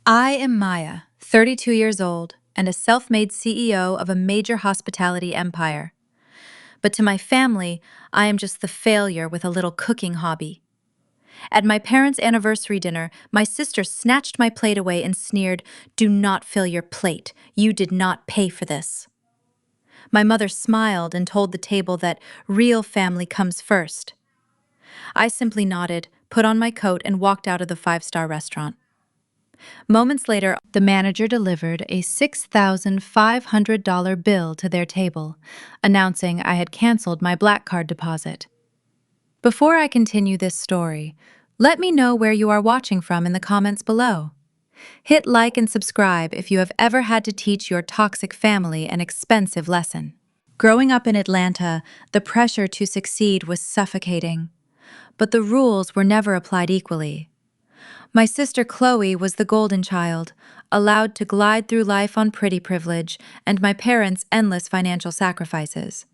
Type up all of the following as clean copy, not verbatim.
I am Maya, 32 years old, and a self-made CEO of a major hospitality empire. But to my family, I am just the failure with a little cooking hobby. At my parents' anniversary dinner, my sister snatched my plate away and sneered, "Do not fill your plate. You did not pay for this." My mother smiled and told the table that real family comes first. I simply nodded, put on my coat, and walked out of the five-star restaurant. Moments later, the manager delivered a $6,500 bill to their table, announcing I had canceled my black card deposit. Before I continue this story, let me know where you are watching from in the comments below. Hit like and subscribe if you have ever had to teach your toxic family an expensive lesson. Growing up in Atlanta, the pressure to succeed was suffocating, but the rules were never applied equally. My sister Chloe was the golden child, allowed to glide through life on pretty privilege and my parents' endless financial sacrifices.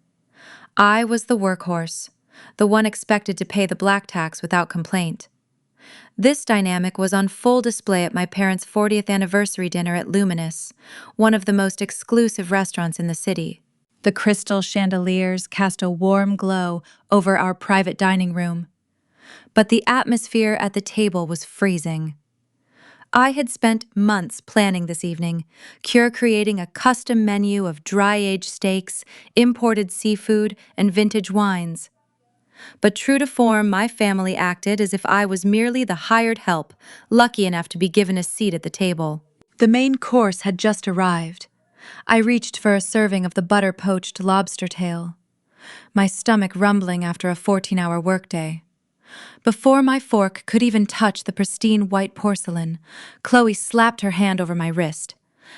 I was the workhorse, the one expected to pay the black tax without complaint. This dynamic was on full display at my parents' 40th anniversary dinner at Luminous, one of the most exclusive restaurants in the city. The crystal chandeliers cast a warm glow over our private dining room, but the atmosphere at the table was freezing. I had spent months planning this evening, creating a custom menu of dry-aged steaks, imported seafood, and vintage wines. But true to form, my family acted as if I was merely the hired help, lucky enough to be given a seat at the table. The main course had just arrived. I reached for a serving of the butter-poached lobster tail, my stomach rumbling after a 14-hour workday. Before my fork could even touch the pristine white porcelain, Chloe slapped her hand over my wrist.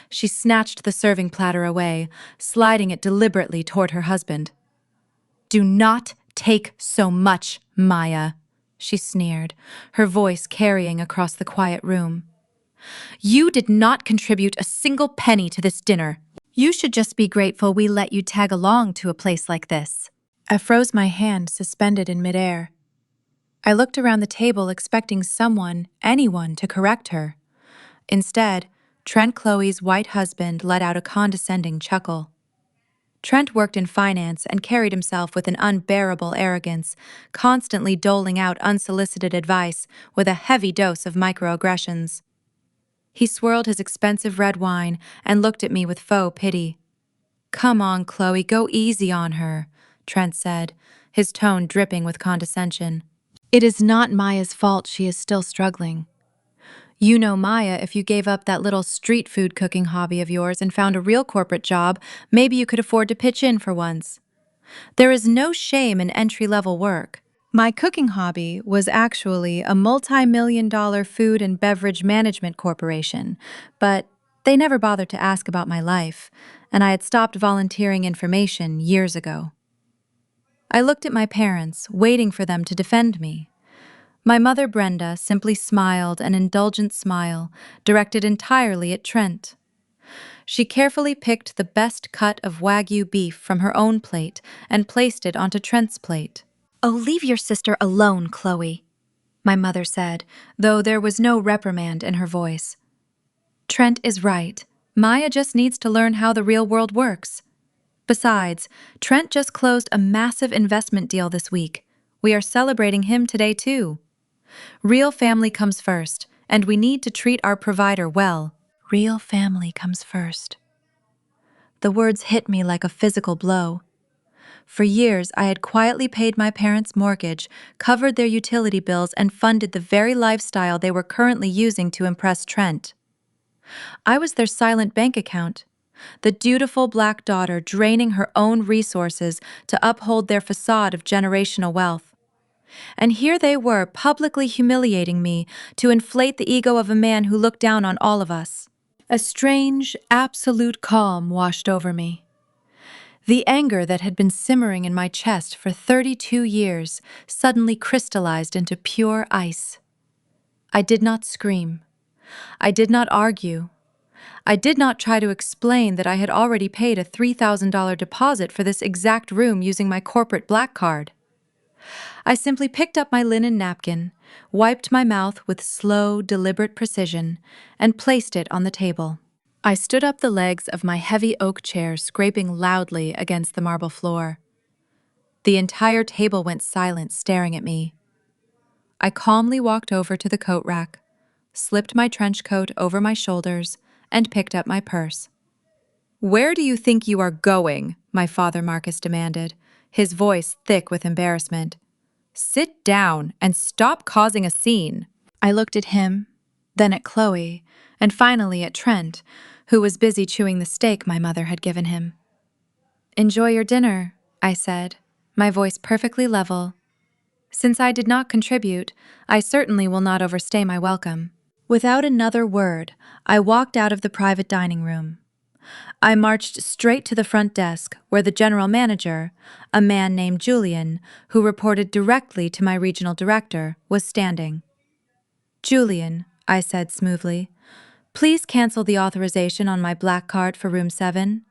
She snatched the serving platter away, sliding it deliberately toward her husband. "Do not take so much, Maya," she sneered, her voice carrying across the quiet room. "You did not contribute a single penny to this dinner. You should just be grateful we let you tag along to a place like this." I froze my hand suspended in midair. I looked around the table expecting someone, anyone, to correct her. Instead, Trent Chloe's white husband let out a condescending chuckle. Trent worked in finance and carried himself with an unbearable arrogance, constantly doling out unsolicited advice with a heavy dose of microaggressions. He swirled his expensive red wine and looked at me with faux pity. "Come on, Chloe, go easy on her," Trent said, his tone dripping with condescension. "It is not Maya's fault she is still struggling. You know, Maya, if you gave up that little street food cooking hobby of yours and found a real corporate job, maybe you could afford to pitch in for once. There is no shame in entry-level work. My cooking hobby was actually a multi-million-dollar food and beverage management corporation, but they never bothered to ask about my life, and I had stopped volunteering information years ago." I looked at my parents, waiting for them to defend me. My mother, Brenda, simply smiled an indulgent smile, directed entirely at Trent. She carefully picked the best cut of Wagyu beef from her own plate and placed it onto Trent's plate. "Oh, leave your sister alone, Chloe," my mother said, though there was no reprimand in her voice. "Trent is right. Maya just needs to learn how the real world works. Besides, Trent just closed a massive investment deal this week. We are celebrating him today, too. Real family comes first, and we need to treat our provider well." Real family comes first. The words hit me like a physical blow. For years, I had quietly paid my parents' mortgage, covered their utility bills, and funded the very lifestyle they were currently using to impress Trent. I was their silent bank account, the dutiful black daughter draining her own resources to uphold their facade of generational wealth. And here they were publicly humiliating me to inflate the ego of a man who looked down on all of us. A strange, absolute calm washed over me. The anger that had been simmering in my chest for 32 years suddenly crystallized into pure ice. I did not scream. I did not argue. I did not try to explain that I had already paid a $3,000 deposit for this exact room using my corporate black card. I simply picked up my linen napkin, wiped my mouth with slow, deliberate precision, and placed it on the table. I stood up the legs of my heavy oak chair, scraping loudly against the marble floor. The entire table went silent, staring at me. I calmly walked over to the coat rack, slipped my trench coat over my shoulders, and picked up my purse. "Where do you think you are going?" my father Marcus demanded, his voice thick with embarrassment. "Sit down and stop causing a scene." I looked at him, then at Chloe, and finally at Trent, who was busy chewing the steak my mother had given him. "Enjoy your dinner," I said, my voice perfectly level. Since I did not contribute, I certainly will not overstay my welcome. Without another word, I walked out of the private dining room. I marched straight to the front desk, where the general manager, a man named Julian, who reported directly to my regional director, was standing. "Julian," I said smoothly, "please cancel the authorization on my black card for room 7.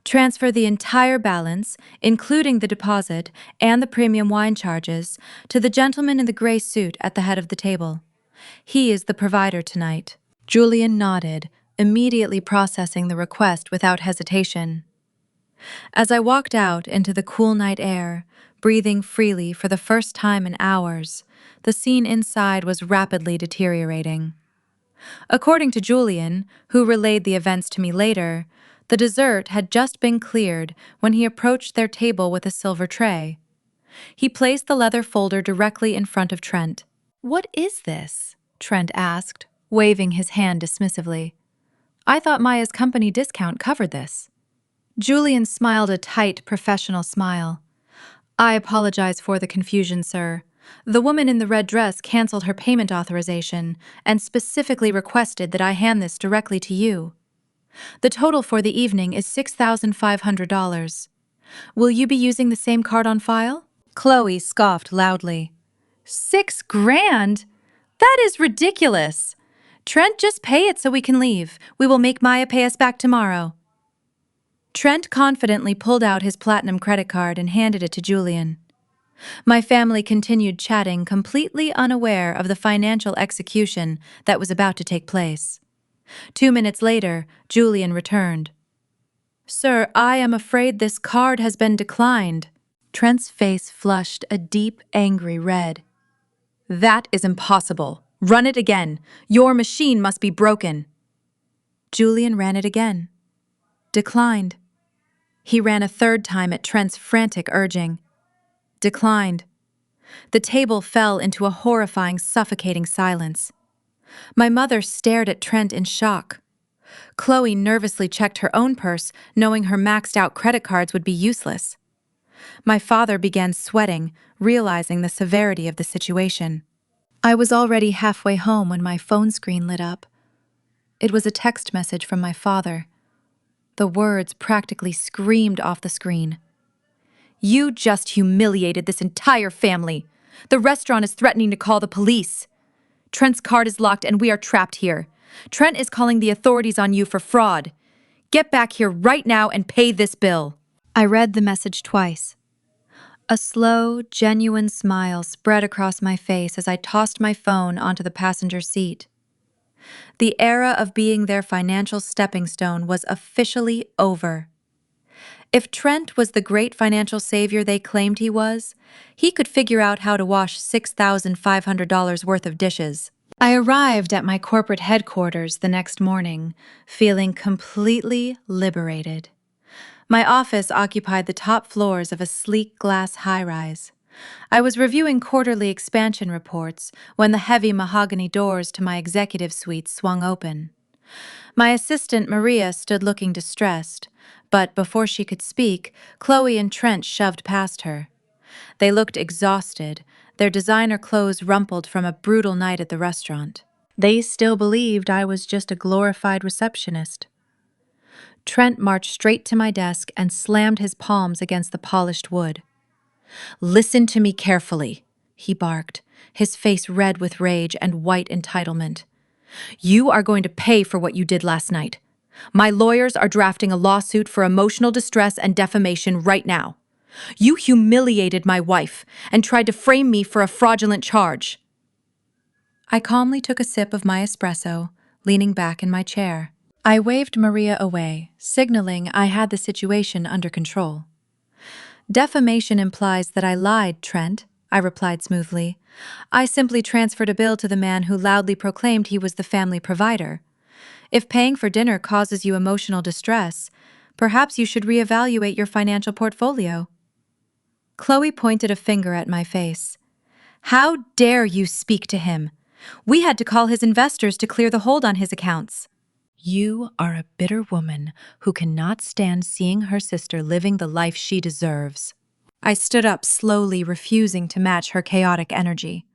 Transfer the entire balance, including the deposit and the premium wine charges, to the gentleman in the gray suit at the head of the table. He is the provider tonight." Julian nodded, immediately processing the request without hesitation. As I walked out into the cool night air, breathing freely for the first time in hours, the scene inside was rapidly deteriorating. According to Julian, who relayed the events to me later, the dessert had just been cleared when he approached their table with a silver tray. He placed the leather folder directly in front of Trent. "What is this?" Trent asked, waving his hand dismissively. "I thought Maya's company discount covered this." Julian smiled a tight, professional smile. "I apologize for the confusion, sir. The woman in the red dress canceled her payment authorization and specifically requested that I hand this directly to you. The total for the evening is $6,500. Will you be using the same card on file?" Chloe scoffed loudly. $6,000? That is ridiculous. Trent, just pay it so we can leave. We will make Maya pay us back tomorrow. Trent confidently pulled out his platinum credit card and handed it to Julian. My family continued chatting, completely unaware of the financial execution that was about to take place. 2 minutes later, Julian returned. "Sir, I am afraid this card has been declined." Trent's face flushed a deep, angry red. "That is impossible. Run it again. Your machine must be broken." Julian ran it again. Declined. He ran a third time at Trent's frantic urging. Declined. The table fell into a horrifying, suffocating silence. My mother stared at Trent in shock. Chloe nervously checked her own purse, knowing her maxed-out credit cards would be useless. My father began sweating, realizing the severity of the situation. I was already halfway home when my phone screen lit up. It was a text message from my father. The words practically screamed off the screen. "You just humiliated this entire family. The restaurant is threatening to call the police. Trent's card is locked and we are trapped here. Trent is calling the authorities on you for fraud. Get back here right now and pay this bill." I read the message twice. A slow, genuine smile spread across my face as I tossed my phone onto the passenger seat. The era of being their financial stepping stone was officially over. If Trent was the great financial savior they claimed he was, he could figure out how to wash $6,500 worth of dishes. I arrived at my corporate headquarters the next morning, feeling completely liberated. My office occupied the top floors of a sleek glass high-rise. I was reviewing quarterly expansion reports when the heavy mahogany doors to my executive suite swung open. My assistant Maria stood looking distressed, but before she could speak, Chloe and Trent shoved past her. They looked exhausted, their designer clothes rumpled from a brutal night at the restaurant. They still believed I was just a glorified receptionist. Trent marched straight to my desk and slammed his palms against the polished wood. "Listen to me carefully," he barked, his face red with rage and white entitlement. "You are going to pay for what you did last night. My lawyers are drafting a lawsuit for emotional distress and defamation right now. You humiliated my wife and tried to frame me for a fraudulent charge." I calmly took a sip of my espresso, leaning back in my chair. I waved Maria away, signaling I had the situation under control. Defamation implies that I lied, Trent, I replied smoothly. I simply transferred a bill to the man who loudly proclaimed he was the family provider. If paying for dinner causes you emotional distress, perhaps you should reevaluate your financial portfolio. Chloe pointed a finger at my face. How dare you speak to him? We had to call his investors to clear the hold on his accounts. You are a bitter woman who cannot stand seeing her sister living the life she deserves. I stood up slowly, refusing to match her chaotic energy.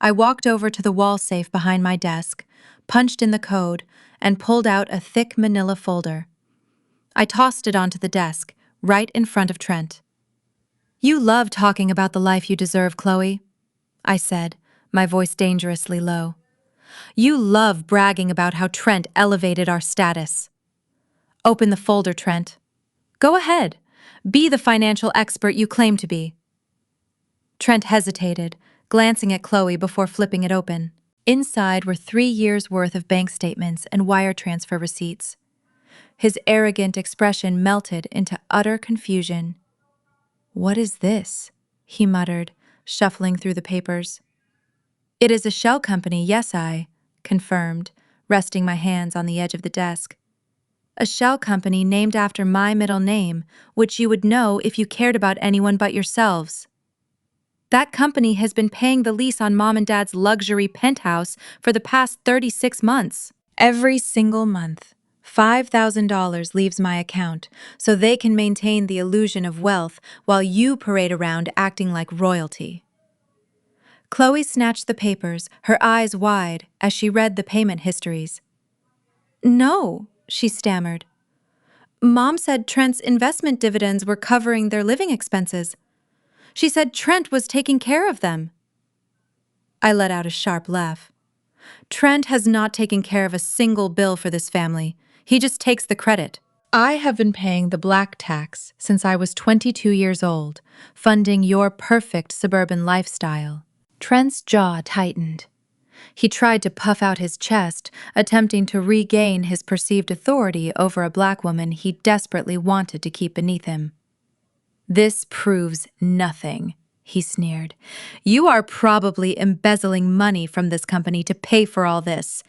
I walked over to the wall safe behind my desk, punched in the code, and pulled out a thick manila folder. I tossed it onto the desk, right in front of Trent. You love talking about the life you deserve, Chloe, I said, my voice dangerously low. You love bragging about how Trent elevated our status. Open the folder, Trent. Go ahead. Be the financial expert you claim to be. Trent hesitated, glancing at Chloe before flipping it open. Inside were 3 years' worth of bank statements and wire transfer receipts. His arrogant expression melted into utter confusion. What is this? He muttered, shuffling through the papers. It is a shell company, yes, I confirmed, resting my hands on the edge of the desk. A shell company named after my middle name, which you would know if you cared about anyone but yourselves. That company has been paying the lease on Mom and Dad's luxury penthouse for the past 36 months. Every single month, $5,000 leaves my account so they can maintain the illusion of wealth while you parade around acting like royalty. Chloe snatched the papers, her eyes wide, as she read the payment histories. No, she stammered. Mom said Trent's investment dividends were covering their living expenses. She said Trent was taking care of them. I let out a sharp laugh. Trent has not taken care of a single bill for this family. He just takes the credit. I have been paying the black tax since I was 22 years old, funding your perfect suburban lifestyle. Trent's jaw tightened. He tried to puff out his chest, attempting to regain his perceived authority over a black woman he desperately wanted to keep beneath him. This proves nothing, he sneered. You are probably embezzling money from this company to pay for all this.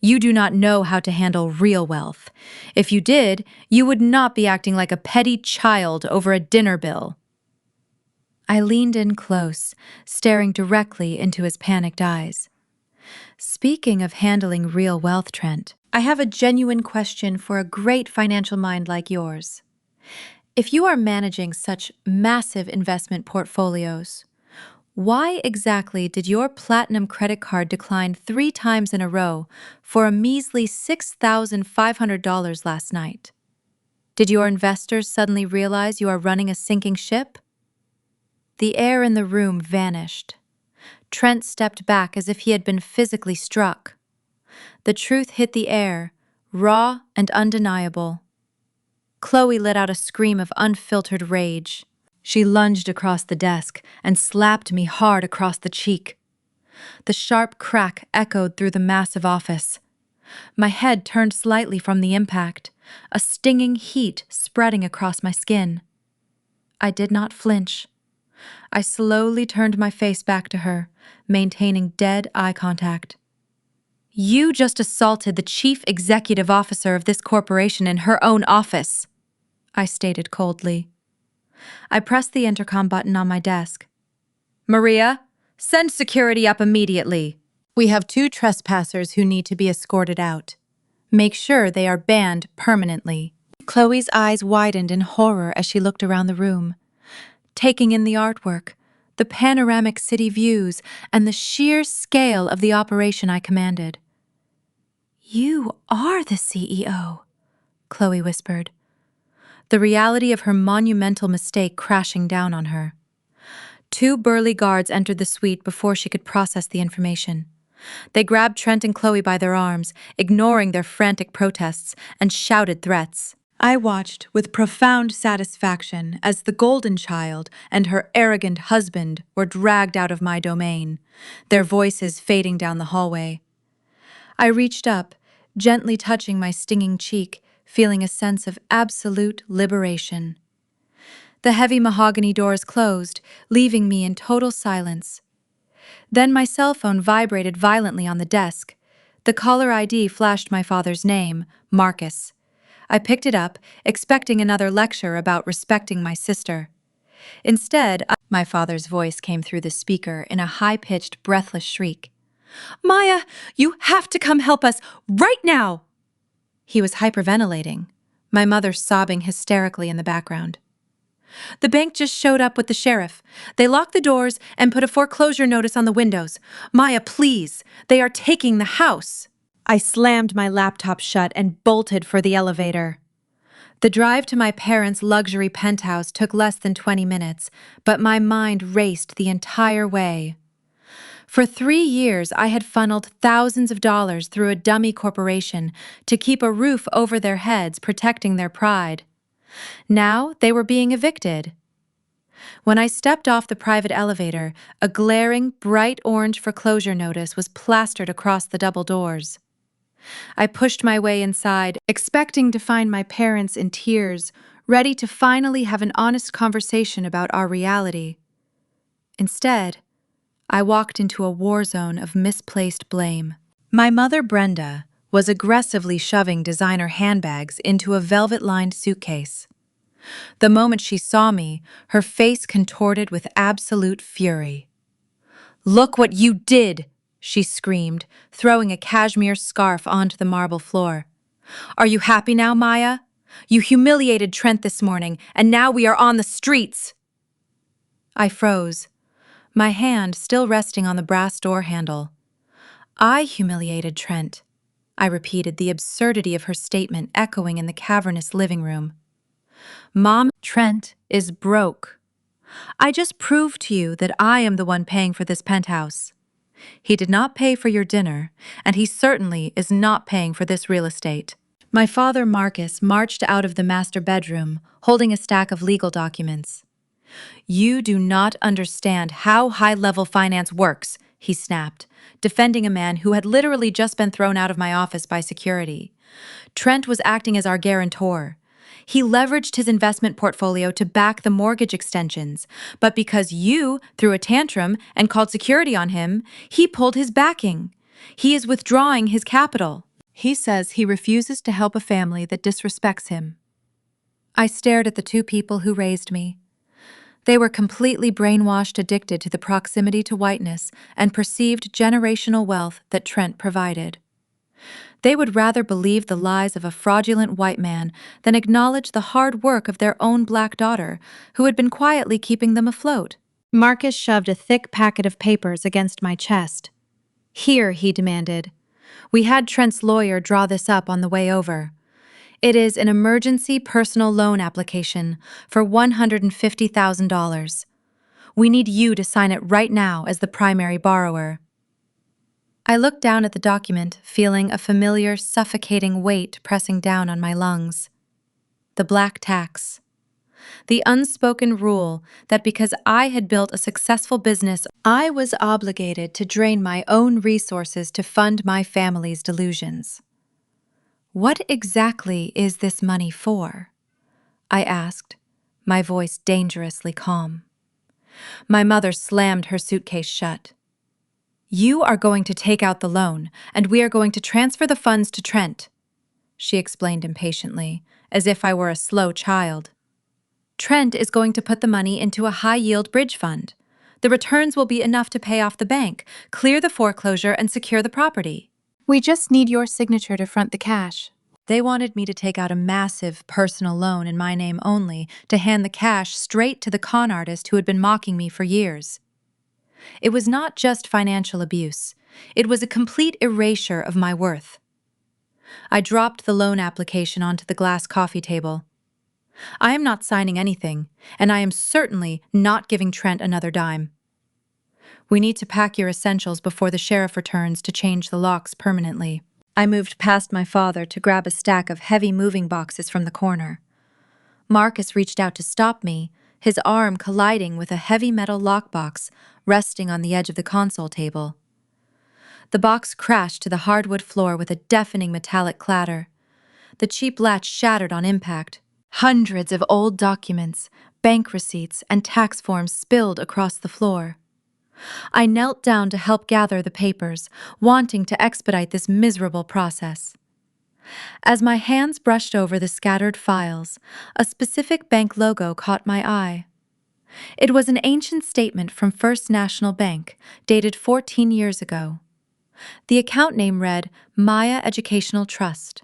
You do not know how to handle real wealth. If you did, you would not be acting like a petty child over a dinner bill. I leaned in close, staring directly into his panicked eyes. Speaking of handling real wealth, Trent, I have a genuine question for a great financial mind like yours. If you are managing such massive investment portfolios, why exactly did your platinum credit card decline 3 times in a row for a measly $6,500 last night? Did your investors suddenly realize you are running a sinking ship? The air in the room vanished. Trent stepped back as if he had been physically struck. The truth hit the air, raw and undeniable. Chloe let out a scream of unfiltered rage. She lunged across the desk and slapped me hard across the cheek. The sharp crack echoed through the massive office. My head turned slightly from the impact, a stinging heat spreading across my skin. I did not flinch. I slowly turned my face back to her, maintaining dead eye contact. You just assaulted the chief executive officer of this corporation in her own office, I stated coldly. I pressed the intercom button on my desk. Maria, send security up immediately. We have 2 trespassers who need to be escorted out. Make sure they are banned permanently. Chloe's eyes widened in horror as she looked around the room, taking in the artwork, the panoramic city views, and the sheer scale of the operation I commanded. You are the CEO, Chloe whispered, the reality of her monumental mistake crashing down on her. 2 burly guards entered the suite before she could process the information. They grabbed Trent and Chloe by their arms, ignoring their frantic protests, and shouted threats. I watched with profound satisfaction as the golden child and her arrogant husband were dragged out of my domain, their voices fading down the hallway. I reached up, gently touching my stinging cheek, feeling a sense of absolute liberation. The heavy mahogany doors closed, leaving me in total silence. Then my cell phone vibrated violently on the desk. The caller ID flashed my father's name, Marcus. I picked it up, expecting another lecture about respecting my sister. Instead, my father's voice came through the speaker in a high-pitched, breathless shriek. "Maya, you have to come help us right now!" He was hyperventilating, my mother sobbing hysterically in the background. "The bank just showed up with the sheriff. They locked the doors and put a foreclosure notice on the windows. Maya, please, they are taking the house." I slammed my laptop shut and bolted for the elevator. The drive to my parents' luxury penthouse took less than 20 minutes, but my mind raced the entire way. For 3 years, I had funneled thousands of dollars through a dummy corporation to keep a roof over their heads, protecting their pride. Now they were being evicted. When I stepped off the private elevator, a glaring, bright orange foreclosure notice was plastered across the double doors. I pushed my way inside, expecting to find my parents in tears, ready to finally have an honest conversation about our reality. Instead, I walked into a war zone of misplaced blame. My mother, Brenda, was aggressively shoving designer handbags into a velvet-lined suitcase. The moment she saw me, her face contorted with absolute fury. "Look what you did!" she screamed, throwing a cashmere scarf onto the marble floor. "Are you happy now, Maya? You humiliated Trent this morning, and now we are on the streets!" I froze, my hand still resting on the brass door handle. "I humiliated Trent," I repeated, the absurdity of her statement echoing in the cavernous living room. "Mom, Trent is broke. I just proved to you that I am the one paying for this penthouse. He did not pay for your dinner, and he certainly is not paying for this real estate." My father, Marcus, marched out of the master bedroom, holding a stack of legal documents. "You do not understand how high-level finance works," he snapped, defending a man who had literally just been thrown out of my office by security. "Trent was acting as our guarantor. He leveraged his investment portfolio to back the mortgage extensions, but because you threw a tantrum and called security on him, he pulled his backing. He is withdrawing his capital. He says he refuses to help a family that disrespects him." I stared at the two people who raised me. They were completely brainwashed, addicted to the proximity to whiteness and perceived generational wealth that Trent provided. They would rather believe the lies of a fraudulent white man than acknowledge the hard work of their own black daughter, who had been quietly keeping them afloat. Marcus shoved a thick packet of papers against my chest. "Here," he demanded. "We had Trent's lawyer draw this up on the way over. It is an emergency personal loan application for $150,000. We need you to sign it right now as the primary borrower." I looked down at the document, feeling a familiar, suffocating weight pressing down on my lungs. The black tax. The unspoken rule that because I had built a successful business, I was obligated to drain my own resources to fund my family's delusions. "What exactly is this money for?" I asked, my voice dangerously calm. My mother slammed her suitcase shut. "You are going to take out the loan, and we are going to transfer the funds to Trent," she explained impatiently, as if I were a slow child. "Trent is going to put the money into a high-yield bridge fund. The returns will be enough to pay off the bank, clear the foreclosure, and secure the property. We just need your signature to front the cash." They wanted me to take out a massive personal loan in my name only to hand the cash straight to the con artist who had been mocking me for years. It was not just financial abuse. It was a complete erasure of my worth. I dropped the loan application onto the glass coffee table. "I am not signing anything, and I am certainly not giving Trent another dime. We need to pack your essentials before the sheriff returns to change the locks permanently." I moved past my father to grab a stack of heavy moving boxes from the corner. Marcus reached out to stop me, his arm colliding with a heavy metal lockbox resting on the edge of the console table. The box crashed to the hardwood floor with a deafening metallic clatter. The cheap latch shattered on impact. Hundreds of old documents, bank receipts, and tax forms spilled across the floor. I knelt down to help gather the papers, wanting to expedite this miserable process. As my hands brushed over the scattered files, a specific bank logo caught my eye. It was an ancient statement from First National Bank, dated 14 years ago. The account name read Maya Educational Trust.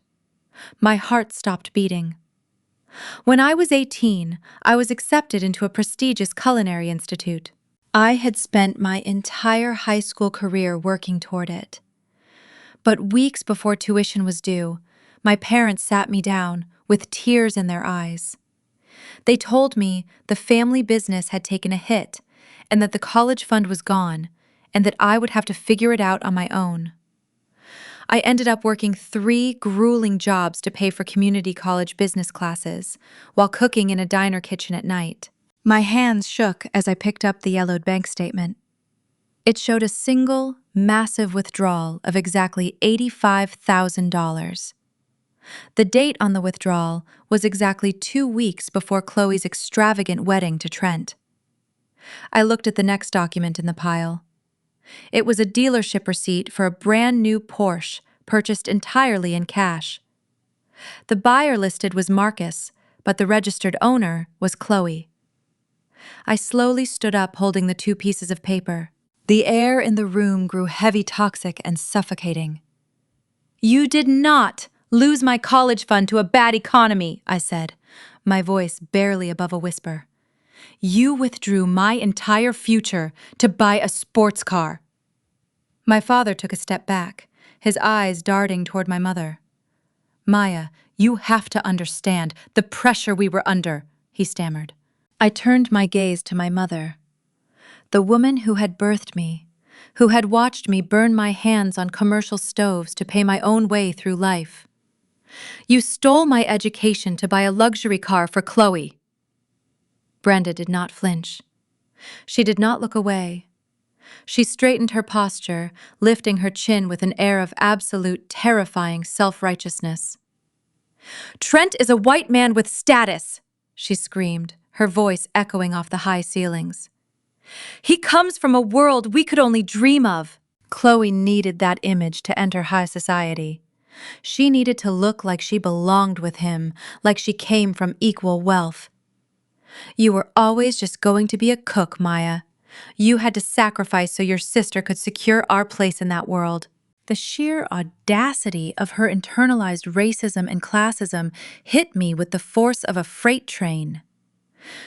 My heart stopped beating. When I was 18, I was accepted into a prestigious culinary institute. I had spent my entire high school career working toward it. But weeks before tuition was due, my parents sat me down with tears in their eyes. They told me the family business had taken a hit and that the college fund was gone and that I would have to figure it out on my own. I ended up working 3 grueling jobs to pay for community college business classes while cooking in a diner kitchen at night. My hands shook as I picked up the yellowed bank statement. It showed a single, massive withdrawal of exactly $85,000. The date on the withdrawal was exactly 2 weeks before Chloe's extravagant wedding to Trent. I looked at the next document in the pile. It was a dealership receipt for a brand new Porsche purchased entirely in cash. The buyer listed was Marcus, but the registered owner was Chloe. I slowly stood up holding the 2 pieces of paper. The air in the room grew heavy, toxic, and suffocating. "You did not lose my college fund to a bad economy," I said, my voice barely above a whisper. "You withdrew my entire future to buy a sports car." My father took a step back, his eyes darting toward my mother. "Maya, you have to understand the pressure we were under," he stammered. I turned my gaze to my mother, the woman who had birthed me, who had watched me burn my hands on commercial stoves to pay my own way through life. "You stole my education to buy a luxury car for Chloe." Brenda did not flinch. She did not look away. She straightened her posture, lifting her chin with an air of absolute, terrifying self-righteousness. "Trent is a white man with status," she screamed, her voice echoing off the high ceilings. "He comes from a world we could only dream of." Chloe needed that image to enter high society. She needed to look like she belonged with him, like she came from equal wealth. "You were always just going to be a cook, Maya. You had to sacrifice so your sister could secure our place in that world." The sheer audacity of her internalized racism and classism hit me with the force of a freight train.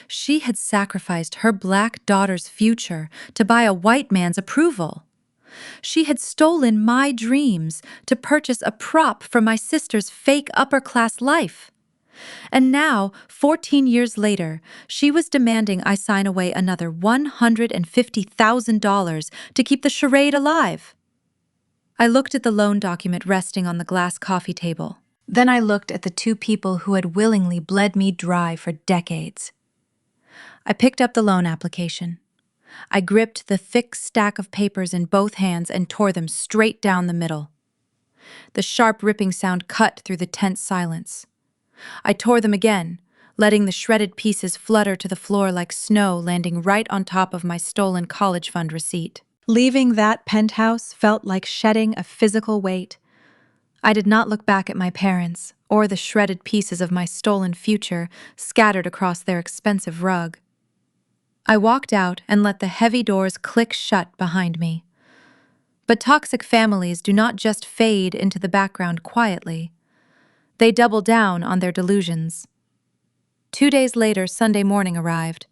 She had sacrificed her black daughter's future to buy a white man's approval. She had stolen my dreams to purchase a prop for my sister's fake upper-class life. And now, 14 years later, she was demanding I sign away another $150,000 to keep the charade alive. I looked at the loan document resting on the glass coffee table. Then I looked at the 2 people who had willingly bled me dry for decades. I picked up the loan application. I gripped the thick stack of papers in both hands and tore them straight down the middle. The sharp ripping sound cut through the tense silence. I tore them again, letting the shredded pieces flutter to the floor like snow landing right on top of my stolen college fund receipt. Leaving that penthouse felt like shedding a physical weight. I did not look back at my parents or the shredded pieces of my stolen future scattered across their expensive rug. I walked out and let the heavy doors click shut behind me. But toxic families do not just fade into the background quietly. They double down on their delusions. 2 days later, Sunday morning arrived.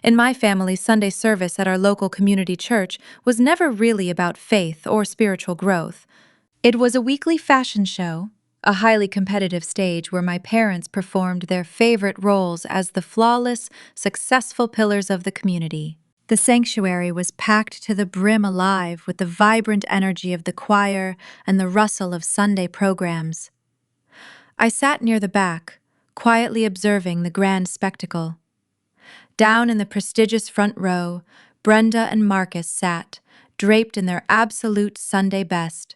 In my family, Sunday service at our local community church was never really about faith or spiritual growth. It was a weekly fashion show, a highly competitive stage where my parents performed their favorite roles as the flawless, successful pillars of the community. The sanctuary was packed to the brim alive with the vibrant energy of the choir and the rustle of Sunday programs. I sat near the back, quietly observing the grand spectacle. Down in the prestigious front row, Brenda and Marcus sat, draped in their absolute Sunday best.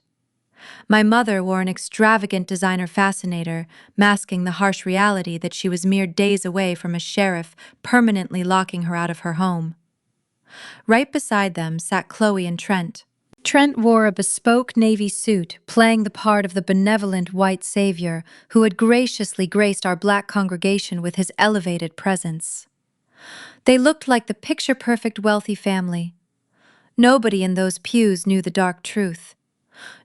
My mother wore an extravagant designer fascinator, masking the harsh reality that she was mere days away from a sheriff permanently locking her out of her home. Right beside them sat Chloe and Trent. Trent wore a bespoke navy suit, playing the part of the benevolent white savior who had graciously graced our black congregation with his elevated presence. They looked like the picture-perfect wealthy family. Nobody in those pews knew the dark truth.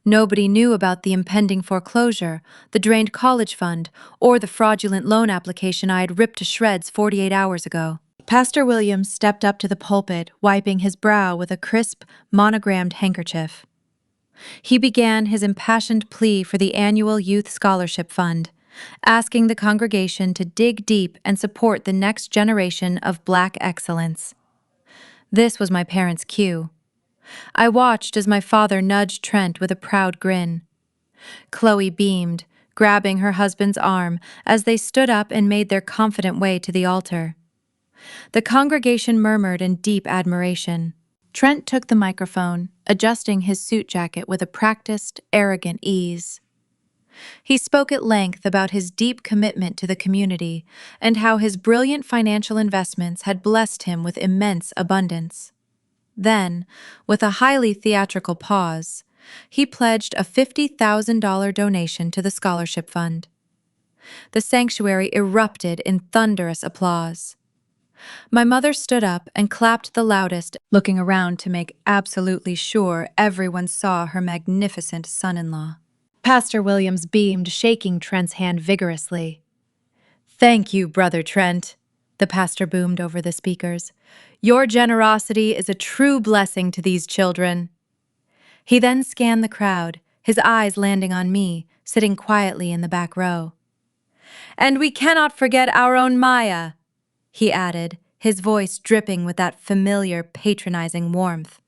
Nobody knew about the impending foreclosure, the drained college fund, or the fraudulent loan application I had ripped to shreds 48 hours ago. Pastor Williams stepped up to the pulpit, wiping his brow with a crisp, monogrammed handkerchief. He began his impassioned plea for the annual Youth Scholarship Fund, asking the congregation to dig deep and support the next generation of Black excellence. This was my parents' cue. I watched as my father nudged Trent with a proud grin. Chloe beamed, grabbing her husband's arm as they stood up and made their confident way to the altar. The congregation murmured in deep admiration. Trent took the microphone, adjusting his suit jacket with a practiced, arrogant ease. He spoke at length about his deep commitment to the community and how his brilliant financial investments had blessed him with immense abundance. Then, with a highly theatrical pause, he pledged a $50,000 donation to the scholarship fund. The sanctuary erupted in thunderous applause. My mother stood up and clapped the loudest, looking around to make absolutely sure everyone saw her magnificent son-in-law. Pastor Williams beamed, shaking Trent's hand vigorously. "Thank you, Brother Trent," the pastor boomed over the speakers. "Your generosity is a true blessing to these children." He then scanned the crowd, his eyes landing on me, sitting quietly in the back row. "And we cannot forget our own Maya," he added, his voice dripping with that familiar, patronizing warmth.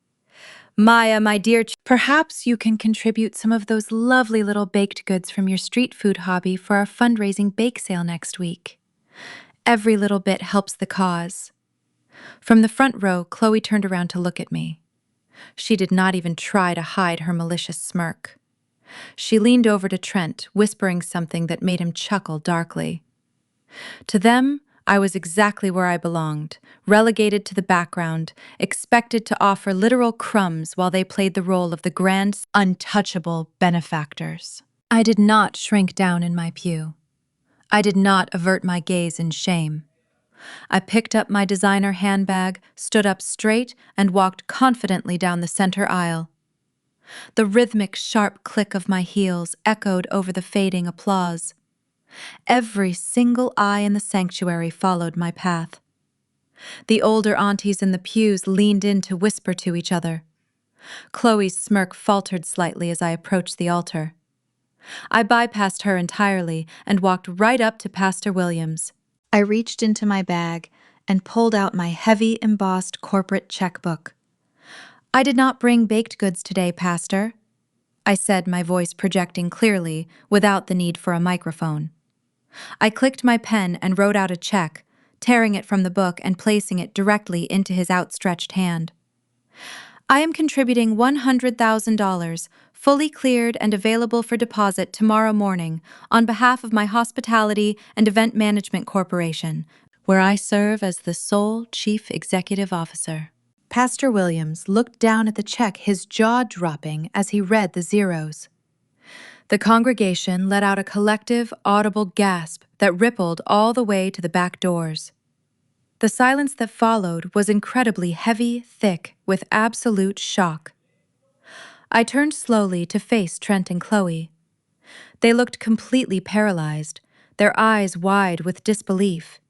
"Maya, my dear, perhaps you can contribute some of those lovely little baked goods from your street food hobby for our fundraising bake sale next week. Every little bit helps the cause." From the front row, Chloe turned around to look at me. She did not even try to hide her malicious smirk. She leaned over to Trent, whispering something that made him chuckle darkly. To them, I was exactly where I belonged, relegated to the background, expected to offer literal crumbs while they played the role of the grand, untouchable benefactors. I did not shrink down in my pew. I did not avert my gaze in shame. I picked up my designer handbag, stood up straight, and walked confidently down the center aisle. The rhythmic, sharp click of my heels echoed over the fading applause. Every single eye in the sanctuary followed my path. The older aunties in the pews leaned in to whisper to each other. Chloe's smirk faltered slightly as I approached the altar. I bypassed her entirely and walked right up to Pastor Williams. I reached into my bag and pulled out my heavy embossed corporate checkbook. "I did not bring baked goods today, Pastor," I said, my voice projecting clearly without the need for a microphone. I clicked my pen and wrote out a check, tearing it from the book and placing it directly into his outstretched hand. "I am contributing $100,000, fully cleared and available for deposit tomorrow morning, on behalf of my Hospitality and Event Management Corporation, where I serve as the sole Chief Executive Officer." Pastor Williams looked down at the check, his jaw dropping as he read the zeros. The congregation let out a collective, audible gasp that rippled all the way to the back doors. The silence that followed was incredibly heavy, thick, with absolute shock. I turned slowly to face Trent and Chloe. They looked completely paralyzed, their eyes wide with disbelief.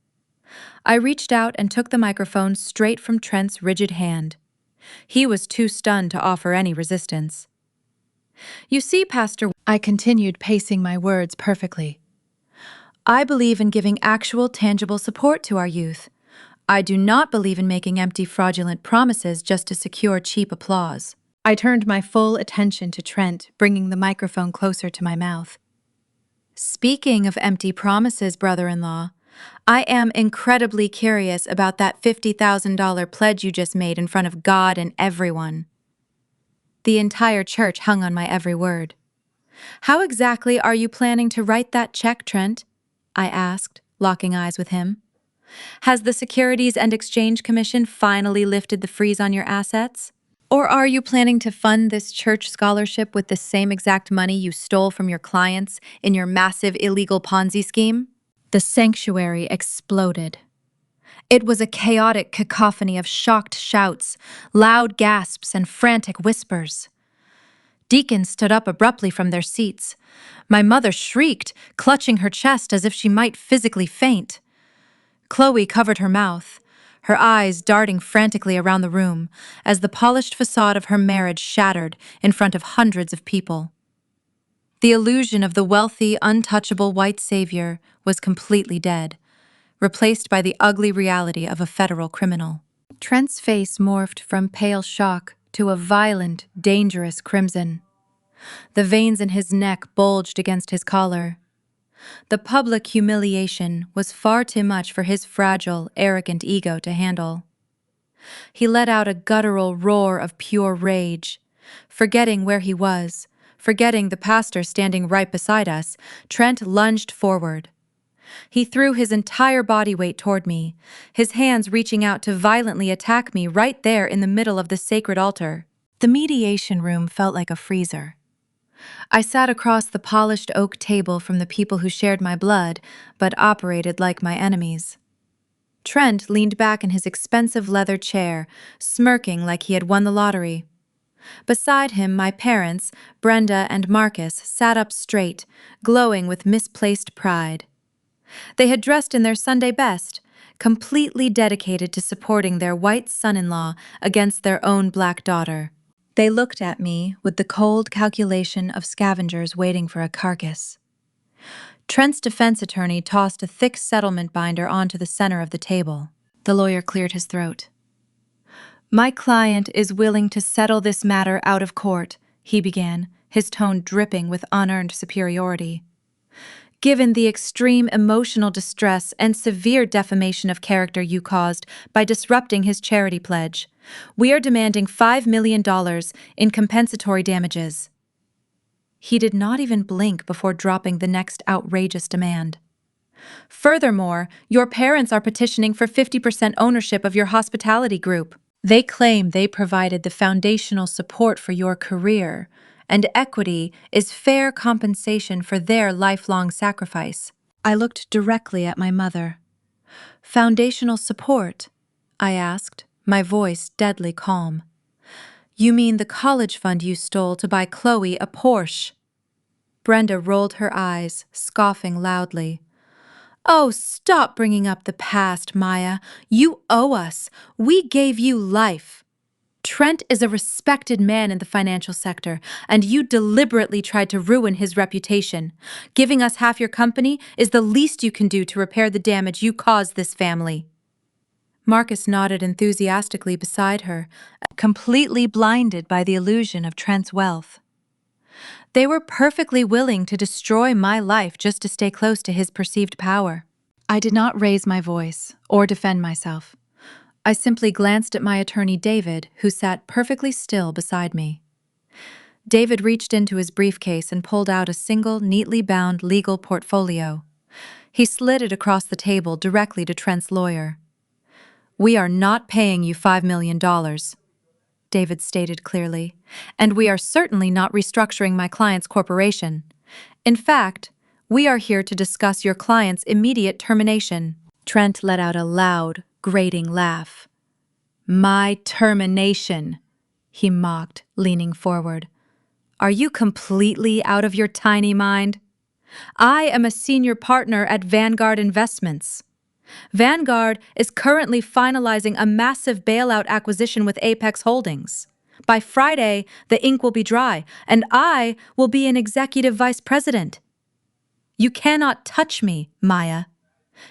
I reached out and took the microphone straight from Trent's rigid hand. He was too stunned to offer any resistance. "You see, Pastor," I continued, pacing my words perfectly, "I believe in giving actual, tangible support to our youth. I do not believe in making empty, fraudulent promises just to secure cheap applause. I turned my full attention to Trent, bringing the microphone closer to my mouth. Speaking of empty promises, brother-in-law, I am incredibly curious about that $50,000 pledge you just made in front of God and everyone. The entire church hung on my every word. How exactly are you planning to write that check, Trent? I asked, locking eyes with him. Has the Securities and Exchange Commission finally lifted the freeze on your assets? Or are you planning to fund this church scholarship with the same exact money you stole from your clients in your massive illegal Ponzi scheme? The sanctuary exploded. It was a chaotic cacophony of shocked shouts, loud gasps, and frantic whispers. Deacons stood up abruptly from their seats. My mother shrieked, clutching her chest as if she might physically faint. Chloe covered her mouth, her eyes darting frantically around the room as the polished facade of her marriage shattered in front of hundreds of people. The illusion of the wealthy, untouchable white savior was completely dead, replaced by the ugly reality of a federal criminal. Trent's face morphed from pale shock to a violent, dangerous crimson. The veins in his neck bulged against his collar. The public humiliation was far too much for his fragile, arrogant ego to handle. He let out a guttural roar of pure rage. Forgetting where he was, forgetting the pastor standing right beside us, Trent lunged forward. He threw his entire body weight toward me, his hands reaching out to violently attack me right there in the middle of the sacred altar. The mediation room felt like a freezer. I sat across the polished oak table from the people who shared my blood, but operated like my enemies. Trent leaned back in his expensive leather chair, smirking like he had won the lottery. Beside him, my parents, Brenda and Marcus, sat up straight, glowing with misplaced pride. They had dressed in their Sunday best, completely dedicated to supporting their white son-in-law against their own black daughter. They looked at me with the cold calculation of scavengers waiting for a carcass. Trent's defense attorney tossed a thick settlement binder onto the center of the table. The lawyer cleared his throat. "My client is willing to settle this matter out of court," he began, his tone dripping with unearned superiority. "Given the extreme emotional distress and severe defamation of character you caused by disrupting his charity pledge, we are demanding $5 million in compensatory damages." He did not even blink before dropping the next outrageous demand. "Furthermore, your parents are petitioning for 50% ownership of your hospitality group. They claim they provided the foundational support for your career, and equity is fair compensation for their lifelong sacrifice." I looked directly at my mother. "Foundational support?" I asked, my voice deadly calm. "You mean the college fund you stole to buy Chloe a Porsche?" Brenda rolled her eyes, scoffing loudly. "Oh, stop bringing up the past, Maya. You owe us. We gave you life. Trent is a respected man in the financial sector, and you deliberately tried to ruin his reputation. Giving us half your company is the least you can do to repair the damage you caused this family." Marcus nodded enthusiastically beside her, completely blinded by the illusion of Trent's wealth. They were perfectly willing to destroy my life just to stay close to his perceived power. I did not raise my voice or defend myself. I simply glanced at my attorney David, who sat perfectly still beside me. David reached into his briefcase and pulled out a single, neatly bound legal portfolio. He slid it across the table directly to Trent's lawyer. "We are not paying you $5 million, David stated clearly, "and we are certainly not restructuring my client's corporation. In fact, we are here to discuss your client's immediate termination." Trent let out a loud, grating laugh. "My termination," he mocked, leaning forward. "Are you completely out of your tiny mind? I am a senior partner at Vanguard Investments. Vanguard is currently finalizing a massive bailout acquisition with Apex Holdings. By Friday, the ink will be dry, and I will be an executive vice president. You cannot touch me, Maya.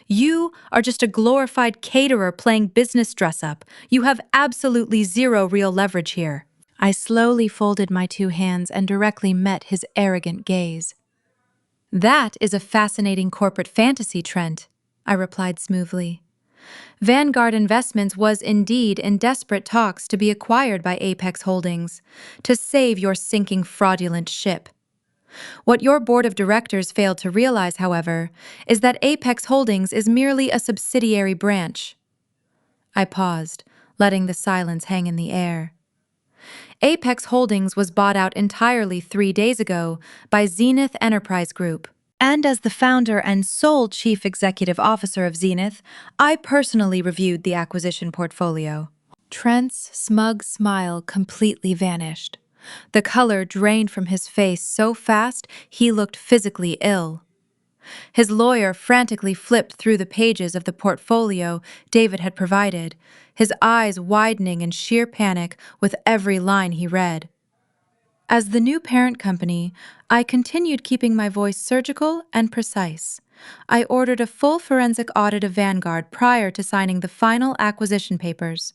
You are just a glorified caterer playing business dress-up. You have absolutely zero real leverage here. I slowly folded my two hands and directly met his arrogant gaze. That is a fascinating corporate fantasy, Trent, I replied smoothly. Vanguard Investments was indeed in desperate talks to be acquired by Apex Holdings to save your sinking fraudulent ship. What your board of directors failed to realize, however, is that Apex Holdings is merely a subsidiary branch. I paused, letting the silence hang in the air. Apex Holdings was bought out entirely 3 days ago by Zenith Enterprise Group. And as the founder and sole chief executive officer of Zenith, I personally reviewed the acquisition portfolio. Trent's smug smile completely vanished. The color drained from his face so fast he looked physically ill. His lawyer frantically flipped through the pages of the portfolio David had provided, his eyes widening in sheer panic with every line he read. As the new parent company, I continued keeping my voice surgical and precise. I ordered a full forensic audit of Vanguard prior to signing the final acquisition papers.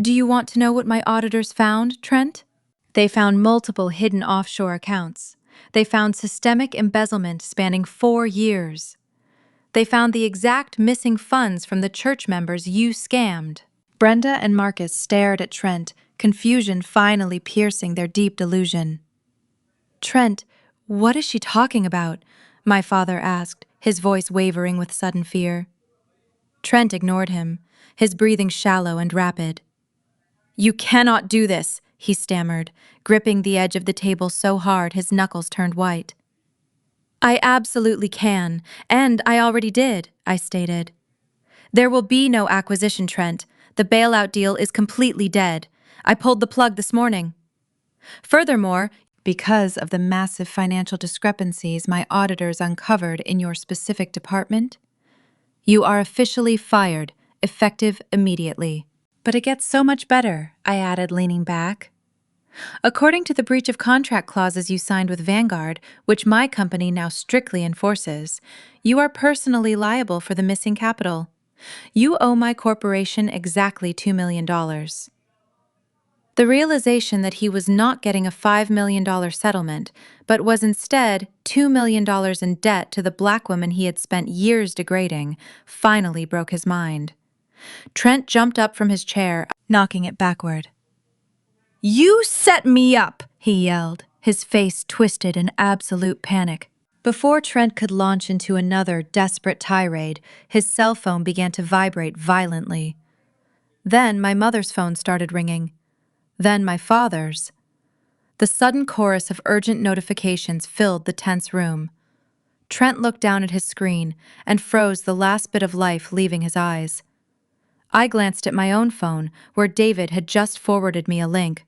Do you want to know what my auditors found, Trent? They found multiple hidden offshore accounts. They found systemic embezzlement spanning 4 years. They found the exact missing funds from the church members you scammed. Brenda and Marcus stared at Trent, confusion finally piercing their deep delusion. Trent, what is she talking about? My father asked, his voice wavering with sudden fear. Trent ignored him, his breathing shallow and rapid. You cannot do this, he stammered, gripping the edge of the table so hard his knuckles turned white. I absolutely can, and I already did, I stated. There will be no acquisition, Trent. The bailout deal is completely dead. I pulled the plug this morning. Furthermore, because of the massive financial discrepancies my auditors uncovered in your specific department, you are officially fired, effective immediately. But it gets so much better, I added, leaning back. According to the breach of contract clauses you signed with Vanguard, which my company now strictly enforces, you are personally liable for the missing capital. You owe my corporation exactly $2 million. The realization that he was not getting a $5 million settlement, but was instead $2 million in debt to the black woman he had spent years degrading, finally broke his mind. Trent jumped up from his chair, knocking it backward. You set me up, he yelled, his face twisted in absolute panic. Before Trent could launch into another desperate tirade, his cell phone began to vibrate violently. Then my mother's phone started ringing. Then my father's. The sudden chorus of urgent notifications filled the tense room. Trent looked down at his screen and froze, the last bit of life leaving his eyes. I glanced at my own phone, where David had just forwarded me a link.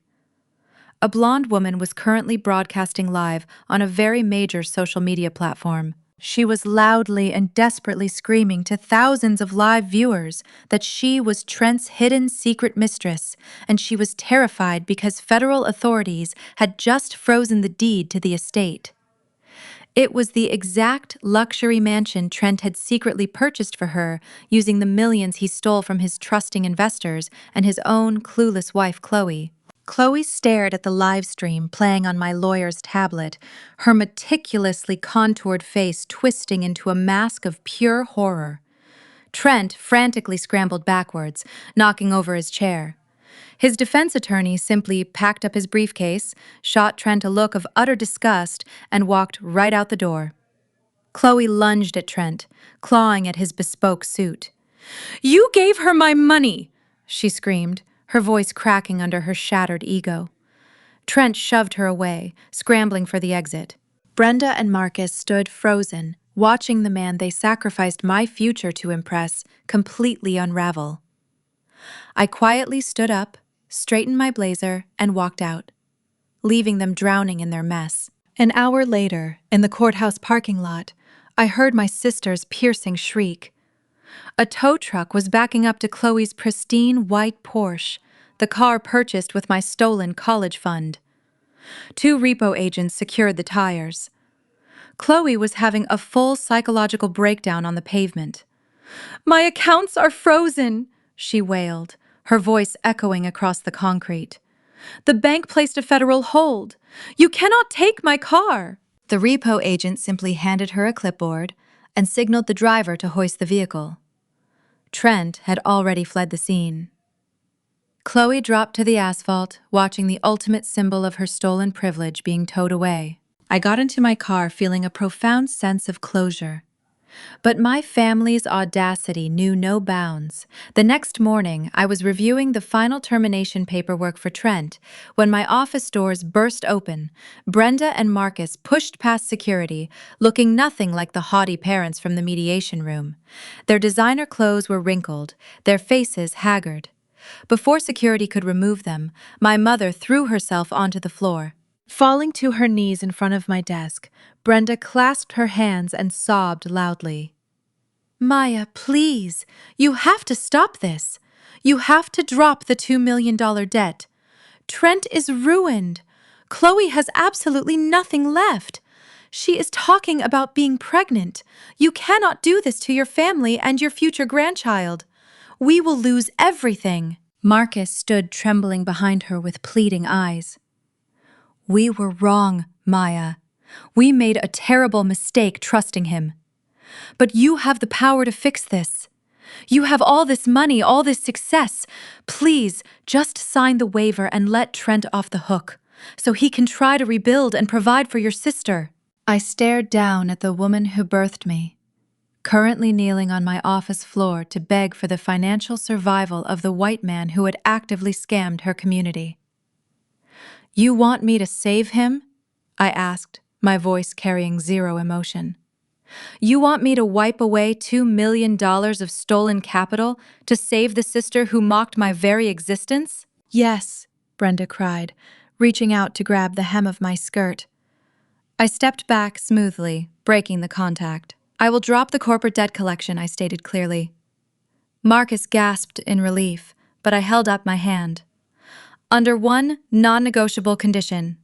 A blonde woman was currently broadcasting live on a very major social media platform. She was loudly and desperately screaming to thousands of live viewers that she was Trent's hidden secret mistress, and she was terrified because federal authorities had just frozen the deed to the estate. It was the exact luxury mansion Trent had secretly purchased for her using the millions he stole from his trusting investors and his own clueless wife, Chloe. Chloe stared at the live stream playing on my lawyer's tablet, her meticulously contoured face twisting into a mask of pure horror. Trent frantically scrambled backwards, knocking over his chair. His defense attorney simply packed up his briefcase, shot Trent a look of utter disgust, and walked right out the door. Chloe lunged at Trent, clawing at his bespoke suit. You gave her my money, she screamed, her voice cracking under her shattered ego. Trent shoved her away, scrambling for the exit. Brenda and Marcus stood frozen, watching the man they sacrificed my future to impress completely unravel. I quietly stood up, straightened my blazer, and walked out, leaving them drowning in their mess. An hour later, in the courthouse parking lot, I heard my sister's piercing shriek. A tow truck was backing up to Chloe's pristine white Porsche, the car purchased with my stolen college fund. 2 repo agents secured the tires. Chloe was having a full psychological breakdown on the pavement. "My accounts are frozen," she wailed, her voice echoing across the concrete. "The bank placed a federal hold. You cannot take my car." The repo agent simply handed her a clipboard and signaled the driver to hoist the vehicle. Trent had already fled the scene. Chloe dropped to the asphalt, watching the ultimate symbol of her stolen privilege being towed away. I got into my car feeling a profound sense of closure. But my family's audacity knew no bounds. The next morning, I was reviewing the final termination paperwork for Trent when my office doors burst open. Brenda and Marcus pushed past security, looking nothing like the haughty parents from the mediation room. Their designer clothes were wrinkled, their faces haggard. Before security could remove them, my mother threw herself onto the floor. Falling to her knees in front of my desk, Brenda clasped her hands and sobbed loudly. "Maya, please, you have to stop this. You have to drop the $2 million debt. Trent is ruined. Chloe has absolutely nothing left. She is talking about being pregnant. You cannot do this to your family and your future grandchild. We will lose everything." Marcus stood trembling behind her with pleading eyes. "We were wrong, Maya. We made a terrible mistake trusting him. But you have the power to fix this. You have all this money, all this success. Please, just sign the waiver and let Trent off the hook, so he can try to rebuild and provide for your sister." I stared down at the woman who birthed me, currently kneeling on my office floor to beg for the financial survival of the white man who had actively scammed her community. "You want me to save him?" I asked, my voice carrying zero emotion. "You want me to wipe away $2 million of stolen capital to save the sister who mocked my very existence?" "Yes," Brenda cried, reaching out to grab the hem of my skirt. I stepped back smoothly, breaking the contact. "I will drop the corporate debt collection," I stated clearly. Marcus gasped in relief, but I held up my hand. "Under one non-negotiable condition."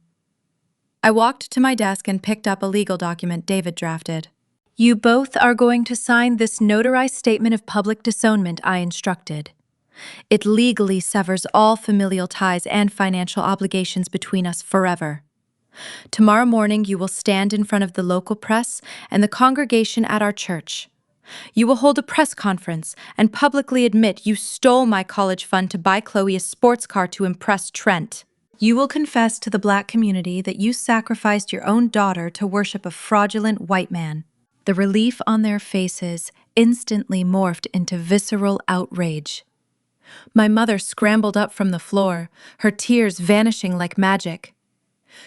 I walked to my desk and picked up a legal document David drafted. "You both are going to sign this notarized statement of public disownment I instructed. It legally severs all familial ties and financial obligations between us forever. Tomorrow morning you will stand in front of the local press and the congregation at our church. You will hold a press conference and publicly admit you stole my college fund to buy Chloe a sports car to impress Trent. You will confess to the black community that you sacrificed your own daughter to worship a fraudulent white man." The relief on their faces instantly morphed into visceral outrage. My mother scrambled up from the floor, her tears vanishing like magic.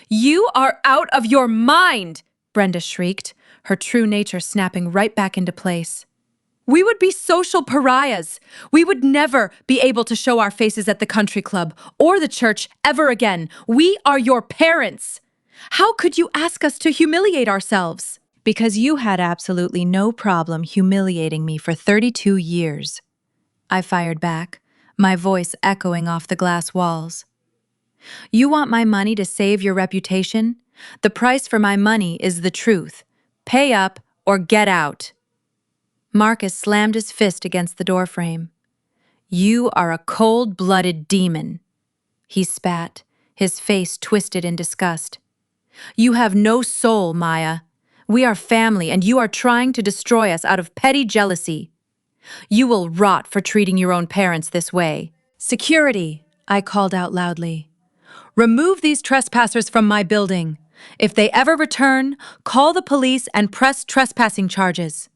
"You are out of your mind!" Brenda shrieked, her true nature snapping right back into place. "We would be social pariahs. We would never be able to show our faces at the country club or the church ever again. We are your parents. How could you ask us to humiliate ourselves?" "Because you had absolutely no problem humiliating me for 32 years. I fired back, my voice echoing off the glass walls. "You want my money to save your reputation? The price for my money is the truth. Pay up or get out." Marcus slammed his fist against the doorframe. "You are a cold-blooded demon," he spat, his face twisted in disgust. "You have no soul, Maya. We are family, and you are trying to destroy us out of petty jealousy. You will rot for treating your own parents this way." "Security," I called out loudly. "Remove these trespassers from my building. If they ever return, call the police and press trespassing charges."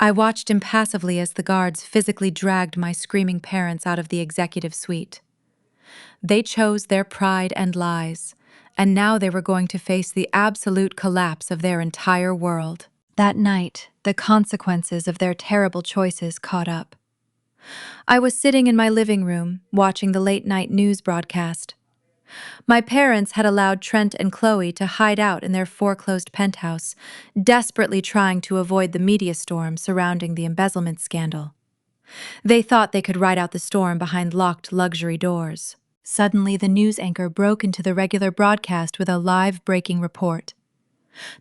I watched impassively as the guards physically dragged my screaming parents out of the executive suite. They chose their pride and lies, and now they were going to face the absolute collapse of their entire world. That night, the consequences of their terrible choices caught up. I was sitting in my living room, watching the late-night news broadcast. My parents had allowed Trent and Chloe to hide out in their foreclosed penthouse, desperately trying to avoid the media storm surrounding the embezzlement scandal. They thought they could ride out the storm behind locked luxury doors. Suddenly, the news anchor broke into the regular broadcast with a live breaking report.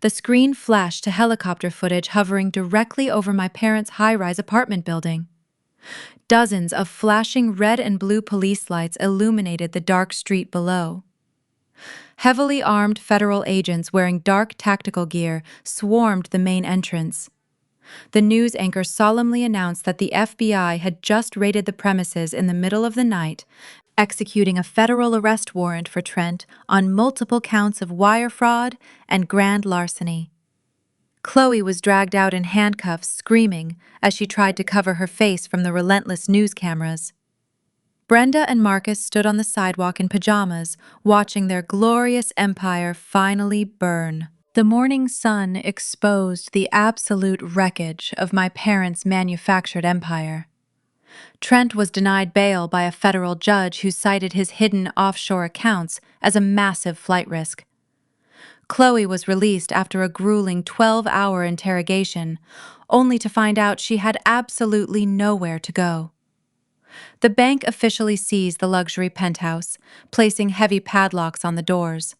The screen flashed to helicopter footage hovering directly over my parents' high-rise apartment building. Dozens of flashing red and blue police lights illuminated the dark street below. Heavily armed federal agents wearing dark tactical gear swarmed the main entrance. The news anchor solemnly announced that the FBI had just raided the premises in the middle of the night, executing a federal arrest warrant for Trent on multiple counts of wire fraud and grand larceny. Chloe was dragged out in handcuffs, screaming as she tried to cover her face from the relentless news cameras. Brenda and Marcus stood on the sidewalk in pajamas, watching their glorious empire finally burn. The morning sun exposed the absolute wreckage of my parents' manufactured empire. Trent was denied bail by a federal judge who cited his hidden offshore accounts as a massive flight risk. Chloe was released after a grueling 12-hour interrogation, only to find out she had absolutely nowhere to go. The bank officially seized the luxury penthouse, placing heavy padlocks on the doors.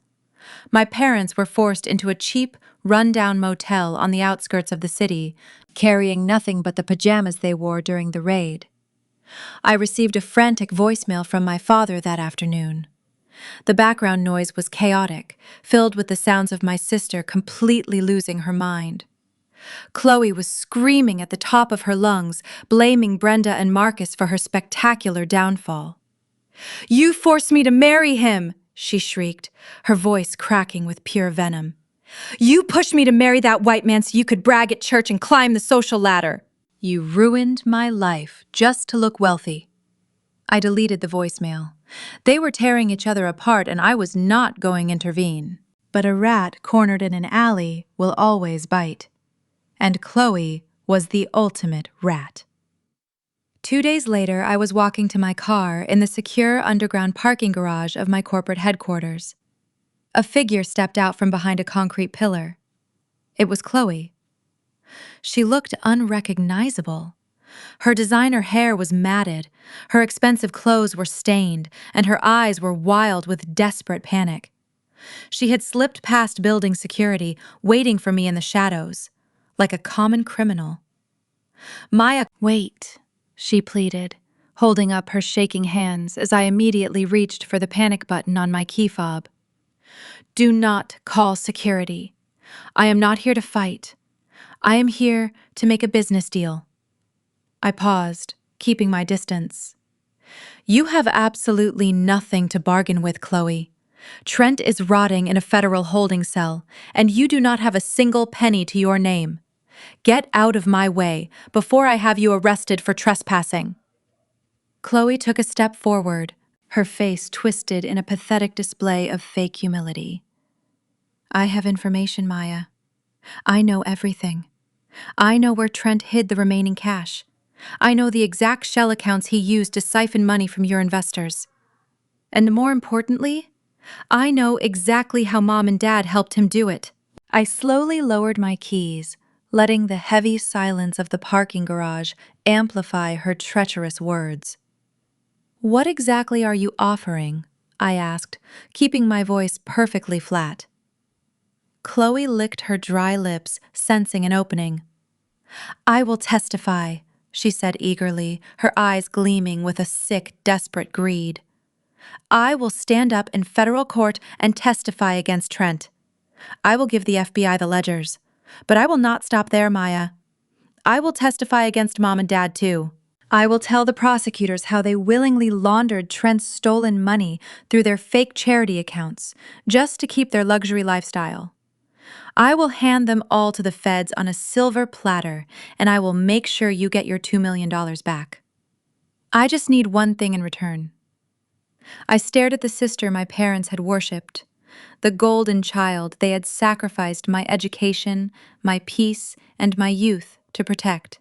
My parents were forced into a cheap, run-down motel on the outskirts of the city, carrying nothing but the pajamas they wore during the raid. I received a frantic voicemail from my father that afternoon. The background noise was chaotic, filled with the sounds of my sister completely losing her mind. Chloe was screaming at the top of her lungs, blaming Brenda and Marcus for her spectacular downfall. "You forced me to marry him!" she shrieked, her voice cracking with pure venom. "You pushed me to marry that white man so you could brag at church and climb the social ladder. You ruined my life just to look wealthy." I deleted the voicemail. They were tearing each other apart and I was not going to intervene. But a rat cornered in an alley will always bite. And Chloe was the ultimate rat. 2 days later, I was walking to my car in the secure underground parking garage of my corporate headquarters. A figure stepped out from behind a concrete pillar. It was Chloe. She looked unrecognizable. Her designer hair was matted, her expensive clothes were stained, and her eyes were wild with desperate panic. She had slipped past building security, waiting for me in the shadows, like a common criminal. "Maya, wait," she pleaded, holding up her shaking hands as I immediately reached for the panic button on my key fob. "Do not call security. I am not here to fight. I am here to make a business deal." I paused, keeping my distance. "You have absolutely nothing to bargain with, Chloe. Trent is rotting in a federal holding cell, and you do not have a single penny to your name. Get out of my way before I have you arrested for trespassing." Chloe took a step forward, her face twisted in a pathetic display of fake humility. "I have information, Maya. I know everything. I know where Trent hid the remaining cash. I know the exact shell accounts he used to siphon money from your investors. And more importantly, I know exactly how Mom and Dad helped him do it." I slowly lowered my keys, letting the heavy silence of the parking garage amplify her treacherous words. "What exactly are you offering?" I asked, keeping my voice perfectly flat. Chloe licked her dry lips, sensing an opening. "I will testify," she said eagerly, her eyes gleaming with a sick, desperate greed. "I will stand up in federal court and testify against Trent. I will give the FBI the ledgers. But I will not stop there, Maya. I will testify against Mom and Dad, too. I will tell the prosecutors how they willingly laundered Trent's stolen money through their fake charity accounts, just to keep their luxury lifestyle. I will hand them all to the feds on a silver platter, and I will make sure you get your $2 million back. I just need one thing in return." I stared at the sister my parents had worshipped, the golden child they had sacrificed my education, my peace, and my youth to protect.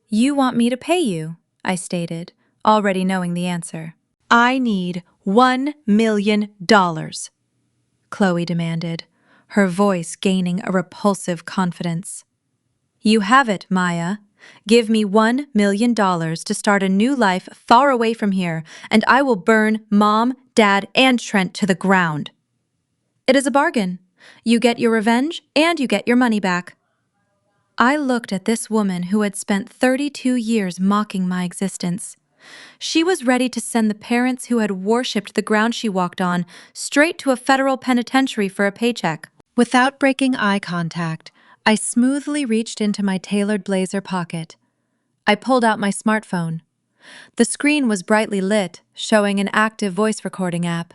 "You want me to pay you," I stated, already knowing the answer. "I need $1 million, Chloe demanded, her voice gaining a repulsive confidence. "You have it, Maya. Give me $1 million to start a new life far away from here, and I will burn Mom, Dad, and Trent to the ground." "It is a bargain. You get your revenge, and you get your money back. I looked at this woman who had spent 32 years mocking my existence. She was ready to send the parents who had worshipped the ground she walked on straight to a federal penitentiary for a paycheck. Without breaking eye contact, I smoothly reached into my tailored blazer pocket. I pulled out my smartphone. The screen was brightly lit, showing an active voice recording app.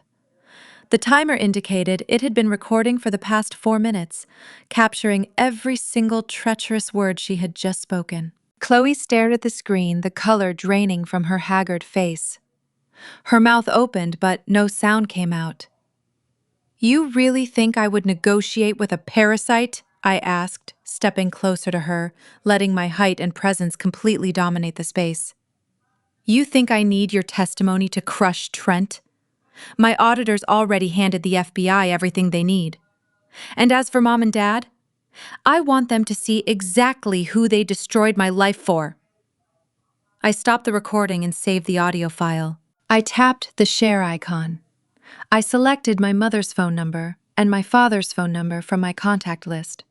The timer indicated it had been recording for the past 4 minutes, capturing every single treacherous word she had just spoken. Chloe stared at the screen, the color draining from her haggard face. Her mouth opened, but no sound came out. "You really think I would negotiate with a parasite?" I asked, stepping closer to her, letting my height and presence completely dominate the space. "You think I need your testimony to crush Trent? My auditors already handed the FBI everything they need. And as for Mom and Dad, I want them to see exactly who they destroyed my life for." I stopped the recording and saved the audio file. I tapped the share icon. I selected my mother's phone number and my father's phone number from my contact list.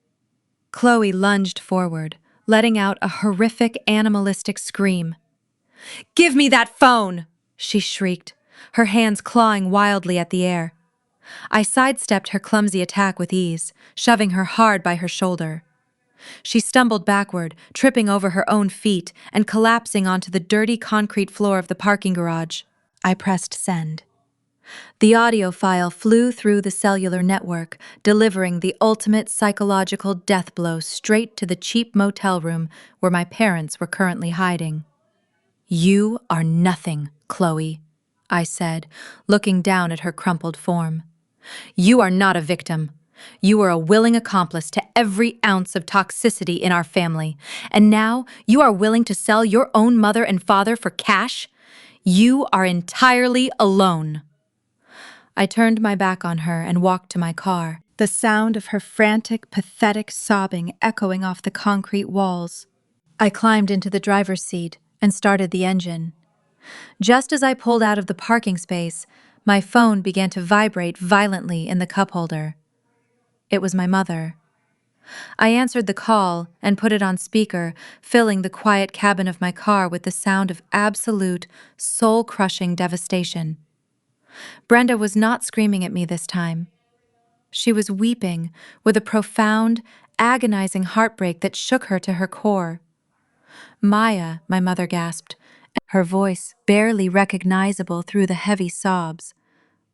Chloe lunged forward, letting out a horrific animalistic scream. "Give me that phone!" she shrieked, her hands clawing wildly at the air. I sidestepped her clumsy attack with ease, shoving her hard by her shoulder. She stumbled backward, tripping over her own feet and collapsing onto the dirty concrete floor of the parking garage. I pressed send. The audio file flew through the cellular network, delivering the ultimate psychological death blow straight to the cheap motel room where my parents were currently hiding. "You are nothing, Chloe," I said, looking down at her crumpled form. "You are not a victim. You are a willing accomplice to every ounce of toxicity in our family. And now you are willing to sell your own mother and father for cash? You are entirely alone." I turned my back on her and walked to my car, the sound of her frantic, pathetic sobbing echoing off the concrete walls. I climbed into the driver's seat and started the engine. Just as I pulled out of the parking space, my phone began to vibrate violently in the cup holder. It was my mother. I answered the call and put it on speaker, filling the quiet cabin of my car with the sound of absolute, soul-crushing devastation. Brenda was not screaming at me this time. She was weeping with a profound, agonizing heartbreak that shook her to her core. "Maya," my mother gasped, her voice barely recognizable through the heavy sobs.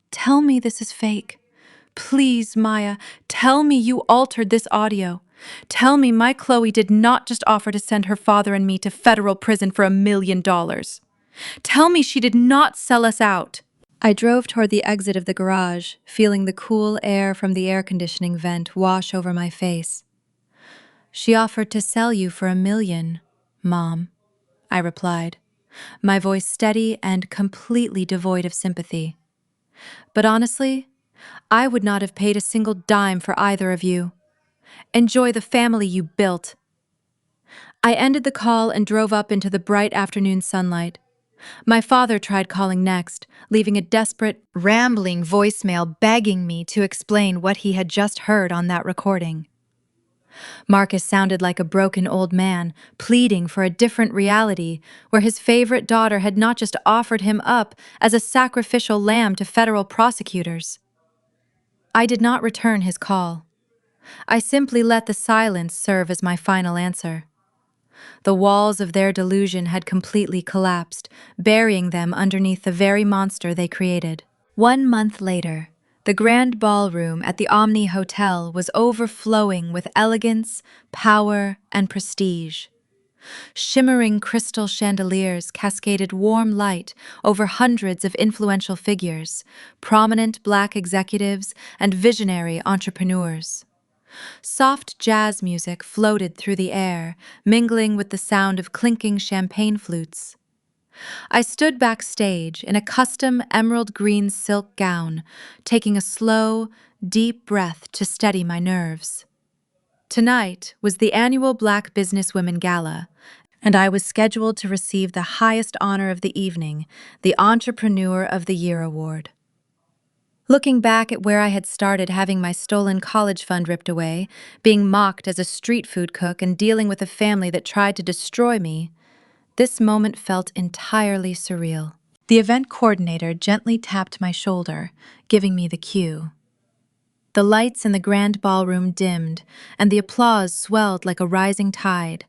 "Tell me this is fake. Please, Maya, tell me you altered this audio. Tell me my Chloe did not just offer to send her father and me to federal prison for $1 million. Tell me she did not sell us out." I drove toward the exit of the garage, feeling the cool air from the air conditioning vent wash over my face. "She offered to sell you for $1 million, Mom," I replied, my voice steady and completely devoid of sympathy. "But honestly, I would not have paid a single dime for either of you. Enjoy the family you built." I ended the call and drove up into the bright afternoon sunlight. My father tried calling next, leaving a desperate, rambling voicemail begging me to explain what he had just heard on that recording. Marcus sounded like a broken old man, pleading for a different reality, where his favorite daughter had not just offered him up as a sacrificial lamb to federal prosecutors. I did not return his call. I simply let the silence serve as my final answer. The walls of their delusion had completely collapsed, burying them underneath the very monster they created. 1 month later, the grand ballroom at the Omni Hotel was overflowing with elegance, power, and prestige. Shimmering crystal chandeliers cascaded warm light over hundreds of influential figures, prominent Black executives, and visionary entrepreneurs. Soft jazz music floated through the air, mingling with the sound of clinking champagne flutes. I stood backstage in a custom emerald green silk gown, taking a slow, deep breath to steady my nerves. Tonight was the annual Black Businesswomen Gala, and I was scheduled to receive the highest honor of the evening, the Entrepreneur of the Year award. Looking back at where I had started having my stolen college fund ripped away, being mocked as a street food cook, and dealing with a family that tried to destroy me, this moment felt entirely surreal. The event coordinator gently tapped my shoulder, giving me the cue. The lights in the grand ballroom dimmed, and the applause swelled like a rising tide.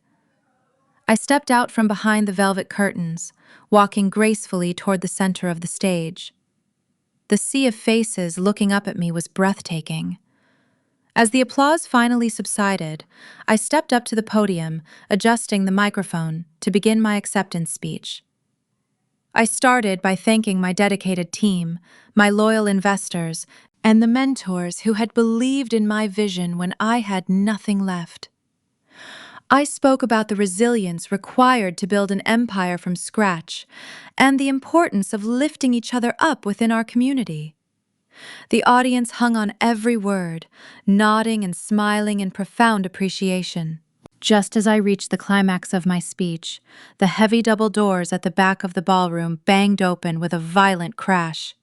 I stepped out from behind the velvet curtains, walking gracefully toward the center of the stage. The sea of faces looking up at me was breathtaking. As the applause finally subsided, I stepped up to the podium, adjusting the microphone to begin my acceptance speech. I started by thanking my dedicated team, my loyal investors, and the mentors who had believed in my vision when I had nothing left. I spoke about the resilience required to build an empire from scratch and the importance of lifting each other up within our community. The audience hung on every word, nodding and smiling in profound appreciation. Just as I reached the climax of my speech, the heavy double doors at the back of the ballroom banged open with a violent crash.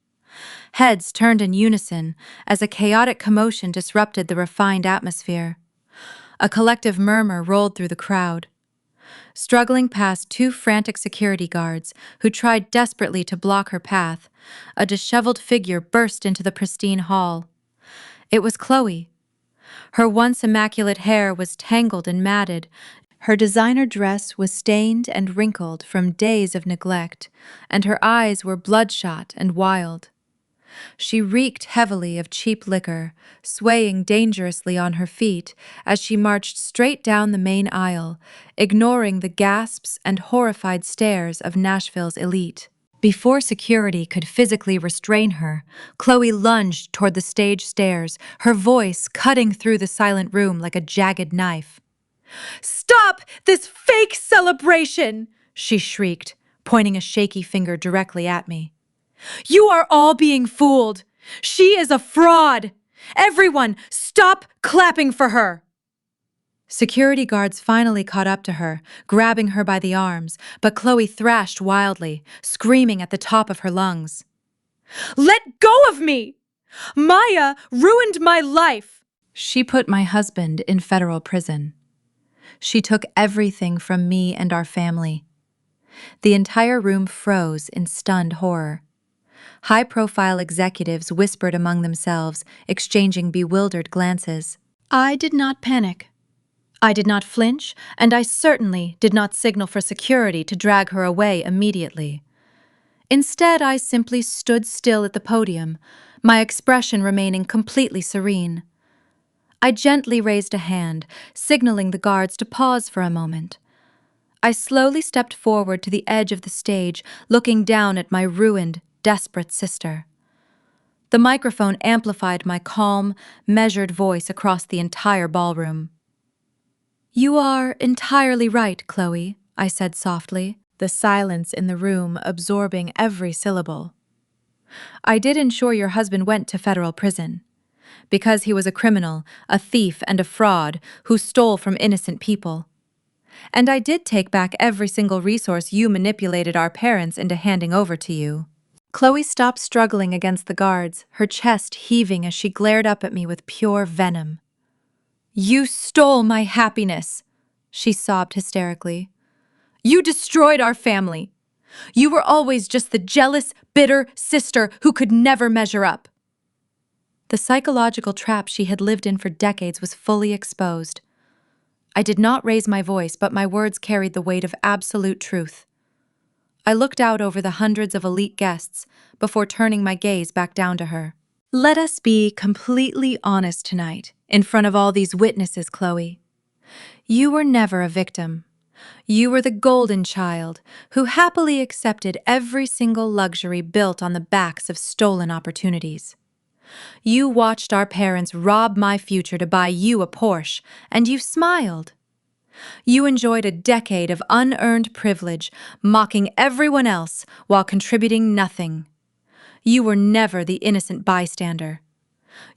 Heads turned in unison as a chaotic commotion disrupted the refined atmosphere. A collective murmur rolled through the crowd. Struggling past two frantic security guards who tried desperately to block her path, a disheveled figure burst into the pristine hall. It was Chloe. Her once immaculate hair was tangled and matted. Her designer dress was stained and wrinkled from days of neglect, and her eyes were bloodshot and wild. She reeked heavily of cheap liquor, swaying dangerously on her feet as she marched straight down the main aisle, ignoring the gasps and horrified stares of Nashville's elite. Before security could physically restrain her, Chloe lunged toward the stage stairs, her voice cutting through the silent room like a jagged knife. "Stop this fake celebration!" she shrieked, pointing a shaky finger directly at me. "You are all being fooled. She is a fraud. Everyone, stop clapping for her." Security guards finally caught up to her, grabbing her by the arms, but Chloe thrashed wildly, screaming at the top of her lungs. "Let go of me! Maya ruined my life!" She put my husband in federal prison. She took everything from me and our family. The entire room froze in stunned horror. High-profile executives whispered among themselves, exchanging bewildered glances. I did not panic. I did not flinch, and I certainly did not signal for security to drag her away immediately. Instead, I simply stood still at the podium, my expression remaining completely serene. I gently raised a hand, signaling the guards to pause for a moment. I slowly stepped forward to the edge of the stage, looking down at my ruined, desperate sister. The microphone amplified my calm, measured voice across the entire ballroom. "You are entirely right, Chloe," I said softly, the silence in the room absorbing every syllable. "I did ensure your husband went to federal prison. Because he was a criminal, a thief, and a fraud who stole from innocent people. And I did take back every single resource you manipulated our parents into handing over to you." Chloe stopped struggling against the guards, her chest heaving as she glared up at me with pure venom. "You stole my happiness," she sobbed hysterically. "You destroyed our family. You were always just the jealous, bitter sister who could never measure up." The psychological trap she had lived in for decades was fully exposed. I did not raise my voice, but my words carried the weight of absolute truth. I looked out over the hundreds of elite guests before turning my gaze back down to her. "Let us be completely honest tonight, in front of all these witnesses, Chloe. You were never a victim. You were the golden child who happily accepted every single luxury built on the backs of stolen opportunities. You watched our parents rob my future to buy you a Porsche, and you smiled. You enjoyed a decade of unearned privilege, mocking everyone else while contributing nothing. You were never the innocent bystander.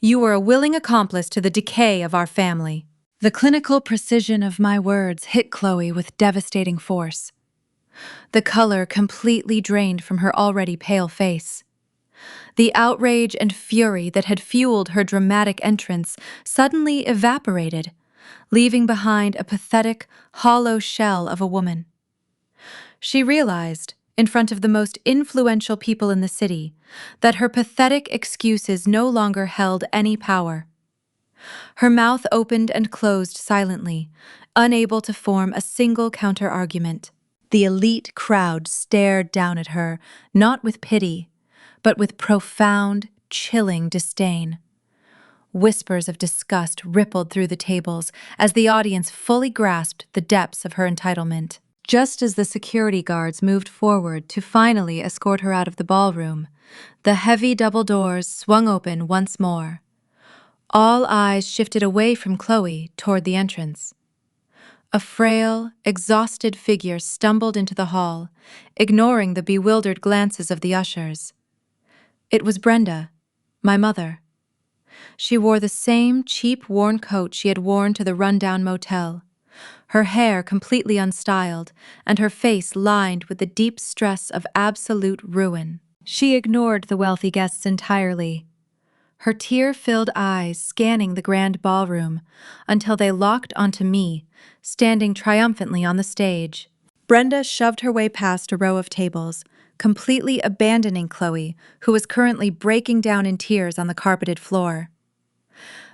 You were a willing accomplice to the decay of our family." The clinical precision of my words hit Chloe with devastating force. The color completely drained from her already pale face. The outrage and fury that had fueled her dramatic entrance suddenly evaporated, leaving behind a pathetic, hollow shell of a woman. She realized, in front of the most influential people in the city, that her pathetic excuses no longer held any power. Her mouth opened and closed silently, unable to form a single counter-argument. The elite crowd stared down at her, not with pity, but with profound, chilling disdain. Whispers of disgust rippled through the tables as the audience fully grasped the depths of her entitlement. Just as the security guards moved forward to finally escort her out of the ballroom, the heavy double doors swung open once more. All eyes shifted away from Chloe toward the entrance. A frail, exhausted figure stumbled into the hall, ignoring the bewildered glances of the ushers. It was Brenda, my mother. She wore the same cheap, worn coat she had worn to the rundown motel, her hair completely unstyled and her face lined with the deep stress of absolute ruin. She ignored the wealthy guests entirely, her tear-filled eyes scanning the grand ballroom until they locked onto me, standing triumphantly on the stage. Brenda shoved her way past a row of tables, completely abandoning Chloe, who was currently breaking down in tears on the carpeted floor.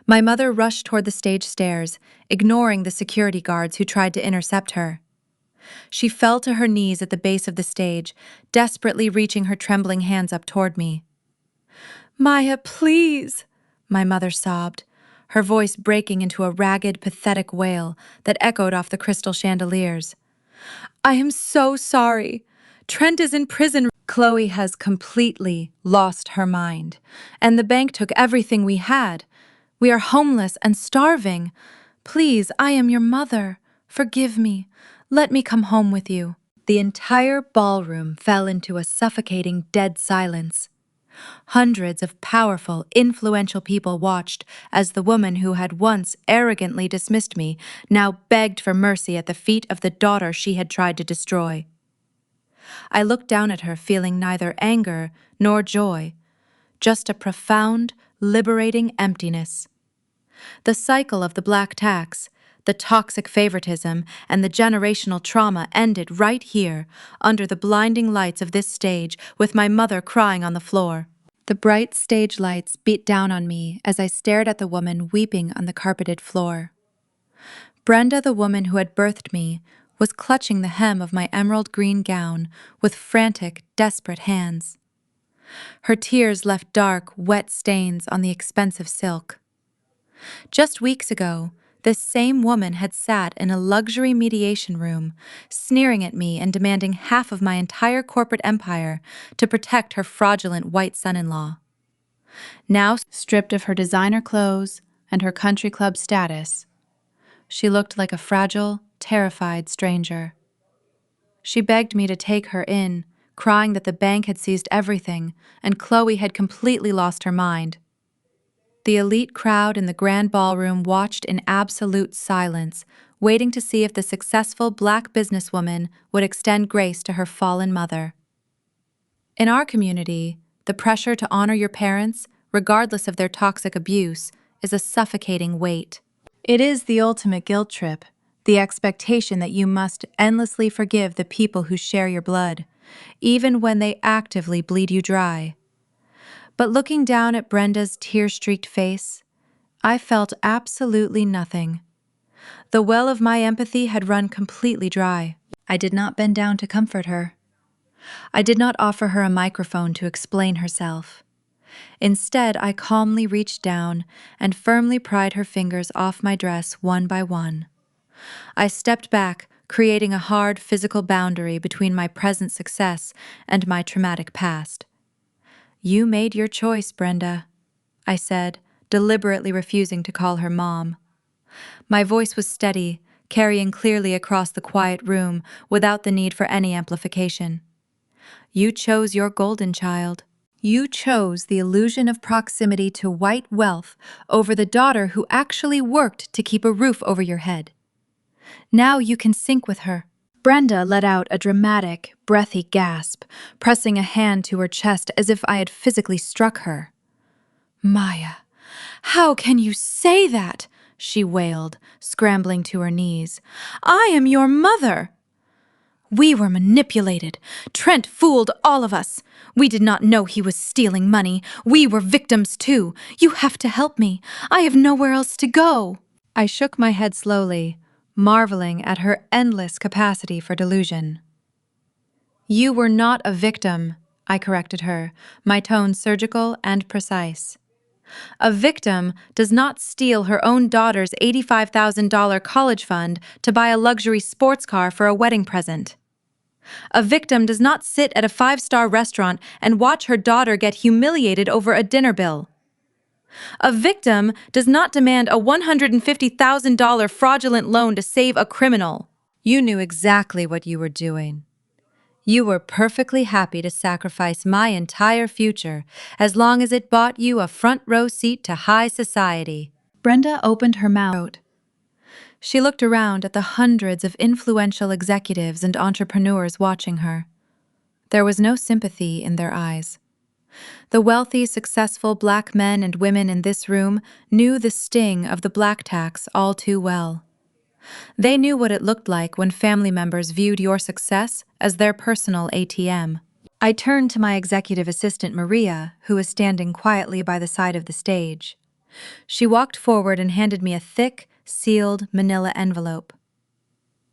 My mother rushed toward the stage stairs, ignoring the security guards who tried to intercept her. She fell to her knees at the base of the stage, desperately reaching her trembling hands up toward me. "Maya, please," my mother sobbed, her voice breaking into a ragged, pathetic wail that echoed off the crystal chandeliers. "I am so sorry. Trent is in prison. Chloe has completely lost her mind, and the bank took everything we had. We are homeless and starving. Please, I am your mother. Forgive me. Let me come home with you." The entire ballroom fell into a suffocating dead silence. Hundreds of powerful, influential people watched as the woman who had once arrogantly dismissed me now begged for mercy at the feet of the daughter she had tried to destroy. I looked down at her feeling neither anger nor joy, just a profound, liberating emptiness. The cycle of the black tax, the toxic favoritism, and the generational trauma ended right here, under the blinding lights of this stage, with my mother crying on the floor. The bright stage lights beat down on me as I stared at the woman weeping on the carpeted floor. Brenda, the woman who had birthed me, was clutching the hem of my emerald green gown with frantic, desperate hands. Her tears left dark, wet stains on the expensive silk. Just weeks ago, this same woman had sat in a luxury mediation room, sneering at me and demanding half of my entire corporate empire to protect her fraudulent white son-in-law. Now, stripped of her designer clothes and her country club status, she looked like a fragile, terrified stranger. She begged me to take her in, crying that the bank had seized everything and Chloe had completely lost her mind. The elite crowd in the grand ballroom watched in absolute silence, waiting to see if the successful black businesswoman would extend grace to her fallen mother. In our community, the pressure to honor your parents, regardless of their toxic abuse, is a suffocating weight. It is the ultimate guilt trip, the expectation that you must endlessly forgive the people who share your blood, even when they actively bleed you dry. But looking down at Brenda's tear-streaked face, I felt absolutely nothing. The well of my empathy had run completely dry. I did not bend down to comfort her. I did not offer her a microphone to explain herself. Instead, I calmly reached down and firmly pried her fingers off my dress one by one. I stepped back, creating a hard physical boundary between my present success and my traumatic past. "You made your choice, Brenda," I said, deliberately refusing to call her mom. My voice was steady, carrying clearly across the quiet room without the need for any amplification. "You chose your golden child. You chose the illusion of proximity to white wealth over the daughter who actually worked to keep a roof over your head. Now you can sink with her." Brenda let out a dramatic, breathy gasp, pressing a hand to her chest as if I had physically struck her. Maya, how can you say that? She wailed, scrambling to her knees. I am your mother! We were manipulated. Trent fooled all of us. We did not know he was stealing money. We were victims too. You have to help me. I have nowhere else to go. I shook my head slowly, marveling at her endless capacity for delusion. You were not a victim, I corrected her, my tone surgical and precise. A victim does not steal her own daughter's $85,000 college fund to buy a luxury sports car for a wedding present. A victim does not sit at a five-star restaurant and watch her daughter get humiliated over a dinner bill. A victim does not demand a $150,000 fraudulent loan to save a criminal. You knew exactly what you were doing. You were perfectly happy to sacrifice my entire future as long as it bought you a front row seat to high society. Brenda opened her mouth. She looked around at the hundreds of influential executives and entrepreneurs watching her. There was no sympathy in their eyes. The wealthy, successful black men and women in this room knew the sting of the black tax all too well. They knew what it looked like when family members viewed your success as their personal ATM. I turned to my executive assistant, Maria, who was standing quietly by the side of the stage. She walked forward and handed me a thick, sealed manila envelope.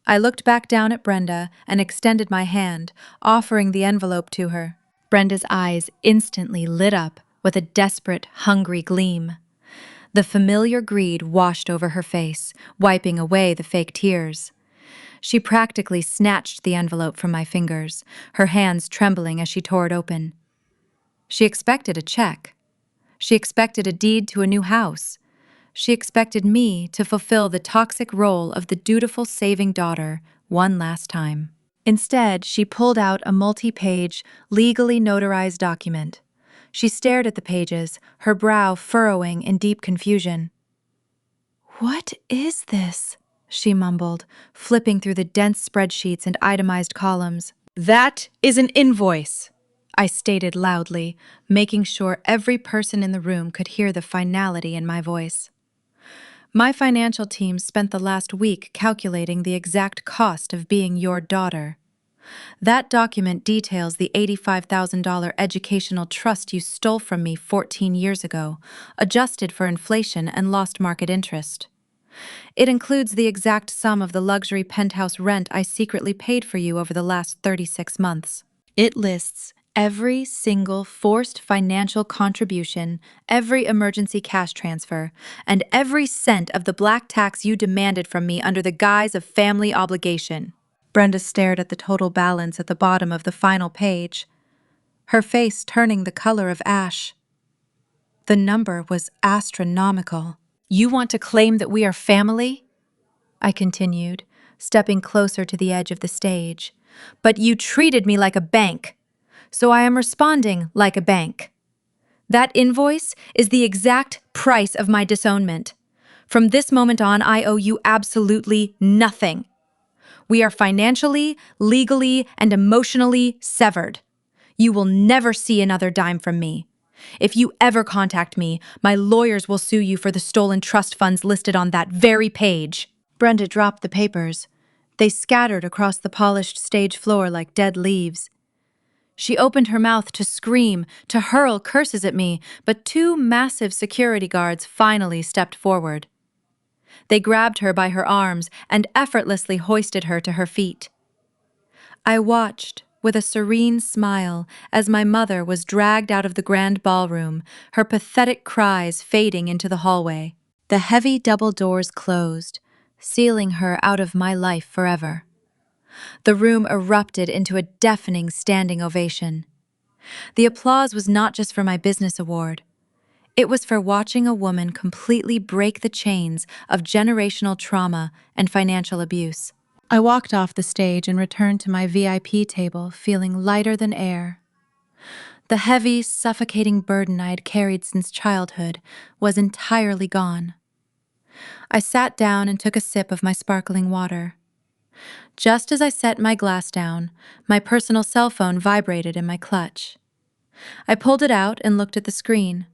I looked back down at Brenda and extended my hand, offering the envelope to her. Brenda's eyes instantly lit up with a desperate, hungry gleam. The familiar greed washed over her face, wiping away the fake tears. She practically snatched the envelope from my fingers, her hands trembling as she tore it open. She expected a check. She expected a deed to a new house. She expected me to fulfill the toxic role of the dutiful saving daughter one last time. Instead, she pulled out a multi-page, legally notarized document. She stared at the pages, her brow furrowing in deep confusion. "What is this?" she mumbled, flipping through the dense spreadsheets and itemized columns. "That is an invoice," I stated loudly, making sure every person in the room could hear the finality in my voice. My financial team spent the last week calculating the exact cost of being your daughter. That document details the $85,000 educational trust you stole from me 14 years ago, adjusted for inflation and lost market interest. It includes the exact sum of the luxury penthouse rent I secretly paid for you over the last 36 months. It lists every single forced financial contribution, every emergency cash transfer, and every cent of the black tax you demanded from me under the guise of family obligation. Brenda stared at the total balance at the bottom of the final page, her face turning the color of ash. The number was astronomical. "You want to claim that we are family?" I continued, stepping closer to the edge of the stage. "But you treated me like a bank, so I am responding like a bank. That invoice is the exact price of my disownment. From this moment on, I owe you absolutely nothing. We are financially, legally, and emotionally severed. You will never see another dime from me. If you ever contact me, my lawyers will sue you for the stolen trust funds listed on that very page." Brenda dropped the papers. They scattered across the polished stage floor like dead leaves. She opened her mouth to scream, to hurl curses at me, but two massive security guards finally stepped forward. They grabbed her by her arms and effortlessly hoisted her to her feet. I watched with a serene smile as my mother was dragged out of the grand ballroom, her pathetic cries fading into the hallway. The heavy double doors closed, sealing her out of my life forever. The room erupted into a deafening standing ovation. The applause was not just for my business award. It was for watching a woman completely break the chains of generational trauma and financial abuse. I walked off the stage and returned to my VIP table, feeling lighter than air. The heavy, suffocating burden I had carried since childhood was entirely gone. I sat down and took a sip of my sparkling water. Just as I set my glass down, my personal cell phone vibrated in my clutch. I pulled it out and looked at the screen.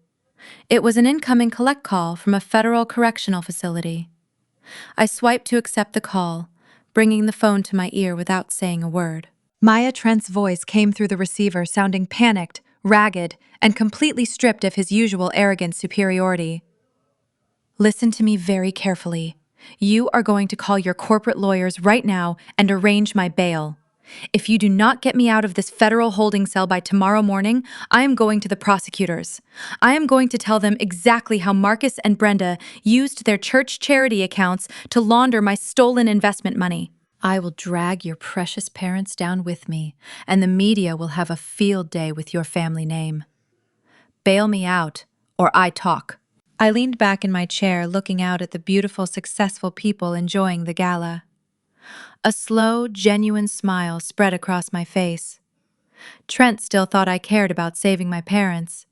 It was an incoming collect call from a federal correctional facility. I swiped to accept the call, bringing the phone to my ear without saying a word. Maya Trent's voice came through the receiver, sounding panicked, ragged, and completely stripped of his usual arrogant superiority. Listen to me very carefully. You are going to call your corporate lawyers right now and arrange my bail. If you do not get me out of this federal holding cell by tomorrow morning, I am going to the prosecutors. I am going to tell them exactly how Marcus and Brenda used their church charity accounts to launder my stolen investment money. I will drag your precious parents down with me, and the media will have a field day with your family name. Bail me out, or I talk. I leaned back in my chair, looking out at the beautiful, successful people enjoying the gala. A slow, genuine smile spread across my face. Trent still thought I cared about saving my parents.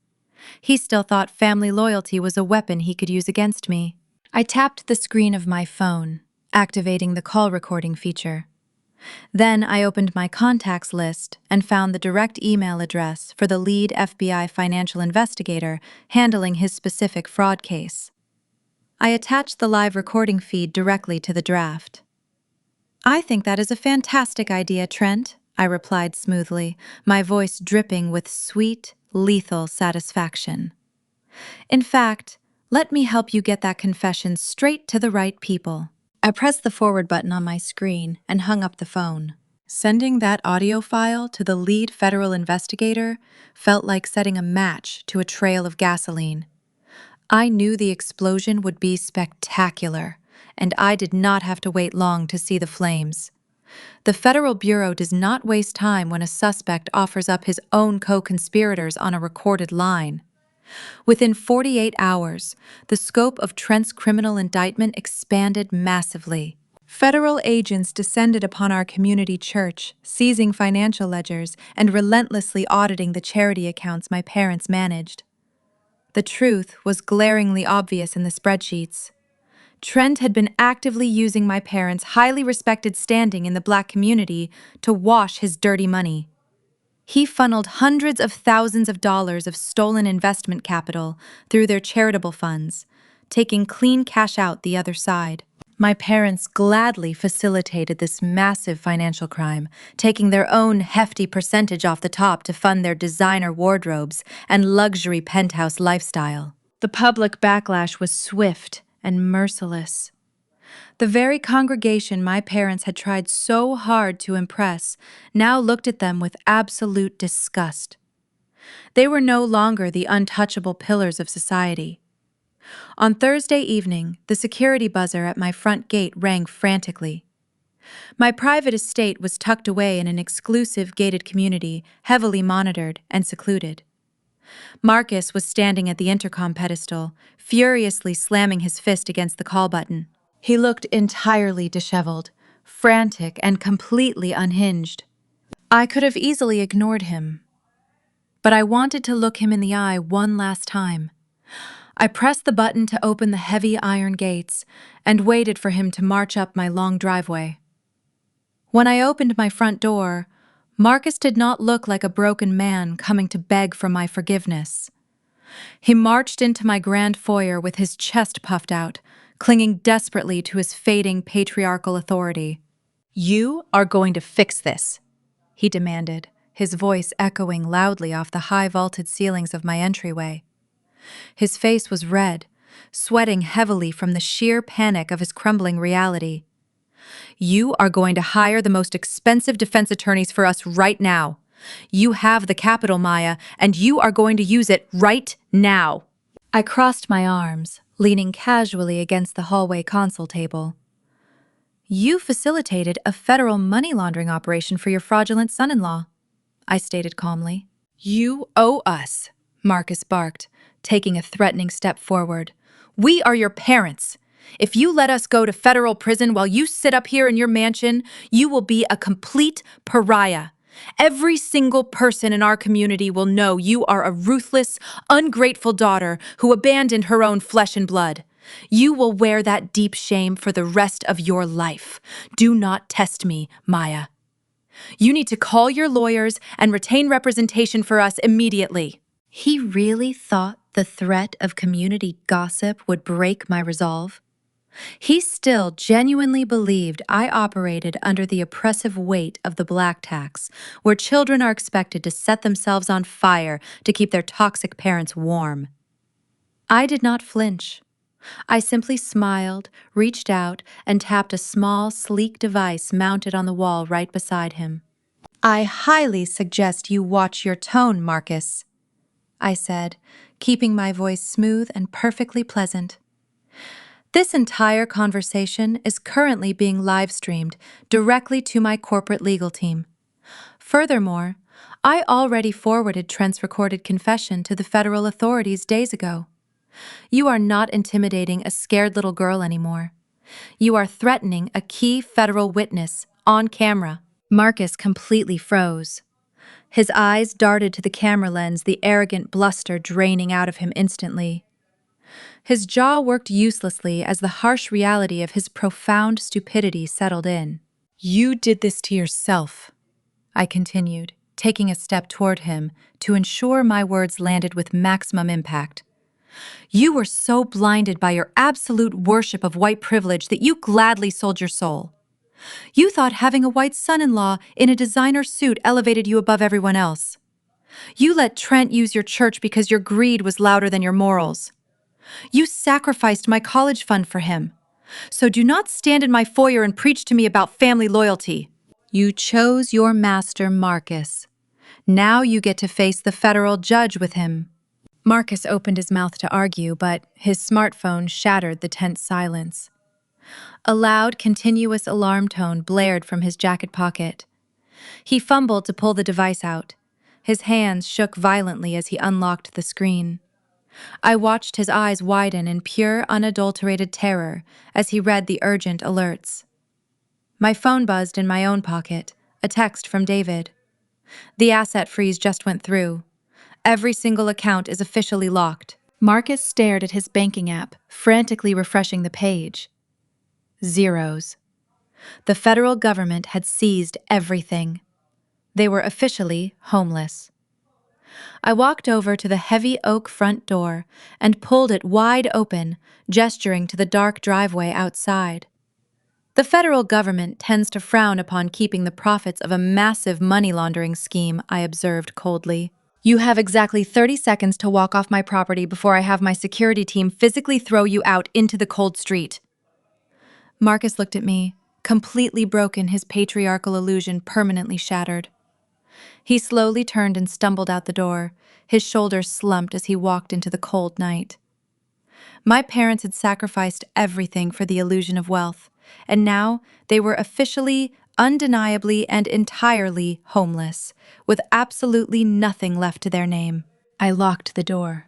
He still thought family loyalty was a weapon he could use against me. I tapped the screen of my phone, activating the call recording feature. Then I opened my contacts list and found the direct email address for the lead FBI financial investigator handling his specific fraud case. I attached the live recording feed directly to the draft. I think that is a fantastic idea, Trent, I replied smoothly, my voice dripping with sweet, lethal satisfaction. In fact, let me help you get that confession straight to the right people. I pressed the forward button on my screen and hung up the phone. Sending that audio file to the lead federal investigator felt like setting a match to a trail of gasoline. I knew the explosion would be spectacular, and I did not have to wait long to see the flames. The Federal Bureau does not waste time when a suspect offers up his own co-conspirators on a recorded line. Within 48 hours, the scope of Trent's criminal indictment expanded massively. Federal agents descended upon our community church, seizing financial ledgers and relentlessly auditing the charity accounts my parents managed. The truth was glaringly obvious in the spreadsheets. Trent had been actively using my parents' highly respected standing in the Black community to wash his dirty money. He funneled hundreds of thousands of dollars of stolen investment capital through their charitable funds, taking clean cash out the other side. My parents gladly facilitated this massive financial crime, taking their own hefty percentage off the top to fund their designer wardrobes and luxury penthouse lifestyle. The public backlash was swift and merciless. The very congregation my parents had tried so hard to impress now looked at them with absolute disgust. They were no longer the untouchable pillars of society. On Thursday evening, the security buzzer at my front gate rang frantically. My private estate was tucked away in an exclusive gated community, heavily monitored and secluded. Marcus was standing at the intercom pedestal, furiously slamming his fist against the call button. He looked entirely disheveled, frantic, and completely unhinged. I could have easily ignored him, but I wanted to look him in the eye one last time. I pressed the button to open the heavy iron gates and waited for him to march up my long driveway. When I opened my front door, Marcus did not look like a broken man coming to beg for my forgiveness. He marched into my grand foyer with his chest puffed out, clinging desperately to his fading patriarchal authority. "You are going to fix this," he demanded, his voice echoing loudly off the high vaulted ceilings of my entryway. His face was red, sweating heavily from the sheer panic of his crumbling reality. "You are going to hire the most expensive defense attorneys for us right now. You have the capital, Maya, and you are going to use it right now." I crossed my arms, leaning casually against the hallway console table. "You facilitated a federal money laundering operation for your fraudulent son-in-law," I stated calmly. "You owe us," Marcus barked, taking a threatening step forward. "We are your parents. If you let us go to federal prison while you sit up here in your mansion, you will be a complete pariah. Every single person in our community will know you are a ruthless, ungrateful daughter who abandoned her own flesh and blood. You will wear that deep shame for the rest of your life. Do not test me, Maya. You need to call your lawyers and retain representation for us immediately." He really thought the threat of community gossip would break my resolve. He still genuinely believed I operated under the oppressive weight of the black tax, where children are expected to set themselves on fire to keep their toxic parents warm. I did not flinch. I simply smiled, reached out, and tapped a small, sleek device mounted on the wall right beside him. "I highly suggest you watch your tone, Marcus," I said, keeping my voice smooth and perfectly pleasant. This entire conversation is currently being live-streamed directly to my corporate legal team. Furthermore, I already forwarded Trent's recorded confession to the federal authorities days ago. You are not intimidating a scared little girl anymore. You are threatening a key federal witness on camera. Marcus completely froze. His eyes darted to the camera lens, the arrogant bluster draining out of him instantly. His jaw worked uselessly as the harsh reality of his profound stupidity settled in. "You did this to yourself," I continued, taking a step toward him to ensure my words landed with maximum impact. "You were so blinded by your absolute worship of white privilege that you gladly sold your soul. You thought having a white son-in-law in a designer suit elevated you above everyone else. You let Trent use your church because your greed was louder than your morals. You sacrificed my college fund for him. So do not stand in my foyer and preach to me about family loyalty. You chose your master, Marcus. Now you get to face the federal judge with him." Marcus opened his mouth to argue, but his smartphone shattered the tense silence. A loud, continuous alarm tone blared from his jacket pocket. He fumbled to pull the device out. His hands shook violently as he unlocked the screen. I watched his eyes widen in pure, unadulterated terror as he read the urgent alerts. My phone buzzed in my own pocket, a text from David. "The asset freeze just went through. Every single account is officially locked." Marcus stared at his banking app, frantically refreshing the page. Zeros. The federal government had seized everything. They were officially homeless. I walked over to the heavy oak front door and pulled it wide open, gesturing to the dark driveway outside. The federal government tends to frown upon keeping the profits of a massive money laundering scheme, I observed coldly. "You have exactly 30 seconds to walk off my property before I have my security team physically throw you out into the cold street." Marcus looked at me, completely broken, his patriarchal illusion permanently shattered. He slowly turned and stumbled out the door, his shoulders slumped as he walked into the cold night. My parents had sacrificed everything for the illusion of wealth, and now they were officially, undeniably, and entirely homeless, with absolutely nothing left to their name. I locked the door.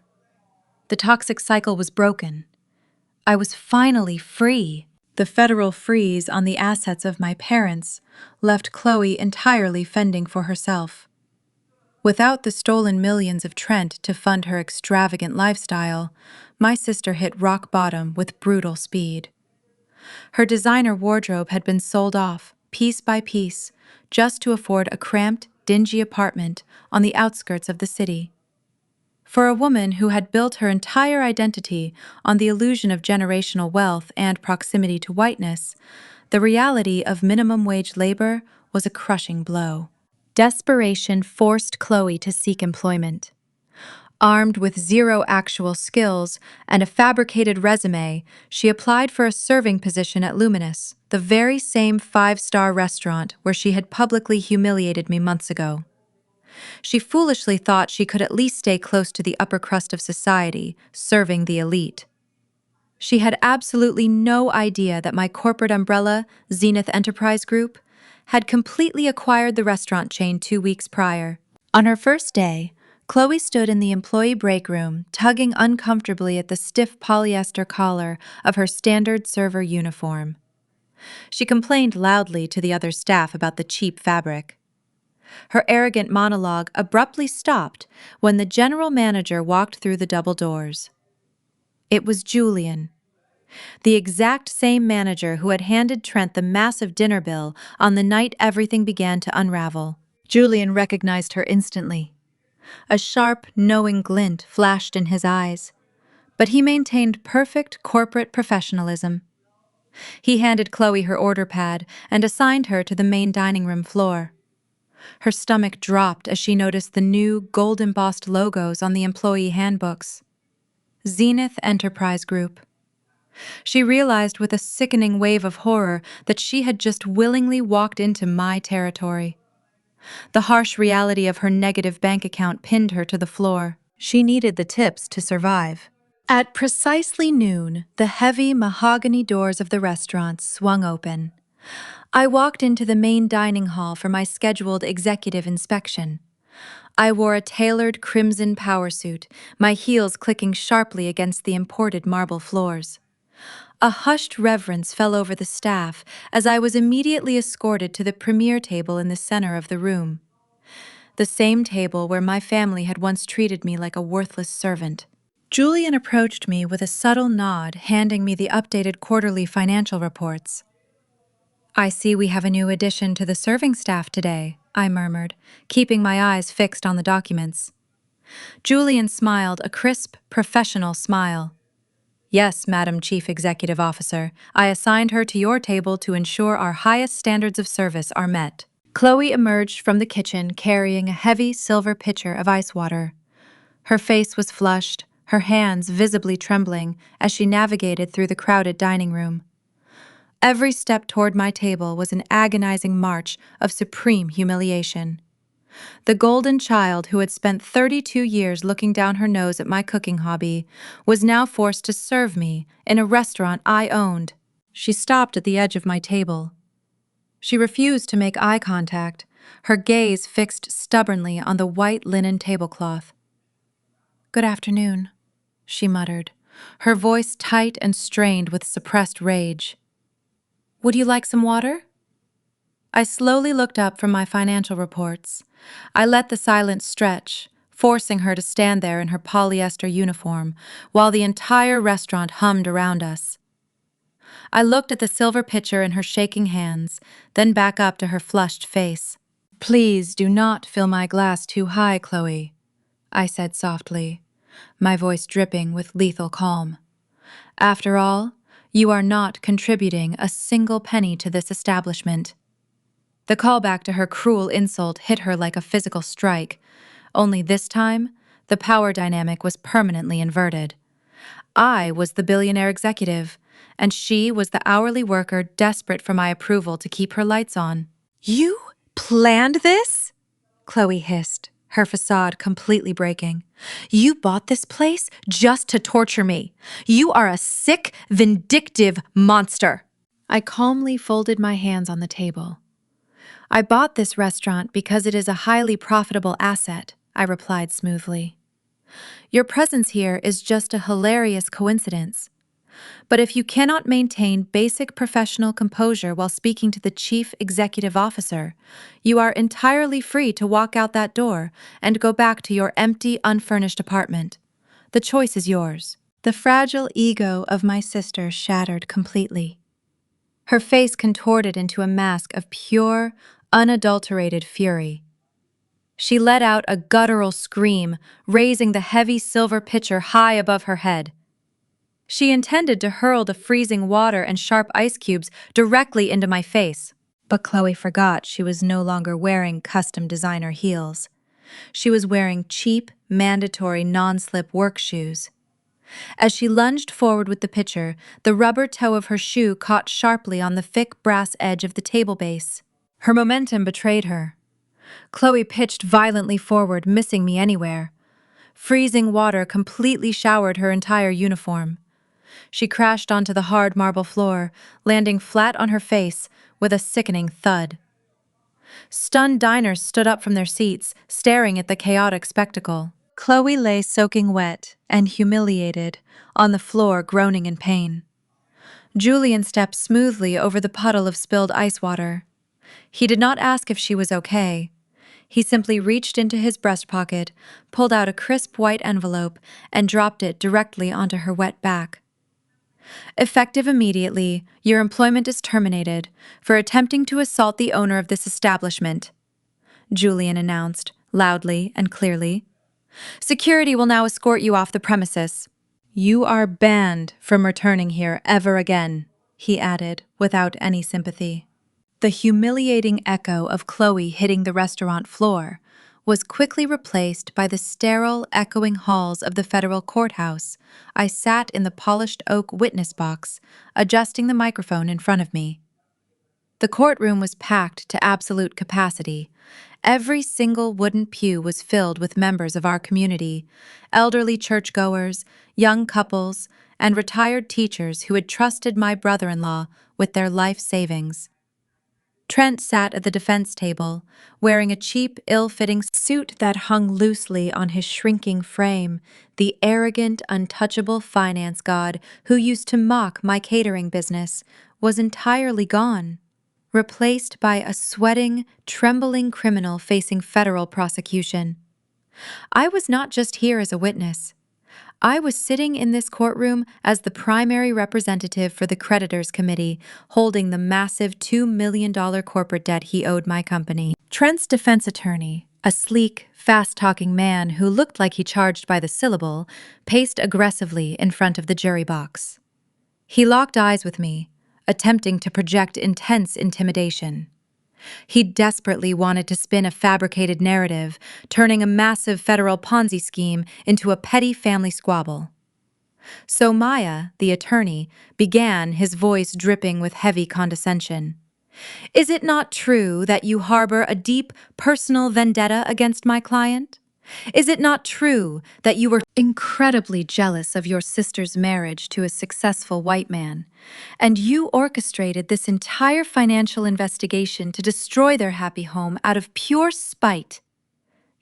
The toxic cycle was broken. I was finally free. The federal freeze on the assets of my parents left Chloe entirely fending for herself. Without the stolen millions of Trent to fund her extravagant lifestyle, my sister hit rock bottom with brutal speed. Her designer wardrobe had been sold off, piece by piece, just to afford a cramped, dingy apartment on the outskirts of the city. For a woman who had built her entire identity on the illusion of generational wealth and proximity to whiteness, the reality of minimum wage labor was a crushing blow. Desperation forced Chloe to seek employment. Armed with zero actual skills and a fabricated resume, she applied for a serving position at Luminous, the very same five-star restaurant where she had publicly humiliated me months ago. She foolishly thought she could at least stay close to the upper crust of society, serving the elite. She had absolutely no idea that my corporate umbrella, Zenith Enterprise Group, had completely acquired the restaurant chain 2 weeks prior. On her first day, Chloe stood in the employee break room, tugging uncomfortably at the stiff polyester collar of her standard server uniform. She complained loudly to the other staff about the cheap fabric. Her arrogant monologue abruptly stopped when the general manager walked through the double doors. It was Julian. the exact same manager who had handed Trent the massive dinner bill on the night everything began to unravel. Julian recognized her instantly. A sharp, knowing glint flashed in his eyes, but he maintained perfect corporate professionalism. He handed Chloe her order pad and assigned her to the main dining room floor. Her stomach dropped as she noticed the new gold-embossed logos on the employee handbooks. Zenith Enterprise Group. She realized with a sickening wave of horror that she had just willingly walked into my territory. The harsh reality of her negative bank account pinned her to the floor. She needed the tips to survive. At precisely noon, the heavy mahogany doors of the restaurant swung open. I walked into the main dining hall for my scheduled executive inspection. I wore a tailored crimson power suit, my heels clicking sharply against the imported marble floors. A hushed reverence fell over the staff as I was immediately escorted to the premier table in the center of the room. The same table where my family had once treated me like a worthless servant. Julian approached me with a subtle nod, handing me the updated quarterly financial reports. "I see we have a new addition to the serving staff today," I murmured, keeping my eyes fixed on the documents. Julian smiled, a crisp, professional smile. "Yes, Madam Chief Executive Officer, I assigned her to your table to ensure our highest standards of service are met." Chloe emerged from the kitchen carrying a heavy silver pitcher of ice water. Her face was flushed, her hands visibly trembling as she navigated through the crowded dining room. Every step toward my table was an agonizing march of supreme humiliation. The golden child who had spent 32 years looking down her nose at my cooking hobby was now forced to serve me in a restaurant I owned. She stopped at the edge of my table. She refused to make eye contact, her gaze fixed stubbornly on the white linen tablecloth. "Good afternoon," she muttered, her voice tight and strained with suppressed rage. "Would you like some water?" I slowly looked up from my financial reports. I let the silence stretch, forcing her to stand there in her polyester uniform, while the entire restaurant hummed around us. I looked at the silver pitcher in her shaking hands, then back up to her flushed face. "Please do not fill my glass too high, Chloe," I said softly, my voice dripping with lethal calm. "After all, you are not contributing a single penny to this establishment." The callback to her cruel insult hit her like a physical strike, only this time, the power dynamic was permanently inverted. I was the billionaire executive, and she was the hourly worker desperate for my approval to keep her lights on. "You planned this?" Chloe hissed, her facade completely breaking. "You bought this place just to torture me. You are a sick, vindictive monster." I calmly folded my hands on the table. "I bought this restaurant because it is a highly profitable asset," I replied smoothly. "Your presence here is just a hilarious coincidence. But if you cannot maintain basic professional composure while speaking to the chief executive officer, you are entirely free to walk out that door and go back to your empty, unfurnished apartment. The choice is yours." The fragile ego of my sister shattered completely. Her face contorted into a mask of pure, unadulterated fury. She let out a guttural scream, raising the heavy silver pitcher high above her head. She intended to hurl the freezing water and sharp ice cubes directly into my face. But Chloe forgot she was no longer wearing custom designer heels. She was wearing cheap, mandatory non-slip work shoes. As she lunged forward with the pitcher, the rubber toe of her shoe caught sharply on the thick brass edge of the table base. Her momentum betrayed her. Chloe pitched violently forward, missing me anywhere. Freezing water completely showered her entire uniform. She crashed onto the hard marble floor, landing flat on her face with a sickening thud. Stunned diners stood up from their seats, staring at the chaotic spectacle. Chloe lay soaking wet and humiliated on the floor, groaning in pain. Julian stepped smoothly over the puddle of spilled ice water. He did not ask if she was okay. He simply reached into his breast pocket, pulled out a crisp white envelope, and dropped it directly onto her wet back. Effective immediately, your employment is terminated for attempting to assault the owner of this establishment, Julian announced, loudly and clearly. Security will now escort you off the premises. You are banned from returning here ever again, he added, without any sympathy. The humiliating echo of Chloe hitting the restaurant floor was quickly replaced by the sterile, echoing halls of the federal courthouse. I sat in the polished oak witness box, adjusting the microphone in front of me. The courtroom was packed to absolute capacity. Every single wooden pew was filled with members of our community, elderly churchgoers, young couples, and retired teachers who had trusted my brother-in-law with their life savings. Trent sat at the defense table, wearing a cheap, ill-fitting suit that hung loosely on his shrinking frame, the arrogant, untouchable finance god who used to mock my catering business was entirely gone, replaced by a sweating, trembling criminal facing federal prosecution. I was not just here as a witness. I was sitting in this courtroom as the primary representative for the creditors committee, holding the massive $2 million corporate debt he owed my company. Trent's defense attorney, a sleek, fast-talking man who looked like he charged by the syllable, paced aggressively in front of the jury box. He locked eyes with me, attempting to project intense intimidation. He desperately wanted to spin a fabricated narrative, turning a massive federal Ponzi scheme into a petty family squabble. So Maya, the attorney, began, his voice dripping with heavy condescension. Is it not true that you harbor a deep personal vendetta against my client? Is it not true that you were incredibly jealous of your sister's marriage to a successful white man, and you orchestrated this entire financial investigation to destroy their happy home out of pure spite?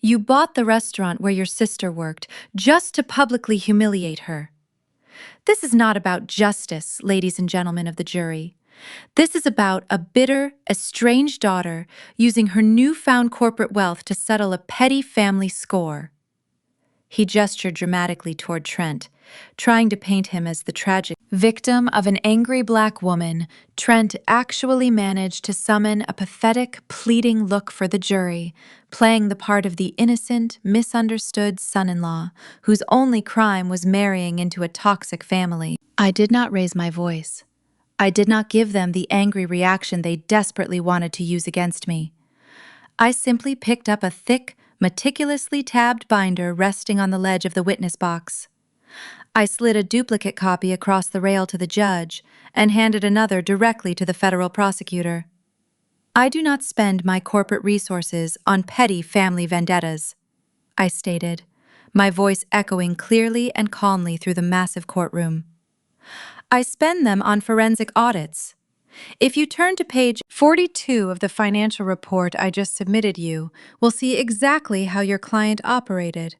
You bought the restaurant where your sister worked just to publicly humiliate her. This is not about justice, ladies and gentlemen of the jury. This is about a bitter, estranged daughter using her newfound corporate wealth to settle a petty family score. He gestured dramatically toward Trent, trying to paint him as the tragic victim of an angry black woman. Trent actually managed to summon a pathetic, pleading look for the jury, playing the part of the innocent, misunderstood son-in-law, whose only crime was marrying into a toxic family. I did not raise my voice. I did not give them the angry reaction they desperately wanted to use against me. I simply picked up a thick, meticulously tabbed binder resting on the ledge of the witness box. I slid a duplicate copy across the rail to the judge and handed another directly to the federal prosecutor. I do not spend my corporate resources on petty family vendettas, I stated, my voice echoing clearly and calmly through the massive courtroom. I spend them on forensic audits. If you turn to page 42 of the financial report I just submitted you, will see exactly how your client operated.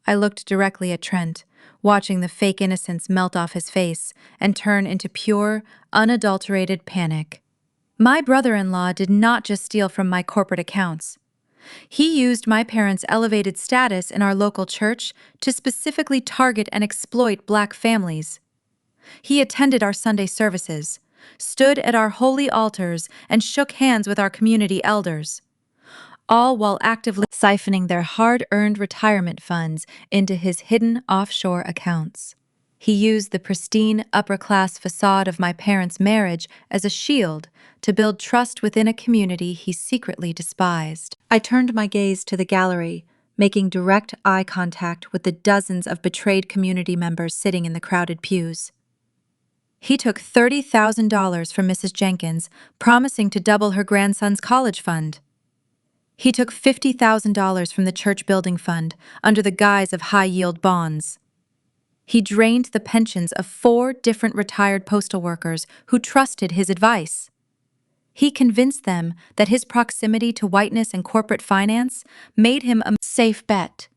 I looked directly at Trent, watching the fake innocence melt off his face and turn into pure, unadulterated panic. My brother-in-law did not just steal from my corporate accounts. He used my parents' elevated status in our local church to specifically target and exploit black families. He attended our Sunday services, stood at our holy altars, and shook hands with our community elders, all while actively siphoning their hard-earned retirement funds into his hidden offshore accounts. He used the pristine, upper-class facade of my parents' marriage as a shield to build trust within a community he secretly despised. I turned my gaze to the gallery, making direct eye contact with the dozens of betrayed community members sitting in the crowded pews. He took $30,000 from Mrs. Jenkins, promising to double her grandson's college fund. He took $50,000 from the church building fund under the guise of high-yield bonds. He drained the pensions of 4 different retired postal workers who trusted his advice. He convinced them that his proximity to whiteness and corporate finance made him a safe bet.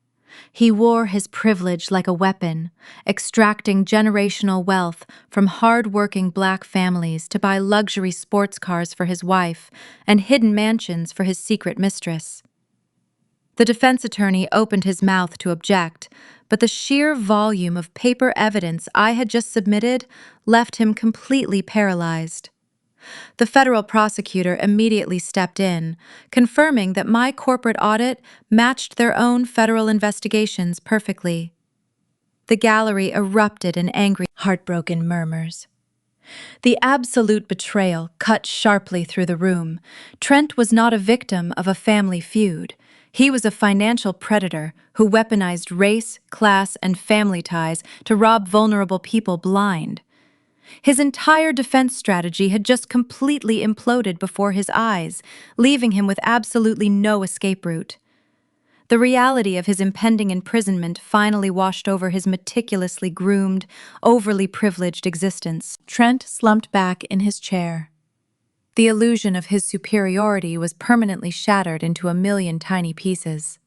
He wore his privilege like a weapon, extracting generational wealth from hard-working black families to buy luxury sports cars for his wife and hidden mansions for his secret mistress. The defense attorney opened his mouth to object, but the sheer volume of paper evidence I had just submitted left him completely paralyzed. The federal prosecutor immediately stepped in, confirming that my corporate audit matched their own federal investigations perfectly. The gallery erupted in angry, heartbroken murmurs. The absolute betrayal cut sharply through the room. Trent was not a victim of a family feud. He was a financial predator who weaponized race, class, and family ties to rob vulnerable people blind. His entire defense strategy had just completely imploded before his eyes, leaving him with absolutely no escape route. The reality of his impending imprisonment finally washed over his meticulously groomed, overly privileged existence. Trent slumped back in his chair. The illusion of his superiority was permanently shattered into a million tiny pieces.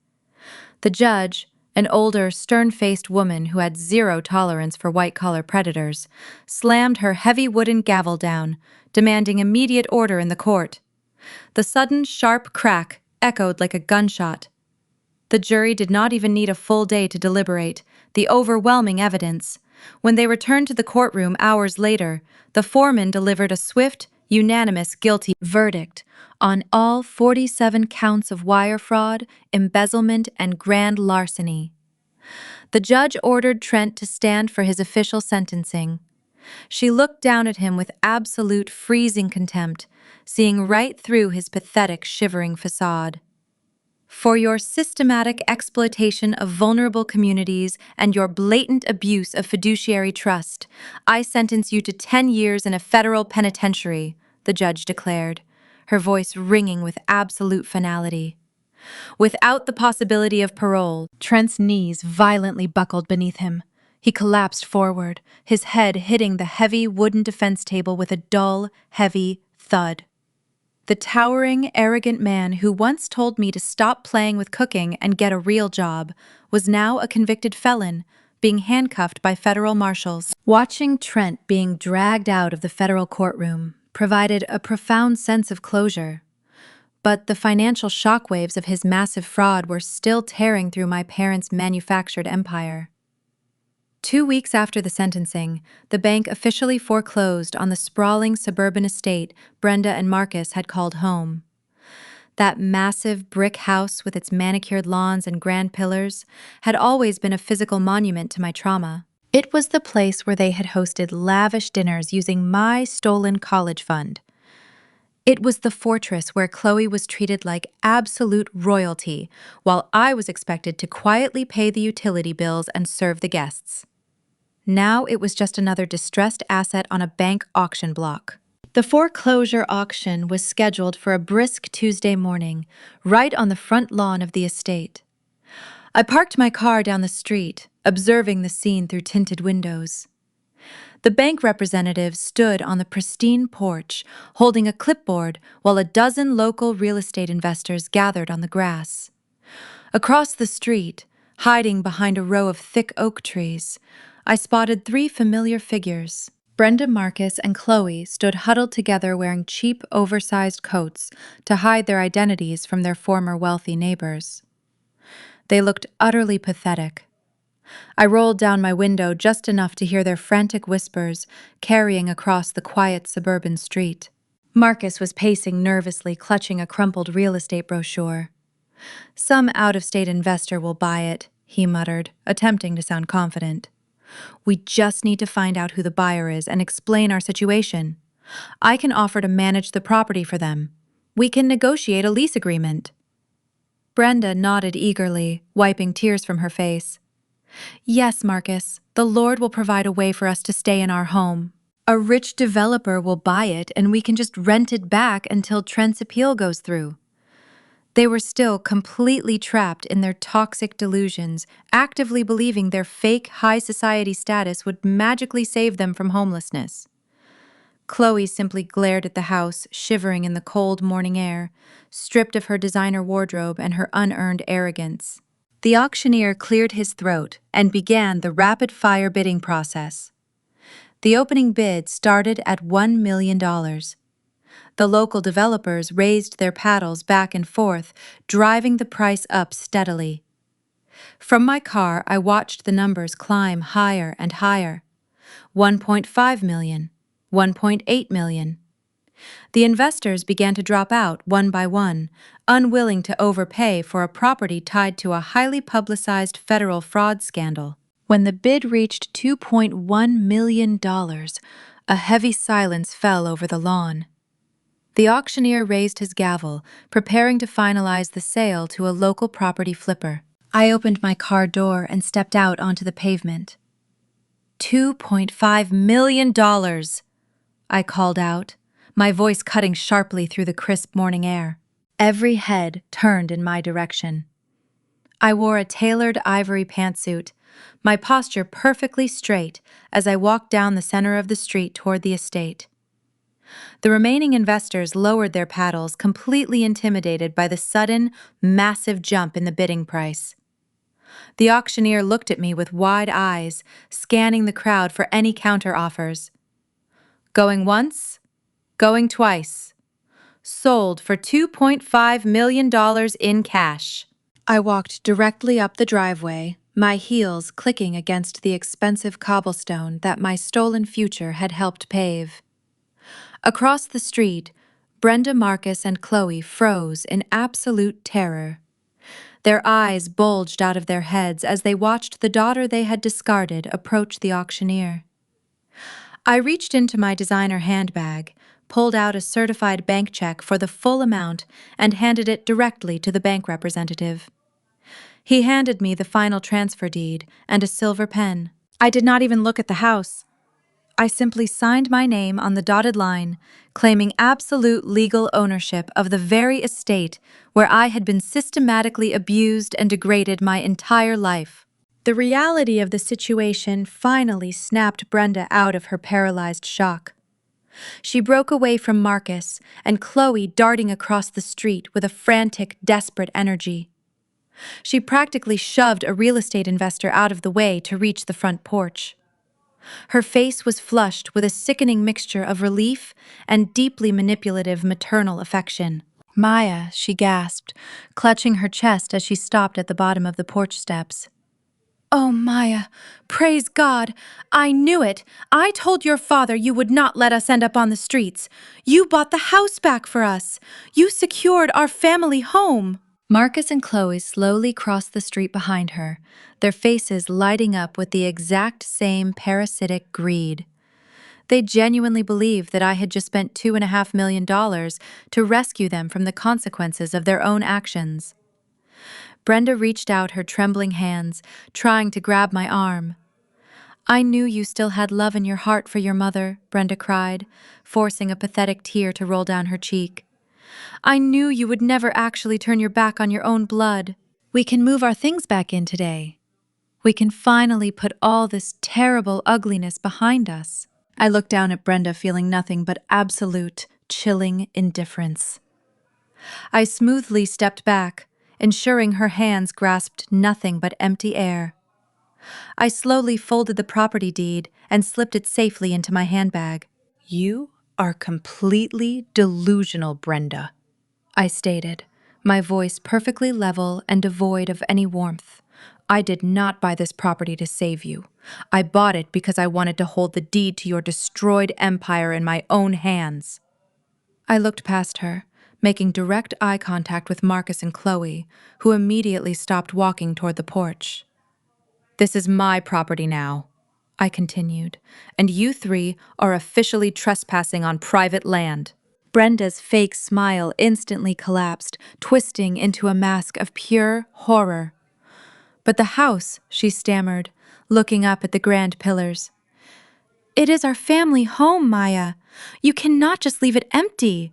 The judge, an older, stern-faced woman who had zero tolerance for white-collar predators, slammed her heavy wooden gavel down, demanding immediate order in the court. The sudden, sharp crack echoed like a gunshot. The jury did not even need a full day to deliberate the overwhelming evidence. When they returned to the courtroom hours later, the foreman delivered a swift, unanimous guilty verdict on all 47 counts of wire fraud, embezzlement, and grand larceny. The judge ordered Trent to stand for his official sentencing. She looked down at him with absolute freezing contempt, seeing right through his pathetic, shivering facade. For your systematic exploitation of vulnerable communities and your blatant abuse of fiduciary trust, I sentence you to 10 years in a federal penitentiary, the judge declared, her voice ringing with absolute finality. Without the possibility of parole, Trent's knees violently buckled beneath him. He collapsed forward, his head hitting the heavy wooden defense table with a dull, heavy thud. The towering, arrogant man who once told me to stop playing with cooking and get a real job was now a convicted felon, being handcuffed by federal marshals. Watching Trent being dragged out of the federal courtroom provided a profound sense of closure. But the financial shockwaves of his massive fraud were still tearing through my parents' manufactured empire. 2 weeks after the sentencing, the bank officially foreclosed on the sprawling suburban estate Brenda and Marcus had called home. That massive brick house with its manicured lawns and grand pillars had always been a physical monument to my trauma. It was the place where they had hosted lavish dinners using my stolen college fund. It was the fortress where Chloe was treated like absolute royalty, while I was expected to quietly pay the utility bills and serve the guests. Now it was just another distressed asset on a bank auction block. The foreclosure auction was scheduled for a brisk Tuesday morning, right on the front lawn of the estate. I parked my car down the street, observing the scene through tinted windows. The bank representative stood on the pristine porch, holding a clipboard while a dozen local real estate investors gathered on the grass. Across the street, hiding behind a row of thick oak trees, I spotted 3 familiar figures. Brenda, Marcus, and Chloe stood huddled together wearing cheap, oversized coats to hide their identities from their former wealthy neighbors. They looked utterly pathetic. I rolled down my window just enough to hear their frantic whispers carrying across the quiet suburban street. Marcus was pacing nervously, clutching a crumpled real estate brochure. "Some out-of-state investor will buy it," he muttered, attempting to sound confident. "We just need to find out who the buyer is and explain our situation. I can offer to manage the property for them. We can negotiate a lease agreement." Brenda nodded eagerly, wiping tears from her face. "Yes, Marcus, the Lord will provide a way for us to stay in our home. A rich developer will buy it and we can just rent it back until Trent's appeal goes through." They were still completely trapped in their toxic delusions, actively believing their fake high society status would magically save them from homelessness. Chloe simply glared at the house, shivering in the cold morning air, stripped of her designer wardrobe and her unearned arrogance. The auctioneer cleared his throat and began the rapid-fire bidding process. The opening bid started at $1 million. The local developers raised their paddles back and forth, driving the price up steadily. From my car, I watched the numbers climb higher and higher. 1.5 million, 1.8 million. The investors began to drop out one by one, unwilling to overpay for a property tied to a highly publicized federal fraud scandal. When the bid reached $2.1 million, a heavy silence fell over the lawn. The auctioneer raised his gavel, preparing to finalize the sale to a local property flipper. I opened my car door and stepped out onto the pavement. $2.5 million, I called out, my voice cutting sharply through the crisp morning air. Every head turned in my direction. I wore a tailored ivory pantsuit, my posture perfectly straight as I walked down the center of the street toward the estate. The remaining investors lowered their paddles, completely intimidated by the sudden, massive jump in the bidding price. The auctioneer looked at me with wide eyes, scanning the crowd for any counter-offers. Going once, going twice. Sold for $2.5 million in cash. I walked directly up the driveway, my heels clicking against the expensive cobblestone that my stolen future had helped pave. Across the street, Brenda, Marcus, and Chloe froze in absolute terror. Their eyes bulged out of their heads as they watched the daughter they had discarded approach the auctioneer. I reached into my designer handbag, pulled out a certified bank check for the full amount, and handed it directly to the bank representative. He handed me the final transfer deed and a silver pen. I did not even look at the house. I simply signed my name on the dotted line, claiming absolute legal ownership of the very estate where I had been systematically abused and degraded my entire life. The reality of the situation finally snapped Brenda out of her paralyzed shock. She broke away from Marcus and Chloe, darting across the street with a frantic, desperate energy. She practically shoved a real estate investor out of the way to reach the front porch. Her face was flushed with a sickening mixture of relief and deeply manipulative maternal affection. "Maya," she gasped, clutching her chest as she stopped at the bottom of the porch steps. "Oh, Maya, praise God! I knew it! I told your father you would not let us end up on the streets. You bought the house back for us. You secured our family home." Marcus and Chloe slowly crossed the street behind her, their faces lighting up with the exact same parasitic greed. They genuinely believed that I had just spent $2.5 million to rescue them from the consequences of their own actions. Brenda reached out her trembling hands, trying to grab my arm. "I knew you still had love in your heart for your mother," Brenda cried, forcing a pathetic tear to roll down her cheek. "I knew you would never actually turn your back on your own blood. We can move our things back in today. We can finally put all this terrible ugliness behind us." I looked down at Brenda, feeling nothing but absolute, chilling indifference. I smoothly stepped back, ensuring her hands grasped nothing but empty air. I slowly folded the property deed and slipped it safely into my handbag. "You are completely delusional, Brenda," I stated, my voice perfectly level and devoid of any warmth. "I did not buy this property to save you. I bought it because I wanted to hold the deed to your destroyed empire in my own hands." I looked past her, making direct eye contact with Marcus and Chloe, who immediately stopped walking toward the porch. "This is my property now," I continued, "and you three are officially trespassing on private land." Brenda's fake smile instantly collapsed, twisting into a mask of pure horror. "But the house," she stammered, looking up at the grand pillars. "It is our family home, Maya. You cannot just leave it empty."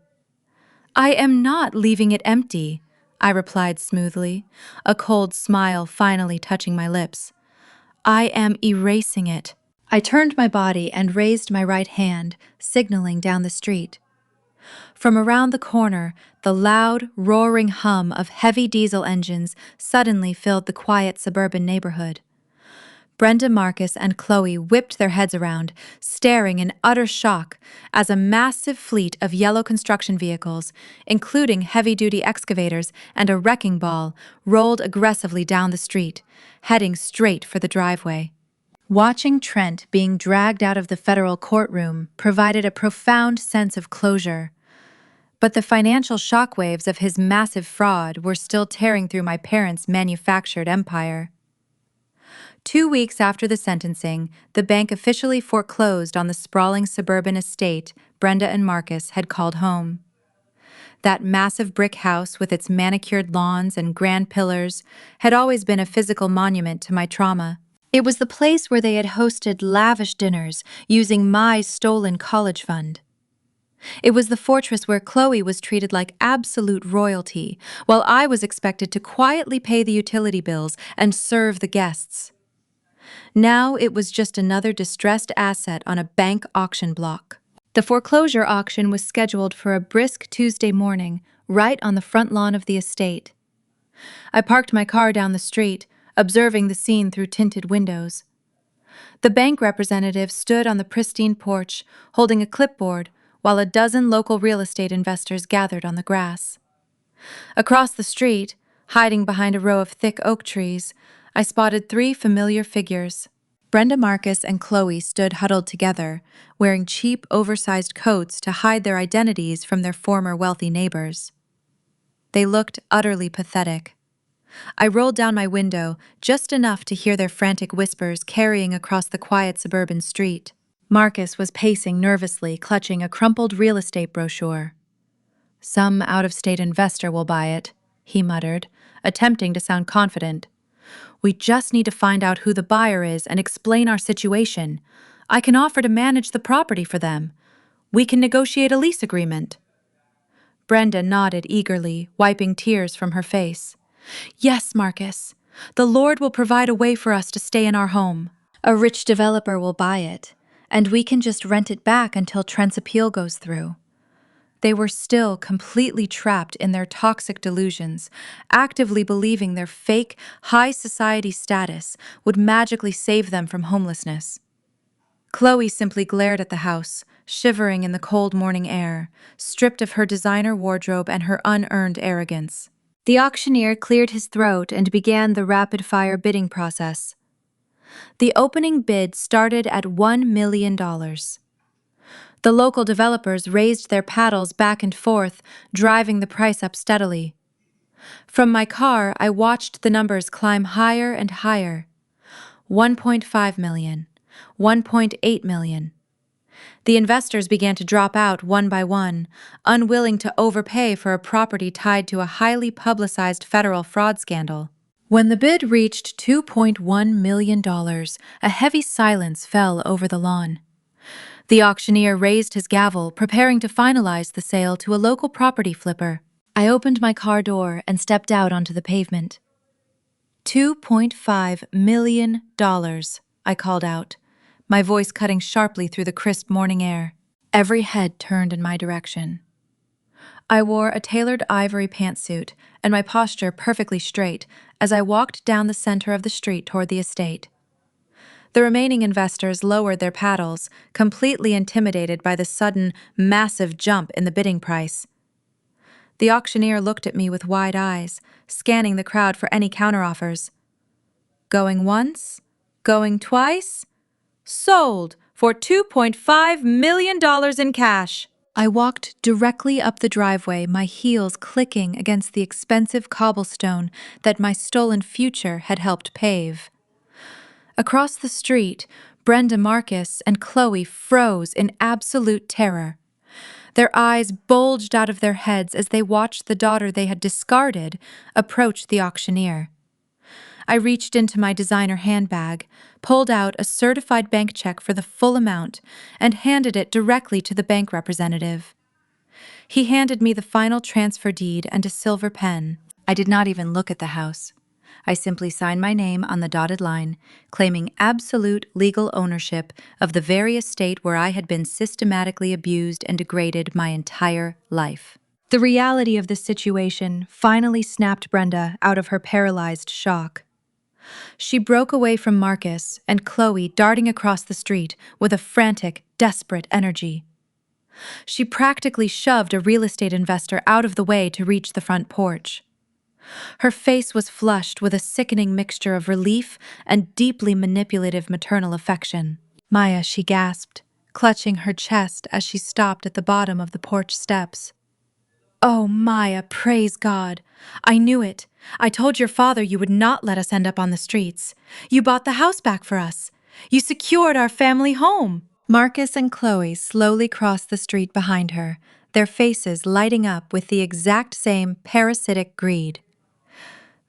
"I am not leaving it empty," I replied smoothly, a cold smile finally touching my lips. "I am erasing it." I turned my body and raised my right hand, signaling down the street. From around the corner, the loud, roaring hum of heavy diesel engines suddenly filled the quiet suburban neighborhood. Brenda, Marcus, and Chloe whipped their heads around, staring in utter shock as a massive fleet of yellow construction vehicles, including heavy-duty excavators and a wrecking ball, rolled aggressively down the street, heading straight for the driveway. Watching Trent being dragged out of the federal courtroom provided a profound sense of closure. But the financial shockwaves of his massive fraud were still tearing through my parents' manufactured empire. 2 weeks after the sentencing, the bank officially foreclosed on the sprawling suburban estate Brenda and Marcus had called home. That massive brick house with its manicured lawns and grand pillars had always been a physical monument to my trauma. It was the place where they had hosted lavish dinners using my stolen college fund. It was the fortress where Chloe was treated like absolute royalty, while I was expected to quietly pay the utility bills and serve the guests. Now it was just another distressed asset on a bank auction block. The foreclosure auction was scheduled for a brisk Tuesday morning, right on the front lawn of the estate. I parked my car down the street, observing the scene through tinted windows. The bank representative stood on the pristine porch, holding a clipboard, while a dozen local real estate investors gathered on the grass. Across the street, hiding behind a row of thick oak trees, I spotted 3 familiar figures. Brenda, Marcus, and Chloe stood huddled together, wearing cheap, oversized coats to hide their identities from their former wealthy neighbors. They looked utterly pathetic. I rolled down my window, just enough to hear their frantic whispers carrying across the quiet suburban street. Marcus was pacing nervously, clutching a crumpled real estate brochure. "Some out-of-state investor will buy it," he muttered, attempting to sound confident. "We just need to find out who the buyer is and explain our situation. I can offer to manage the property for them. We can negotiate a lease agreement." Brenda nodded eagerly, wiping tears from her face. "Yes, Marcus. The Lord will provide a way for us to stay in our home. A rich developer will buy it, and we can just rent it back until Trent's appeal goes through." They were still completely trapped in their toxic delusions, actively believing their fake, high society status would magically save them from homelessness. Chloe simply glared at the house, shivering in the cold morning air, stripped of her designer wardrobe and her unearned arrogance. The auctioneer cleared his throat and began the rapid-fire bidding process. The opening bid started at $1 million. The local developers raised their paddles back and forth, driving the price up steadily. From my car, I watched the numbers climb higher and higher. 1.5 million, 1.8 million. The investors began to drop out one by one, unwilling to overpay for a property tied to a highly publicized federal fraud scandal. When the bid reached $2.1 million, a heavy silence fell over the lawn. The auctioneer raised his gavel, preparing to finalize the sale to a local property flipper. I opened my car door and stepped out onto the pavement. $2.5 million, I called out, my voice cutting sharply through the crisp morning air. Every head turned in my direction. I wore a tailored ivory pantsuit and my posture perfectly straight as I walked down the center of the street toward the estate. The remaining investors lowered their paddles, completely intimidated by the sudden, massive jump in the bidding price. The auctioneer looked at me with wide eyes, scanning the crowd for any counteroffers. "Going once? Going twice? Sold for $2.5 million in cash." I walked directly up the driveway, my heels clicking against the expensive cobblestone that my stolen future had helped pave. Across the street, Brenda, Marcus, and Chloe froze in absolute terror. Their eyes bulged out of their heads as they watched the daughter they had discarded approach the auctioneer. I reached into my designer handbag, pulled out a certified bank check for the full amount, and handed it directly to the bank representative. He handed me the final transfer deed and a silver pen. I did not even look at the house. I simply signed my name on the dotted line, claiming absolute legal ownership of the very estate where I had been systematically abused and degraded my entire life. The reality of the situation finally snapped Brenda out of her paralyzed shock. She broke away from Marcus and Chloe, darting across the street with a frantic, desperate energy. She practically shoved a real estate investor out of the way to reach the front porch. Her face was flushed with a sickening mixture of relief and deeply manipulative maternal affection. "Maya," she gasped, clutching her chest as she stopped at the bottom of the porch steps. "Oh, Maya, praise God. I knew it. I told your father you would not let us end up on the streets. You bought the house back for us. You secured our family home." Marcus and Chloe slowly crossed the street behind her, their faces lighting up with the exact same parasitic greed.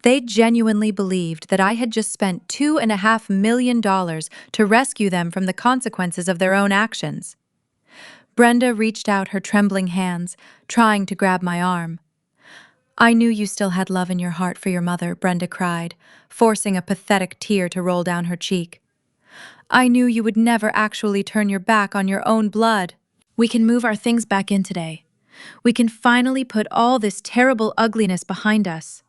They genuinely believed that I had just spent $2.5 million to rescue them from the consequences of their own actions. Brenda reached out her trembling hands, trying to grab my arm. "I knew you still had love in your heart for your mother," Brenda cried, forcing a pathetic tear to roll down her cheek. "I knew you would never actually turn your back on your own blood. We can move our things back in today. We can finally put all this terrible ugliness behind us."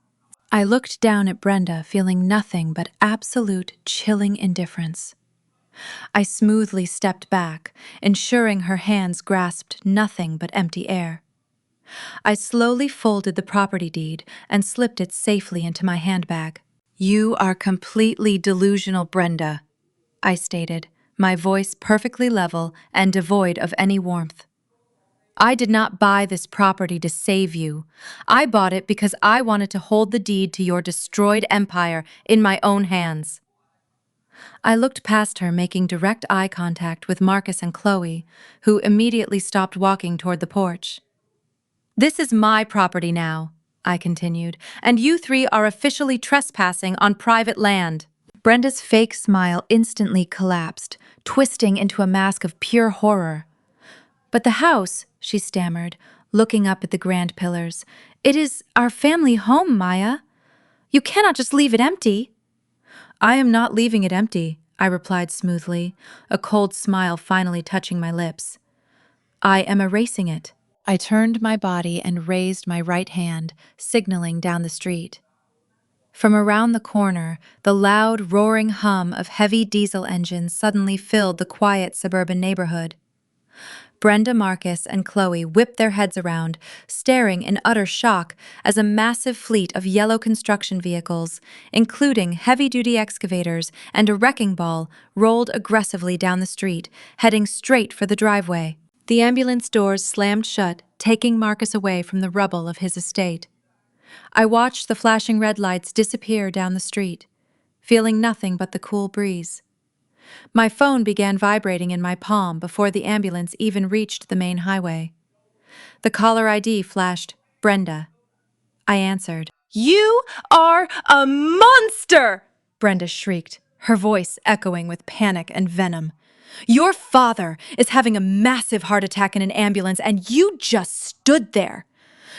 I looked down at Brenda, feeling nothing but absolute, chilling indifference. I smoothly stepped back, ensuring her hands grasped nothing but empty air. I slowly folded the property deed and slipped it safely into my handbag. "You are completely delusional, Brenda," I stated, my voice perfectly level and devoid of any warmth. "I did not buy this property to save you. I bought it because I wanted to hold the deed to your destroyed empire in my own hands." I looked past her, making direct eye contact with Marcus and Chloe, who immediately stopped walking toward the porch. "This is my property now," I continued, "and you three are officially trespassing on private land." Brenda's fake smile instantly collapsed, twisting into a mask of pure horror. "But the house," she stammered, looking up at the grand pillars. "It is our family home, Maya. You cannot just leave it empty." "I am not leaving it empty," I replied smoothly, a cold smile finally touching my lips. "I am erasing it." I turned my body and raised my right hand, signaling down the street. From around the corner, the loud, roaring hum of heavy diesel engines suddenly filled the quiet suburban neighborhood. Brenda, Marcus, and Chloe whipped their heads around, staring in utter shock as a massive fleet of yellow construction vehicles, including heavy-duty excavators and a wrecking ball, rolled aggressively down the street, heading straight for the driveway. The ambulance doors slammed shut, taking Marcus away from the rubble of his estate. I watched the flashing red lights disappear down the street, feeling nothing but the cool breeze. My phone began vibrating in my palm before the ambulance even reached the main highway. The caller ID flashed, "Brenda." I answered. "You are a monster!" Brenda shrieked, her voice echoing with panic and venom. "Your father is having a massive heart attack in an ambulance and you just stood there.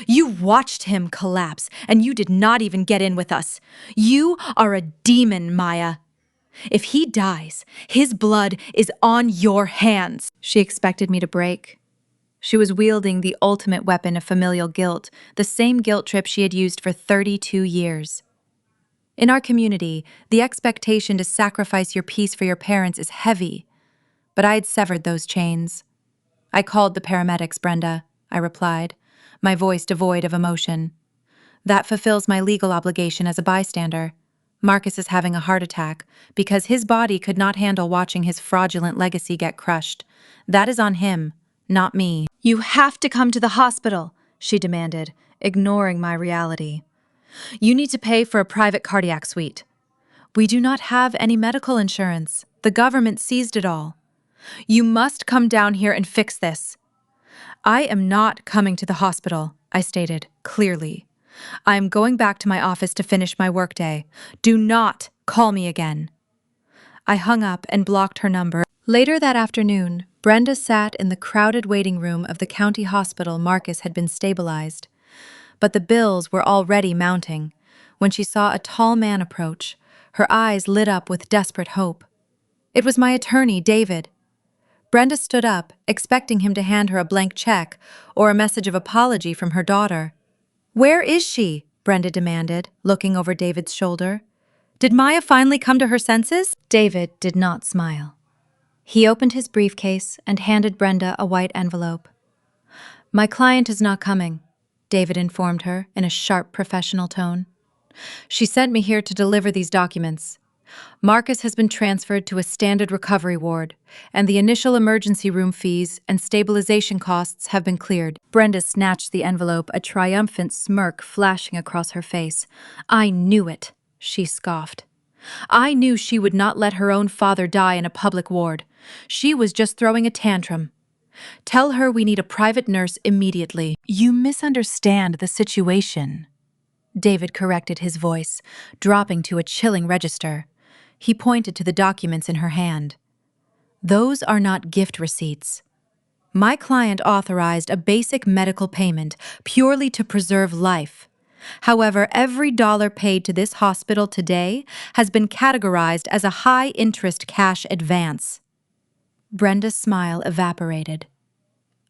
You watched him collapse and you did not even get in with us. You are a demon, Maya. If he dies, his blood is on your hands." She expected me to break. She was wielding the ultimate weapon of familial guilt, the same guilt trip she had used for 32 years. In our community, the expectation to sacrifice your peace for your parents is heavy, but I had severed those chains. "I called the paramedics, Brenda," I replied, my voice devoid of emotion. "That fulfills my legal obligation as a bystander. Marcus is having a heart attack because his body could not handle watching his fraudulent legacy get crushed. That is on him, not me." "You have to come to the hospital," she demanded, ignoring my reality. "You need to pay for a private cardiac suite." "We do not have any medical insurance. The government seized it all." "You must come down here and fix this." "I am not coming to the hospital," I stated clearly. "I am going back to my office to finish my workday. Do not call me again." I hung up and blocked her number. Later that afternoon, Brenda sat in the crowded waiting room of the county hospital Marcus had been stabilized. But the bills were already mounting. When she saw a tall man approach, her eyes lit up with desperate hope. It was my attorney, David. Brenda stood up, expecting him to hand her a blank check or a message of apology from her daughter. "Where is she?" Brenda demanded, looking over David's shoulder. Did Maya finally come to her senses? David did not smile. He opened his briefcase and handed Brenda a white envelope. My client is not coming, David informed her in a sharp professional tone. She sent me here to deliver these documents. Marcus has been transferred to a standard recovery ward, and the initial emergency room fees and stabilization costs have been cleared. Brenda snatched the envelope, a triumphant smirk flashing across her face. I knew it, she scoffed. I knew she would not let her own father die in a public ward. She was just throwing a tantrum. Tell her we need a private nurse immediately. You misunderstand the situation. David corrected his voice, dropping to a chilling register. He pointed to the documents in her hand. Those are not gift receipts. My client authorized a basic medical payment purely to preserve life. However, every dollar paid to this hospital today has been categorized as a high-interest cash advance. Brenda's smile evaporated.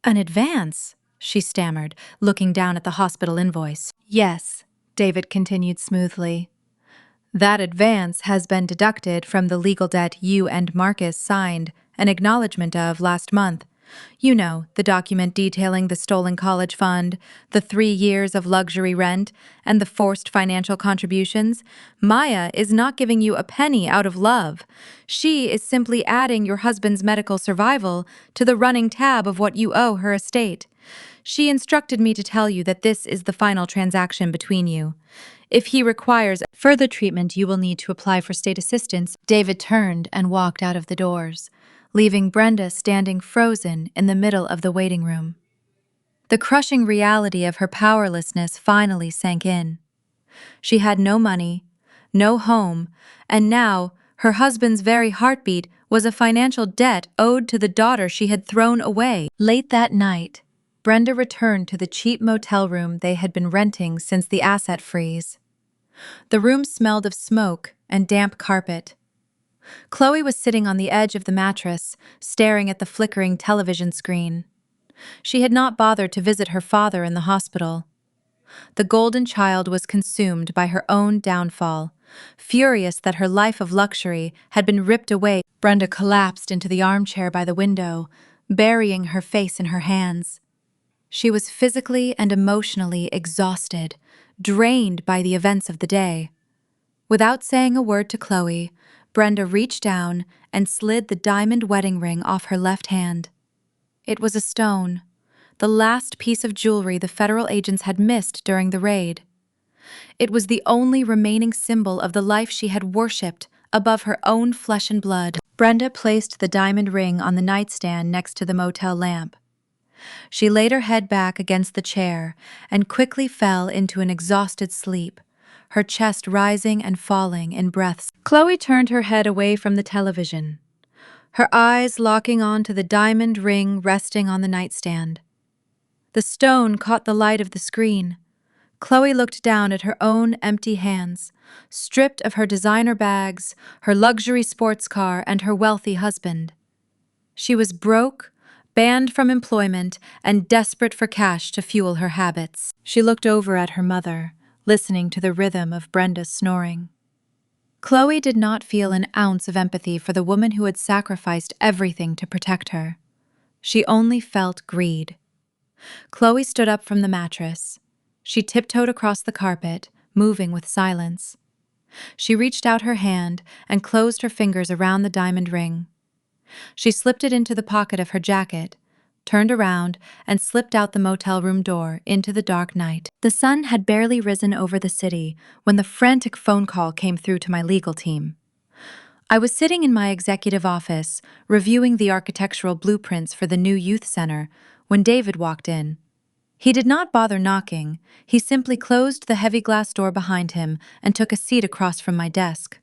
An advance? She stammered, looking down at the hospital invoice. Yes, David continued smoothly. That advance has been deducted from the legal debt you and Marcus signed an acknowledgement of last month. You know, the document detailing the stolen college fund, the 3 years of luxury rent, and the forced financial contributions. Maya is not giving you a penny out of love. She is simply adding your husband's medical survival to the running tab of what you owe her estate. She instructed me to tell you that this is the final transaction between you. If he requires further treatment, you will need to apply for state assistance. David turned and walked out of the doors, leaving Brenda standing frozen in the middle of the waiting room. The crushing reality of her powerlessness finally sank in. She had no money, no home, and now her husband's very heartbeat was a financial debt owed to the daughter she had thrown away. Late that night, Brenda returned to the cheap motel room they had been renting since the asset freeze. The room smelled of smoke and damp carpet. Chloe was sitting on the edge of the mattress, staring at the flickering television screen. She had not bothered to visit her father in the hospital. The golden child was consumed by her own downfall. Furious that her life of luxury had been ripped away, Brenda collapsed into the armchair by the window, burying her face in her hands. She was physically and emotionally exhausted, drained by the events of the day. Without saying a word to Chloe, Brenda reached down and slid the diamond wedding ring off her left hand. It was a stone, the last piece of jewelry the federal agents had missed during the raid. It was the only remaining symbol of the life she had worshipped above her own flesh and blood. Brenda placed the diamond ring on the nightstand next to the motel lamp. She laid her head back against the chair and quickly fell into an exhausted sleep, her chest rising and falling in breaths. Chloe turned her head away from the television, her eyes locking onto the diamond ring resting on the nightstand. The stone caught the light of the screen. Chloe looked down at her own empty hands, stripped of her designer bags, her luxury sports car, and her wealthy husband. She was broke, banned from employment, and desperate for cash to fuel her habits. She looked over at her mother, listening to the rhythm of Brenda's snoring. Chloe did not feel an ounce of empathy for the woman who had sacrificed everything to protect her. She only felt greed. Chloe stood up from the mattress. She tiptoed across the carpet, moving with silence. She reached out her hand and closed her fingers around the diamond ring. She slipped it into the pocket of her jacket, turned around, and slipped out the motel room door into the dark night. The sun had barely risen over the city when the frantic phone call came through to my legal team. I was sitting in my executive office, reviewing the architectural blueprints for the new youth center, when David walked in. He did not bother knocking. He simply closed the heavy glass door behind him and took a seat across from my desk.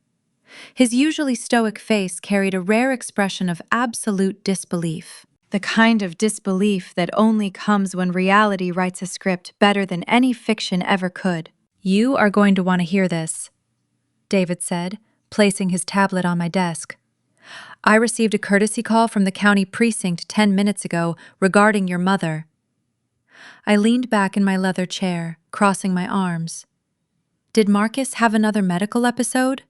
His usually stoic face carried a rare expression of absolute disbelief. The kind of disbelief that only comes when reality writes a script better than any fiction ever could. You are going to want to hear this, David said, placing his tablet on my desk. I received a courtesy call from the county precinct 10 minutes ago regarding your mother. I leaned back in my leather chair, crossing my arms. Did Marcus have another medical episode?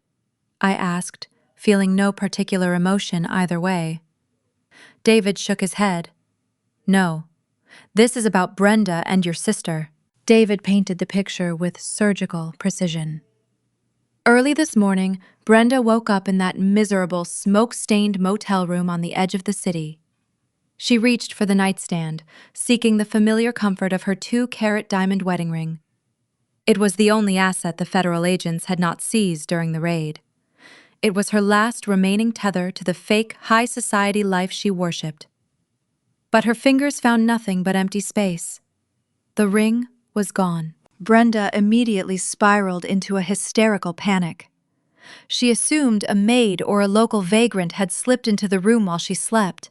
I asked, feeling no particular emotion either way. David shook his head. No, this is about Brenda and your sister. David painted the picture with surgical precision. Early this morning, Brenda woke up in that miserable, smoke-stained motel room on the edge of the city. She reached for the nightstand, seeking the familiar comfort of her 2-carat diamond wedding ring. It was the only asset the federal agents had not seized during the raid. It was her last remaining tether to the fake high society life she worshipped. But her fingers found nothing but empty space. The ring was gone. Brenda immediately spiraled into a hysterical panic. She assumed a maid or a local vagrant had slipped into the room while she slept.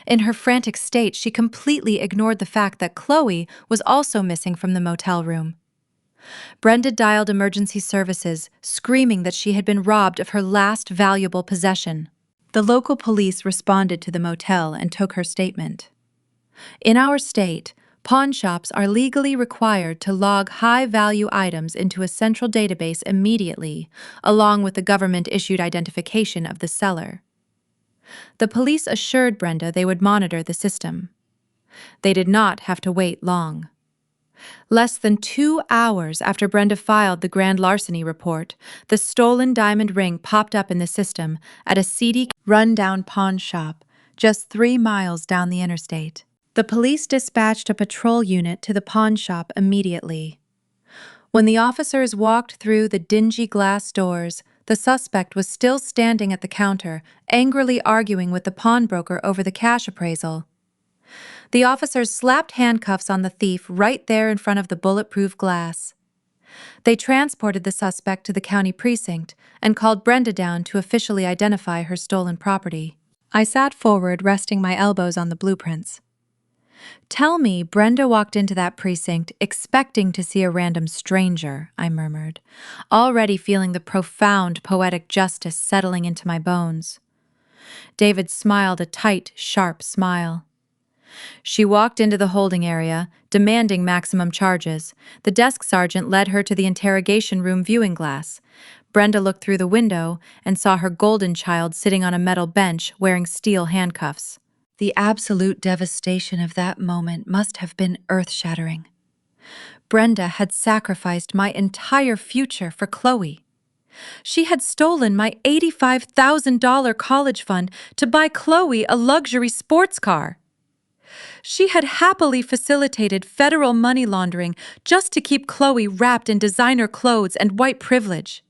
In her frantic state, she completely ignored the fact that Chloe was also missing from the motel room. Brenda dialed emergency services, screaming that she had been robbed of her last valuable possession. The local police responded to the motel and took her statement. In our state, pawn shops are legally required to log high-value items into a central database immediately, along with the government-issued identification of the seller. The police assured Brenda they would monitor the system. They did not have to wait long. Less than 2 hours after Brenda filed the grand larceny report, the stolen diamond ring popped up in the system at a seedy, run-down pawn shop just 3 miles down the interstate. The police dispatched a patrol unit to the pawn shop immediately. When the officers walked through the dingy glass doors, the suspect was still standing at the counter, angrily arguing with the pawnbroker over the cash appraisal. The officers slapped handcuffs on the thief right there in front of the bulletproof glass. They transported the suspect to the county precinct and called Brenda down to officially identify her stolen property. I sat forward, resting my elbows on the blueprints. Tell me Brenda walked into that precinct expecting to see a random stranger, I murmured, already feeling the profound poetic justice settling into my bones. David smiled a tight, sharp smile. She walked into the holding area, demanding maximum charges. The desk sergeant led her to the interrogation room viewing glass. Brenda looked through the window and saw her golden child sitting on a metal bench wearing steel handcuffs. The absolute devastation of that moment must have been earth-shattering. Brenda had sacrificed my entire future for Chloe. She had stolen my $85,000 college fund to buy Chloe a luxury sports car. She had happily facilitated federal money laundering just to keep Chloe wrapped in designer clothes and white privilege.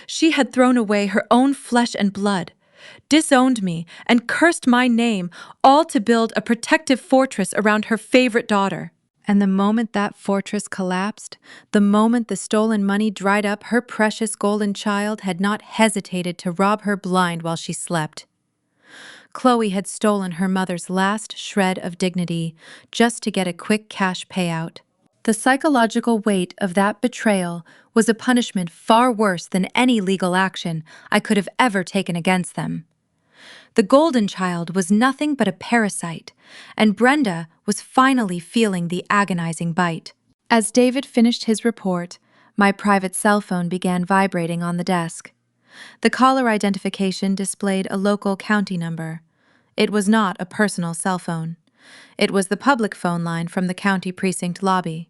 She had thrown away her own flesh and blood, disowned me, and cursed my name, all to build a protective fortress around her favorite daughter. And the moment that fortress collapsed, the moment the stolen money dried up, her precious golden child had not hesitated to rob her blind while she slept. Chloe had stolen her mother's last shred of dignity just to get a quick cash payout. The psychological weight of that betrayal was a punishment far worse than any legal action I could have ever taken against them. The golden child was nothing but a parasite, and Brenda was finally feeling the agonizing bite. As David finished his report, my private cell phone began vibrating on the desk. The caller identification displayed a local county number. It was not a personal cell phone. It was the public phone line from the county precinct lobby.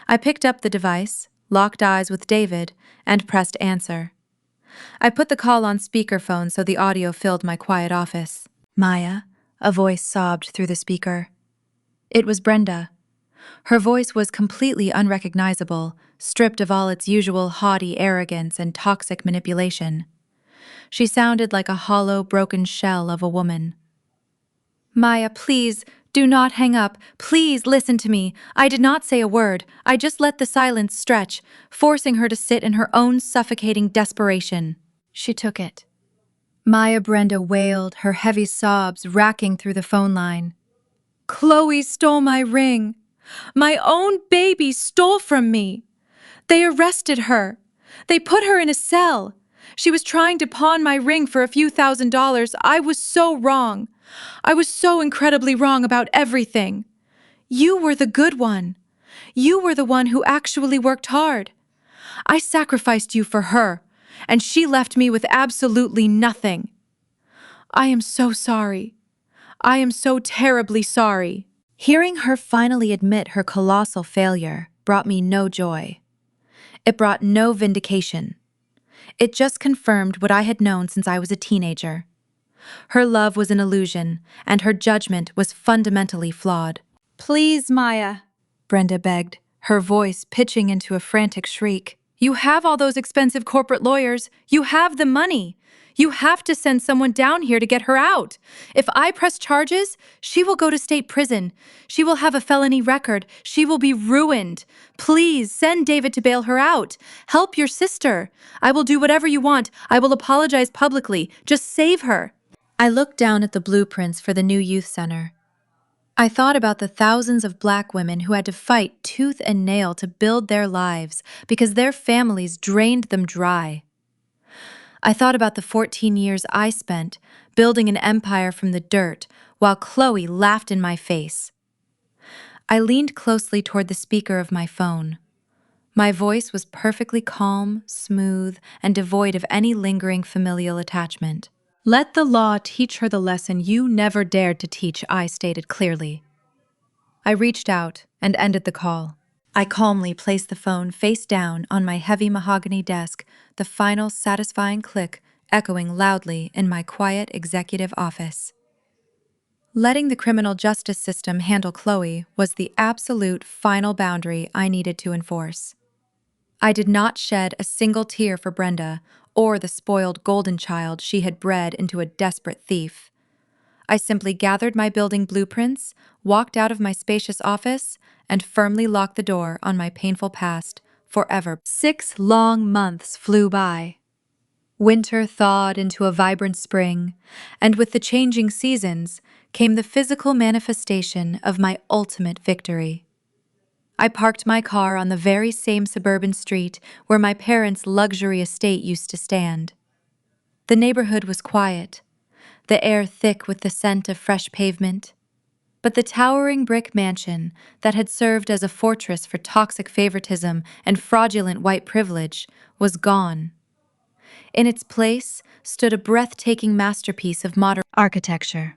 I picked up the device, locked eyes with David, and pressed answer. I put the call on speakerphone so the audio filled my quiet office. "Maya," a voice sobbed through the speaker. It was Brenda. Her voice was completely unrecognizable, stripped of all its usual haughty arrogance and toxic manipulation. She sounded like a hollow, broken shell of a woman. "Maya, please, do not hang up. Please listen to me. I did not say a word. I just let the silence stretch, forcing her to sit in her own suffocating desperation." She took it. Maya Brenda wailed, her heavy sobs racking through the phone line. "Chloe stole my ring. My own baby stole from me. They arrested her. They put her in a cell. She was trying to pawn my ring for a few $1,000s. I was so wrong. I was so incredibly wrong about everything. You were the good one. You were the one who actually worked hard. I sacrificed you for her. and she left me with absolutely nothing. I am so sorry. I am so terribly sorry." Hearing her finally admit her colossal failure brought me no joy. It brought no vindication. It just confirmed what I had known since I was a teenager. Her love was an illusion, and her judgment was fundamentally flawed. "Please, Maya," Brenda begged, her voice pitching into a frantic shriek. "You have all those expensive corporate lawyers. You have the money. You have to send someone down here to get her out. If I press charges, she will go to state prison. She will have a felony record. She will be ruined. Please send David to bail her out. Help your sister. I will do whatever you want. I will apologize publicly. Just save her." I looked down at the blueprints for the new youth center. I thought about the thousands of Black women who had to fight tooth and nail to build their lives because their families drained them dry. I thought about the 14 years I spent building an empire from the dirt while Chloe laughed in my face. I leaned closely toward the speaker of my phone. My voice was perfectly calm, smooth, and devoid of any lingering familial attachment. "Let the law teach her the lesson you never dared to teach," I stated clearly. I reached out and ended the call. I calmly placed the phone face down on my heavy mahogany desk, the final satisfying click echoing loudly in my quiet executive office. Letting the criminal justice system handle Chloe was the absolute final boundary I needed to enforce. I did not shed a single tear for Brenda or the spoiled golden child she had bred into a desperate thief. I simply gathered my building blueprints, walked out of my spacious office, and firmly locked the door on my painful past forever. 6 long months flew by. Winter thawed into a vibrant spring, and with the changing seasons came the physical manifestation of my ultimate victory. I parked my car on the very same suburban street where my parents' luxury estate used to stand. The neighborhood was quiet, the air thick with the scent of fresh pavement. But the towering brick mansion that had served as a fortress for toxic favoritism and fraudulent white privilege was gone. In its place stood a breathtaking masterpiece of modern architecture.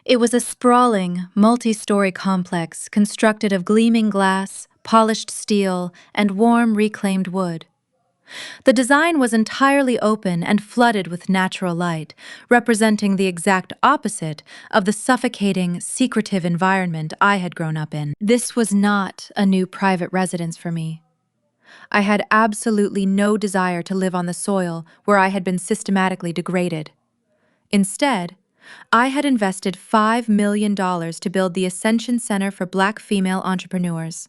It was a sprawling, multi-story complex constructed of gleaming glass, polished steel, and warm reclaimed wood. The design was entirely open and flooded with natural light, representing the exact opposite of the suffocating, secretive environment I had grown up in. This was not a new private residence for me. I had absolutely no desire to live on the soil where I had been systematically degraded. Instead, I had invested $5 million to build the Ascension Center for Black female entrepreneurs.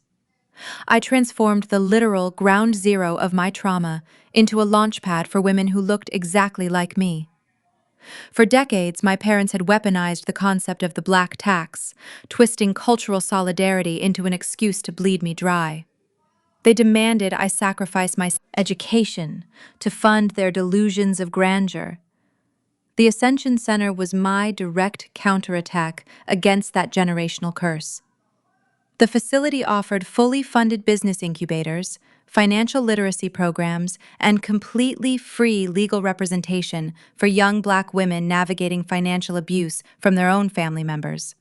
I transformed the literal ground zero of my trauma into a launchpad for women who looked exactly like me. For decades, my parents had weaponized the concept of the black tax, twisting cultural solidarity into an excuse to bleed me dry. They demanded I sacrifice my education to fund their delusions of grandeur. The Ascension Center was my direct counterattack against that generational curse. The facility offered fully funded business incubators, financial literacy programs, and completely free legal representation for young Black women navigating financial abuse from their own family members.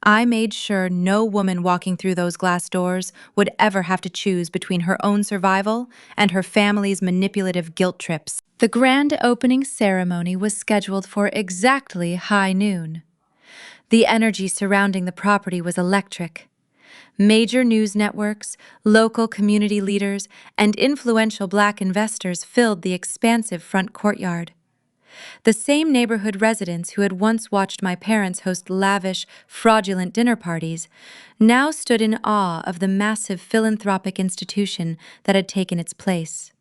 I made sure no woman walking through those glass doors would ever have to choose between her own survival and her family's manipulative guilt trips. The grand opening ceremony was scheduled for exactly high noon. The energy surrounding the property was electric. Major news networks, local community leaders, and influential Black investors filled the expansive front courtyard. The same neighborhood residents who had once watched my parents host lavish, fraudulent dinner parties now stood in awe of the massive philanthropic institution that had taken its place.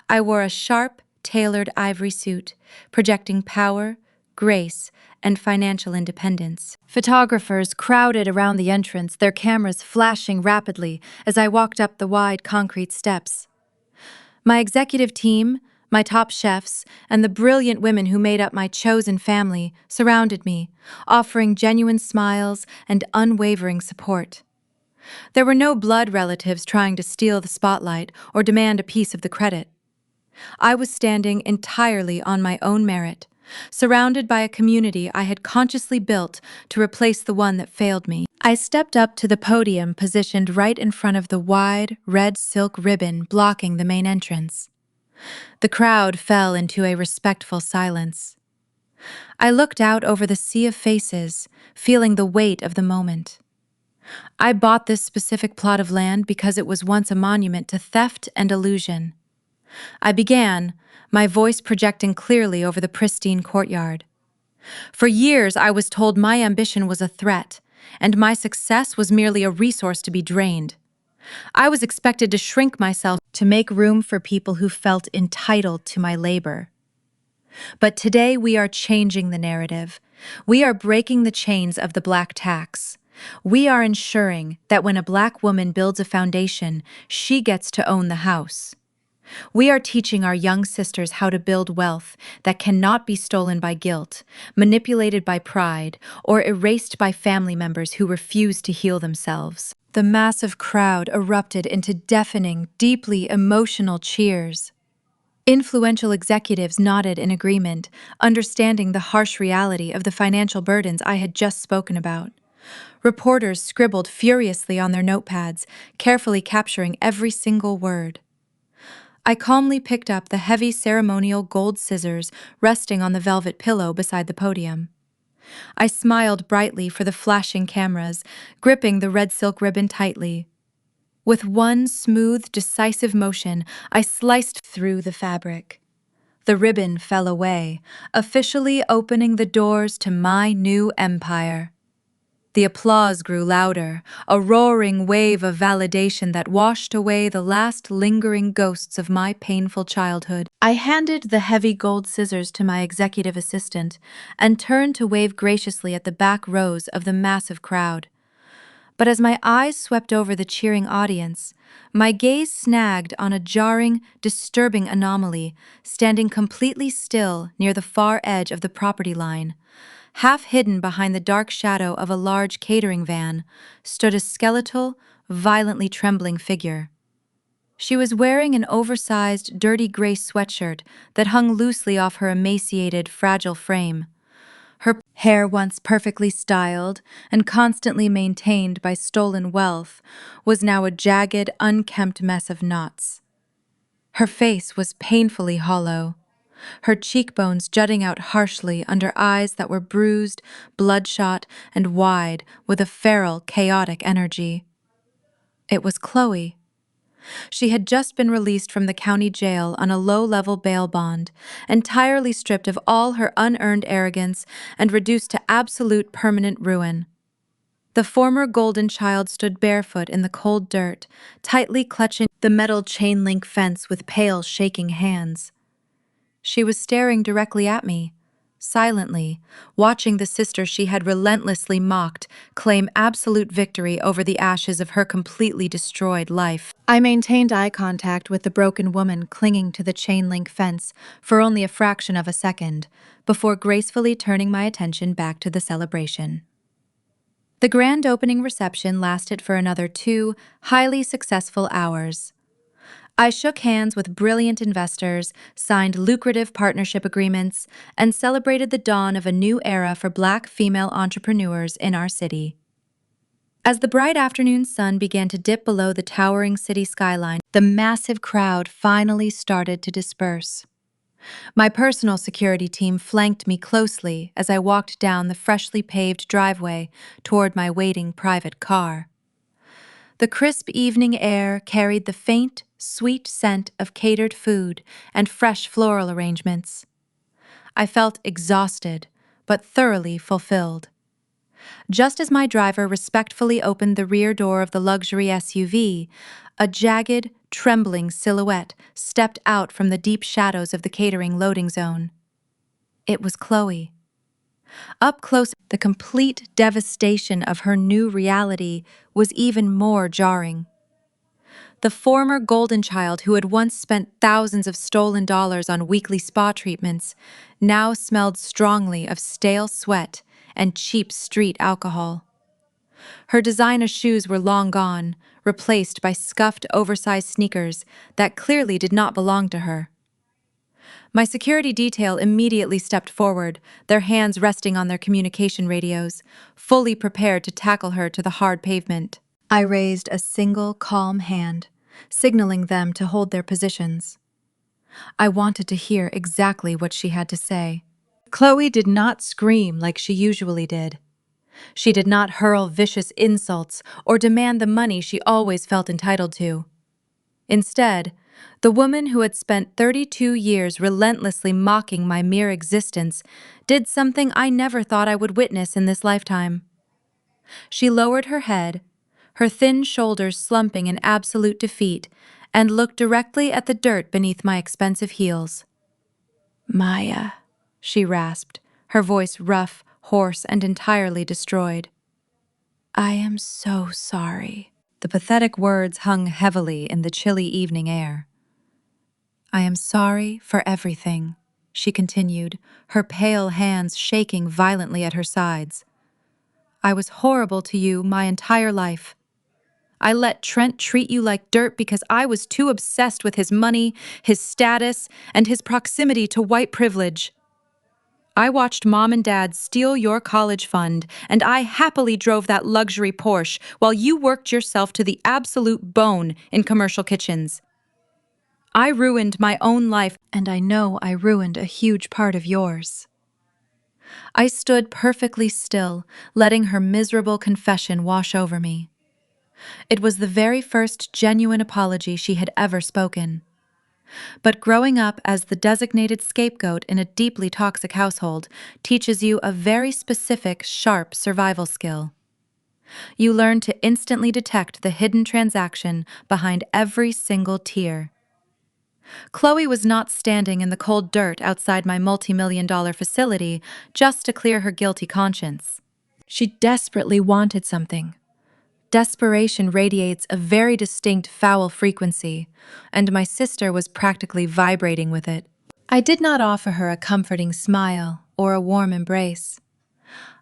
I wore a sharp, tailored ivory suit, projecting power, grace, and financial independence. Photographers crowded around the entrance, their cameras flashing rapidly as I walked up the wide concrete steps. My executive team, my top chefs, and the brilliant women who made up my chosen family surrounded me, offering genuine smiles and unwavering support. There were no blood relatives trying to steal the spotlight or demand a piece of the credit. I was standing entirely on my own merit, surrounded by a community I had consciously built to replace the one that failed me. I stepped up to the podium positioned right in front of the wide, red silk ribbon blocking the main entrance. The crowd fell into a respectful silence. I looked out over the sea of faces, feeling the weight of the moment. I bought this specific plot of land because it was once a monument to theft and illusion. I began, my voice projecting clearly over the pristine courtyard. For years, I was told my ambition was a threat, and my success was merely a resource to be drained. I was expected to shrink myself to make room for people who felt entitled to my labor. But today we are changing the narrative. We are breaking the chains of the black tax. We are ensuring that when a black woman builds a foundation, she gets to own the house. We are teaching our young sisters how to build wealth that cannot be stolen by guilt, manipulated by pride, or erased by family members who refuse to heal themselves. The massive crowd erupted into deafening, deeply emotional cheers. Influential executives nodded in agreement, understanding the harsh reality of the financial burdens I had just spoken about. Reporters scribbled furiously on their notepads, carefully capturing every single word. I calmly picked up the heavy ceremonial gold scissors resting on the velvet pillow beside the podium. I smiled brightly for the flashing cameras, gripping the red silk ribbon tightly. With one smooth, decisive motion, I sliced through the fabric. The ribbon fell away, officially opening the doors to my new empire. The applause grew louder, a roaring wave of validation that washed away the last lingering ghosts of my painful childhood. I handed the heavy gold scissors to my executive assistant and turned to wave graciously at the back rows of the massive crowd. But as my eyes swept over the cheering audience, my gaze snagged on a jarring, disturbing anomaly standing completely still near the far edge of the property line. Half hidden behind the dark shadow of a large catering van stood a skeletal, violently trembling figure. She was wearing an oversized, dirty gray sweatshirt that hung loosely off her emaciated, fragile frame. Her hair, once perfectly styled and constantly maintained by stolen wealth, was now a jagged, unkempt mess of knots. Her face was painfully hollow, her cheekbones jutting out harshly under eyes that were bruised, bloodshot, and wide with a feral, chaotic energy. It was Chloe. She had just been released from the county jail on a low-level bail bond, entirely stripped of all her unearned arrogance and reduced to absolute permanent ruin. The former golden child stood barefoot in the cold dirt, tightly clutching the metal chain-link fence with pale, shaking hands. She was staring directly at me, silently, watching the sister she had relentlessly mocked claim absolute victory over the ashes of her completely destroyed life. I maintained eye contact with the broken woman clinging to the chain-link fence for only a fraction of a second, before gracefully turning my attention back to the celebration. The grand opening reception lasted for another 2 highly successful hours. I shook hands with brilliant investors, signed lucrative partnership agreements, and celebrated the dawn of a new era for Black female entrepreneurs in our city. As the bright afternoon sun began to dip below the towering city skyline, the massive crowd finally started to disperse. My personal security team flanked me closely as I walked down the freshly paved driveway toward my waiting private car. The crisp evening air carried the faint, sweet scent of catered food and fresh floral arrangements. I felt exhausted, but thoroughly fulfilled. Just as my driver respectfully opened the rear door of the luxury SUV, a jagged, trembling silhouette stepped out from the deep shadows of the catering loading zone. It was Chloe. Up close, the complete devastation of her new reality was even more jarring. The former golden child who had once spent thousands of stolen dollars on weekly spa treatments now smelled strongly of stale sweat and cheap street alcohol. Her designer shoes were long gone, replaced by scuffed, oversized sneakers that clearly did not belong to her. My security detail immediately stepped forward, their hands resting on their communication radios, fully prepared to tackle her to the hard pavement. I raised a single, calm hand, signaling them to hold their positions. I wanted to hear exactly what she had to say. Chloe did not scream like she usually did. She did not hurl vicious insults or demand the money she always felt entitled to. Instead, the woman who had spent 32 years relentlessly mocking my mere existence did something I never thought I would witness in this lifetime. She lowered her head, her thin shoulders slumping in absolute defeat, and looked directly at the dirt beneath my expensive heels. "Maya," she rasped, her voice rough, hoarse, and entirely destroyed. "I am so sorry." The pathetic words hung heavily in the chilly evening air. "I am sorry for everything," she continued, her pale hands shaking violently at her sides. "I was horrible to you my entire life. I let Trent treat you like dirt because I was too obsessed with his money, his status, and his proximity to white privilege. I watched Mom and Dad steal your college fund, and I happily drove that luxury Porsche while you worked yourself to the absolute bone in commercial kitchens. I ruined my own life, and I know I ruined a huge part of yours." I stood perfectly still, letting her miserable confession wash over me. It was the very first genuine apology she had ever spoken. But growing up as the designated scapegoat in a deeply toxic household teaches you a very specific, sharp survival skill. You learn to instantly detect the hidden transaction behind every single tear. Chloe was not standing in the cold dirt outside my multi-million-dollar facility just to clear her guilty conscience. She desperately wanted something. Desperation radiates a very distinct foul frequency, and my sister was practically vibrating with it. I did not offer her a comforting smile or a warm embrace.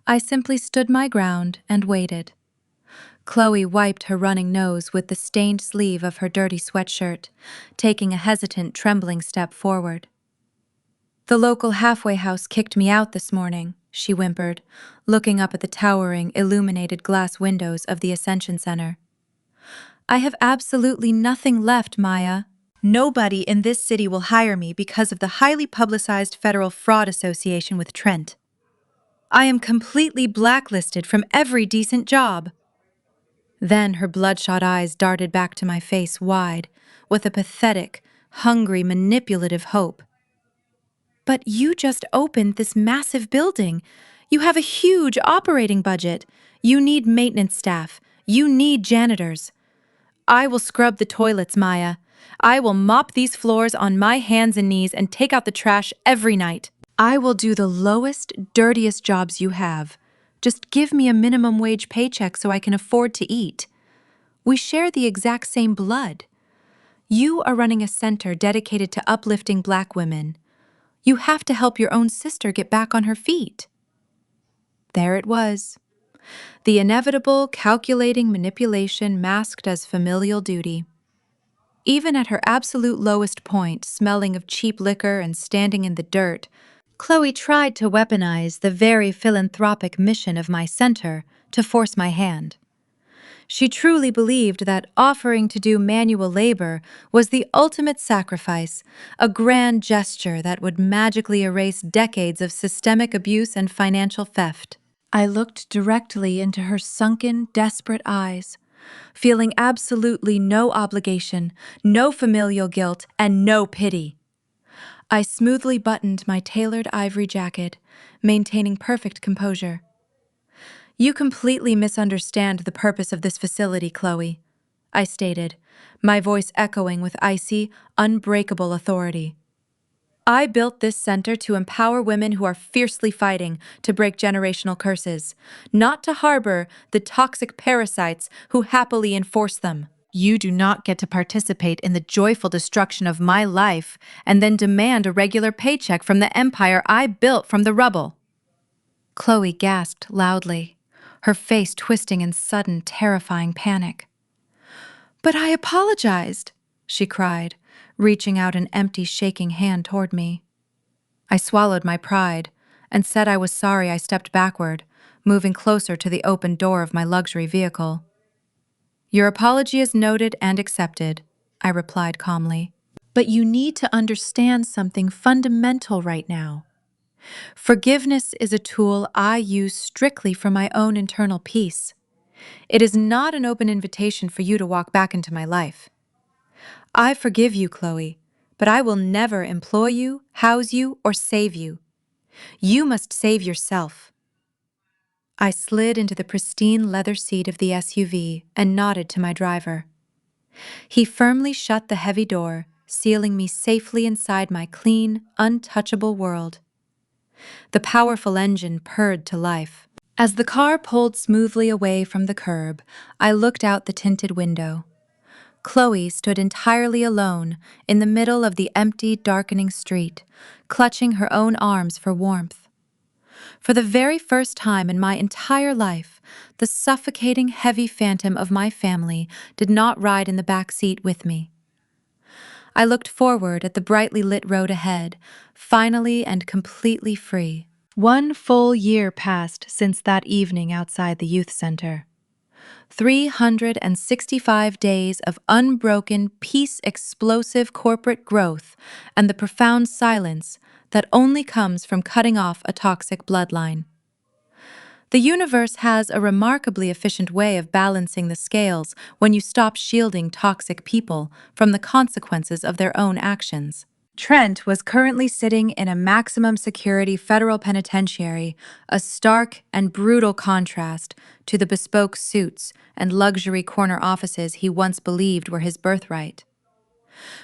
I simply stood my ground and waited. Chloe wiped her running nose with the stained sleeve of her dirty sweatshirt, taking a hesitant, trembling step forward. "The local halfway house kicked me out this morning," she whimpered, looking up at the towering, illuminated glass windows of the Ascension Center. "I have absolutely nothing left, Maya. Nobody in this city will hire me because of the highly publicized federal fraud association with Trent. I am completely blacklisted from every decent job." Then her bloodshot eyes darted back to my face wide, with a pathetic, hungry, manipulative hope. "But you just opened this massive building. You have a huge operating budget. You need maintenance staff. You need janitors. I will scrub the toilets, Maya. I will mop these floors on my hands and knees and take out the trash every night. I will do the lowest, dirtiest jobs you have. Just give me a minimum wage paycheck so I can afford to eat. We share the exact same blood. You are running a center dedicated to uplifting Black women. You have to help your own sister get back on her feet." There it was. The inevitable, calculating manipulation masked as familial duty. Even at her absolute lowest point, smelling of cheap liquor and standing in the dirt, Chloe tried to weaponize the very philanthropic mission of my center to force my hand. She truly believed that offering to do manual labor was the ultimate sacrifice, a grand gesture that would magically erase decades of systemic abuse and financial theft. I looked directly into her sunken, desperate eyes, feeling absolutely no obligation, no familial guilt, and no pity. I smoothly buttoned my tailored ivory jacket, maintaining perfect composure. "You completely misunderstand the purpose of this facility, Chloe," I stated, my voice echoing with icy, unbreakable authority. "I built this center to empower women who are fiercely fighting to break generational curses, not to harbor the toxic parasites who happily enforce them. You do not get to participate in the joyful destruction of my life and then demand a regular paycheck from the empire I built from the rubble." Chloe gasped loudly. her face twisting in sudden, terrifying panic. "But I apologized," she cried, reaching out an empty, shaking hand toward me. I swallowed my pride and said I was sorry. I stepped backward, moving closer to the open door of my luxury vehicle. "Your apology is noted and accepted," I replied calmly. "But you need to understand something fundamental right now. Forgiveness is a tool I use strictly for my own internal peace. It is not an open invitation for you to walk back into my life. I forgive you, Chloe, but I will never employ you, house you, or save you. You must save yourself." I slid into the pristine leather seat of the SUV and nodded to my driver. He firmly shut the heavy door, sealing me safely inside my clean, untouchable world. The powerful engine purred to life. As the car pulled smoothly away from the curb, I looked out the tinted window. Chloe stood entirely alone in the middle of the empty, darkening street, clutching her own arms for warmth. For the very first time in my entire life, the suffocating, heavy phantom of my family did not ride in the back seat with me. I looked forward at the brightly lit road ahead, finally and completely free. 1 full year passed since that evening outside the youth center. 365 days of unbroken, peace-explosive corporate growth and the profound silence that only comes from cutting off a toxic bloodline. The universe has a remarkably efficient way of balancing the scales when you stop shielding toxic people from the consequences of their own actions. Trent was currently sitting in a maximum security federal penitentiary, a stark and brutal contrast to the bespoke suits and luxury corner offices he once believed were his birthright.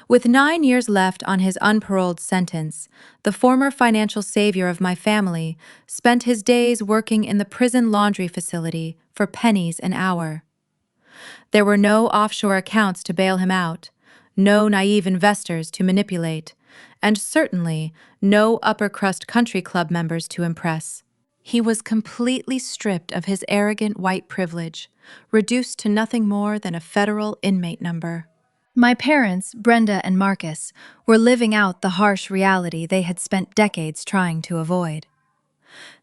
With 9 years left on his unparoled sentence, the former financial savior of my family spent his days working in the prison laundry facility for pennies an hour. There were no offshore accounts to bail him out, no naive investors to manipulate, and certainly no upper-crust country club members to impress. He was completely stripped of his arrogant white privilege, reduced to nothing more than a federal inmate number. My parents, Brenda and Marcus, were living out the harsh reality they had spent decades trying to avoid.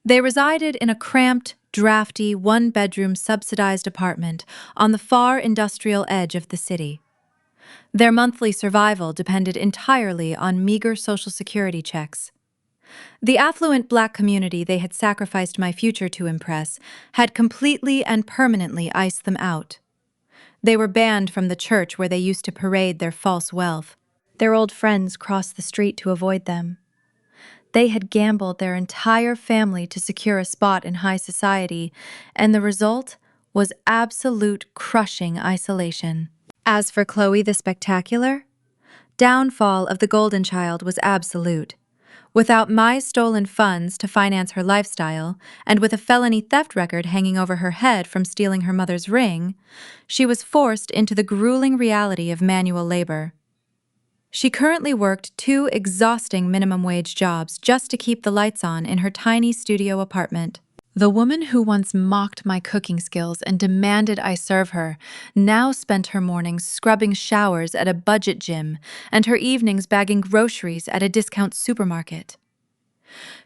They resided in a cramped, drafty, one-bedroom subsidized apartment on the far industrial edge of the city. Their monthly survival depended entirely on meager Social Security checks. The affluent Black community they had sacrificed my future to impress had completely and permanently iced them out. They were banned from the church where they used to parade their false wealth. Their old friends crossed the street to avoid them. They had gambled their entire family to secure a spot in high society, and the result was absolute crushing isolation. As for Chloe the Spectacular, downfall of the Golden Child was absolute. Without my stolen funds to finance her lifestyle, and with a felony theft record hanging over her head from stealing her mother's ring, she was forced into the grueling reality of manual labor. She currently worked 2 exhausting minimum wage jobs just to keep the lights on in her tiny studio apartment. The woman who once mocked my cooking skills and demanded I serve her now spent her mornings scrubbing showers at a budget gym and her evenings bagging groceries at a discount supermarket.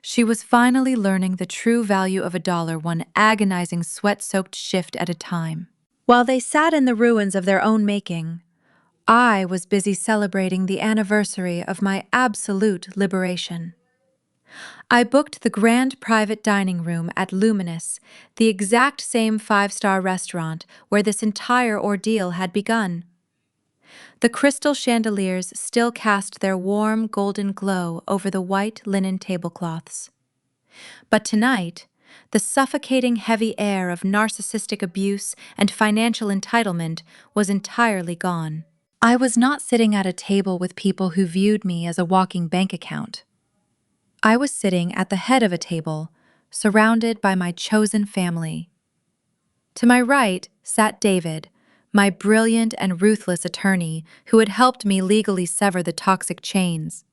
She was finally learning the true value of a dollar, one agonizing sweat-soaked shift at a time. While they sat in the ruins of their own making, I was busy celebrating the anniversary of my absolute liberation. I booked the grand private dining room at Luminous, the exact same 5-star restaurant where this entire ordeal had begun. The crystal chandeliers still cast their warm golden glow over the white linen tablecloths. But tonight, the suffocating heavy air of narcissistic abuse and financial entitlement was entirely gone. I was not sitting at a table with people who viewed me as a walking bank account. I was sitting at the head of a table, surrounded by my chosen family. To my right sat David, my brilliant and ruthless attorney who had helped me legally sever the toxic chains.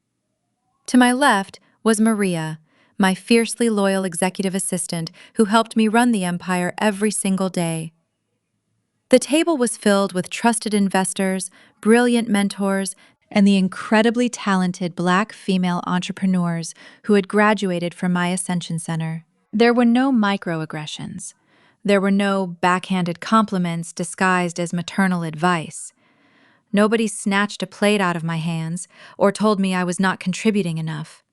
To my left was Maria, my fiercely loyal executive assistant who helped me run the empire every single day. The table was filled with trusted investors, brilliant mentors, and the incredibly talented Black female entrepreneurs who had graduated from my Ascension Center. There were no microaggressions. There were no backhanded compliments disguised as maternal advice. Nobody snatched a plate out of my hands or told me I was not contributing enough.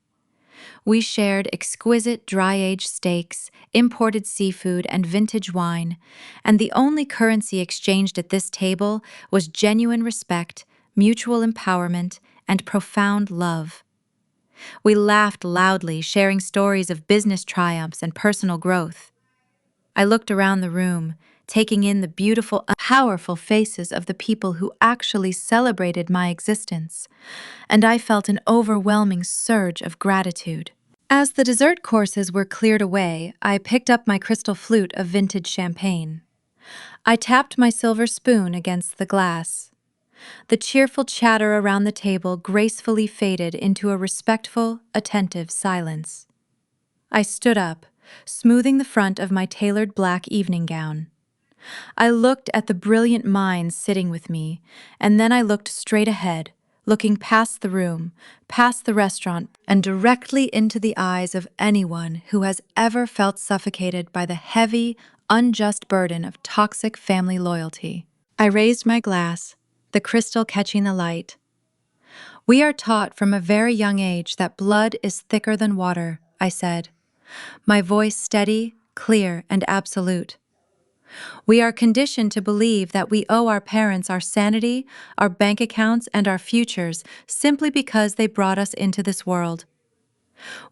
We shared exquisite dry-aged steaks, imported seafood, and vintage wine, and the only currency exchanged at this table was genuine respect, mutual empowerment, and profound love. We laughed loudly, sharing stories of business triumphs and personal growth. I looked around the room, taking in the beautiful, powerful faces of the people who actually celebrated my existence, and I felt an overwhelming surge of gratitude. As the dessert courses were cleared away, I picked up my crystal flute of vintage champagne. I tapped my silver spoon against the glass. The cheerful chatter around the table gracefully faded into a respectful, attentive silence. I stood up, smoothing the front of my tailored black evening gown. I looked at the brilliant minds sitting with me, and then I looked straight ahead, looking past the room, past the restaurant, and directly into the eyes of anyone who has ever felt suffocated by the heavy, unjust burden of toxic family loyalty. I raised my glass, the crystal catching the light. We are taught from a very young age that blood is thicker than water, I said, my voice steady, clear, and absolute. We are conditioned to believe that we owe our parents our sanity, our bank accounts, and our futures simply because they brought us into this world.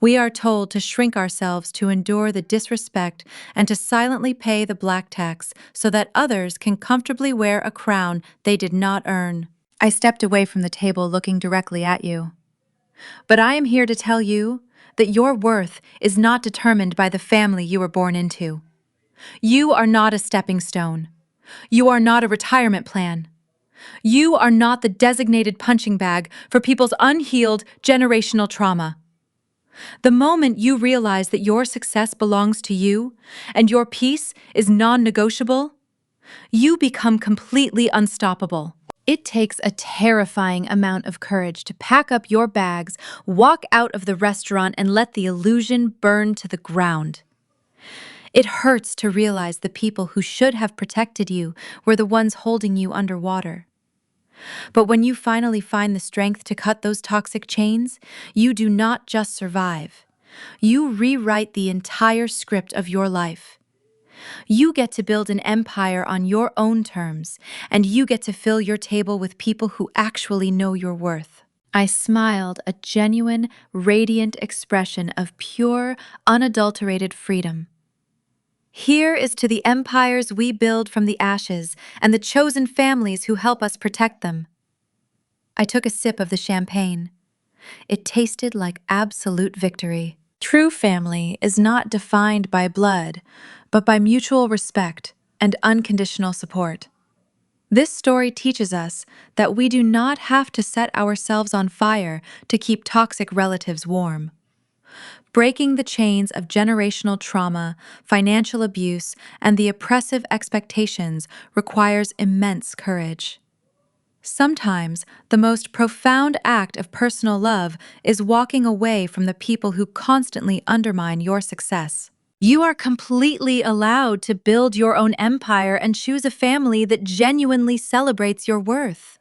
We are told to shrink ourselves to endure the disrespect and to silently pay the black tax so that others can comfortably wear a crown they did not earn. I stepped away from the table looking directly at you. But I am here to tell you that your worth is not determined by the family you were born into. You are not a stepping stone. You are not a retirement plan. You are not the designated punching bag for people's unhealed generational trauma. The moment you realize that your success belongs to you and your peace is non-negotiable, you become completely unstoppable. It takes a terrifying amount of courage to pack up your bags, walk out of the restaurant, and let the illusion burn to the ground. It hurts to realize the people who should have protected you were the ones holding you underwater. But when you finally find the strength to cut those toxic chains, you do not just survive. You rewrite the entire script of your life. You get to build an empire on your own terms, and you get to fill your table with people who actually know your worth. I smiled, a genuine, radiant expression of pure, unadulterated freedom. Here is to the empires we build from the ashes and the chosen families who help us protect them. I took a sip of the champagne. It tasted like absolute victory. True family is not defined by blood, but by mutual respect and unconditional support. This story teaches us that we do not have to set ourselves on fire to keep toxic relatives warm. Breaking the chains of generational trauma, financial abuse, and the oppressive expectations requires immense courage. Sometimes, the most profound act of personal love is walking away from the people who constantly undermine your success. You are completely allowed to build your own empire and choose a family that genuinely celebrates your worth.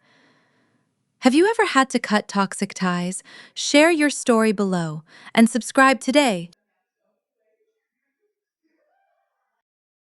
Have you ever had to cut toxic ties? Share your story below and subscribe today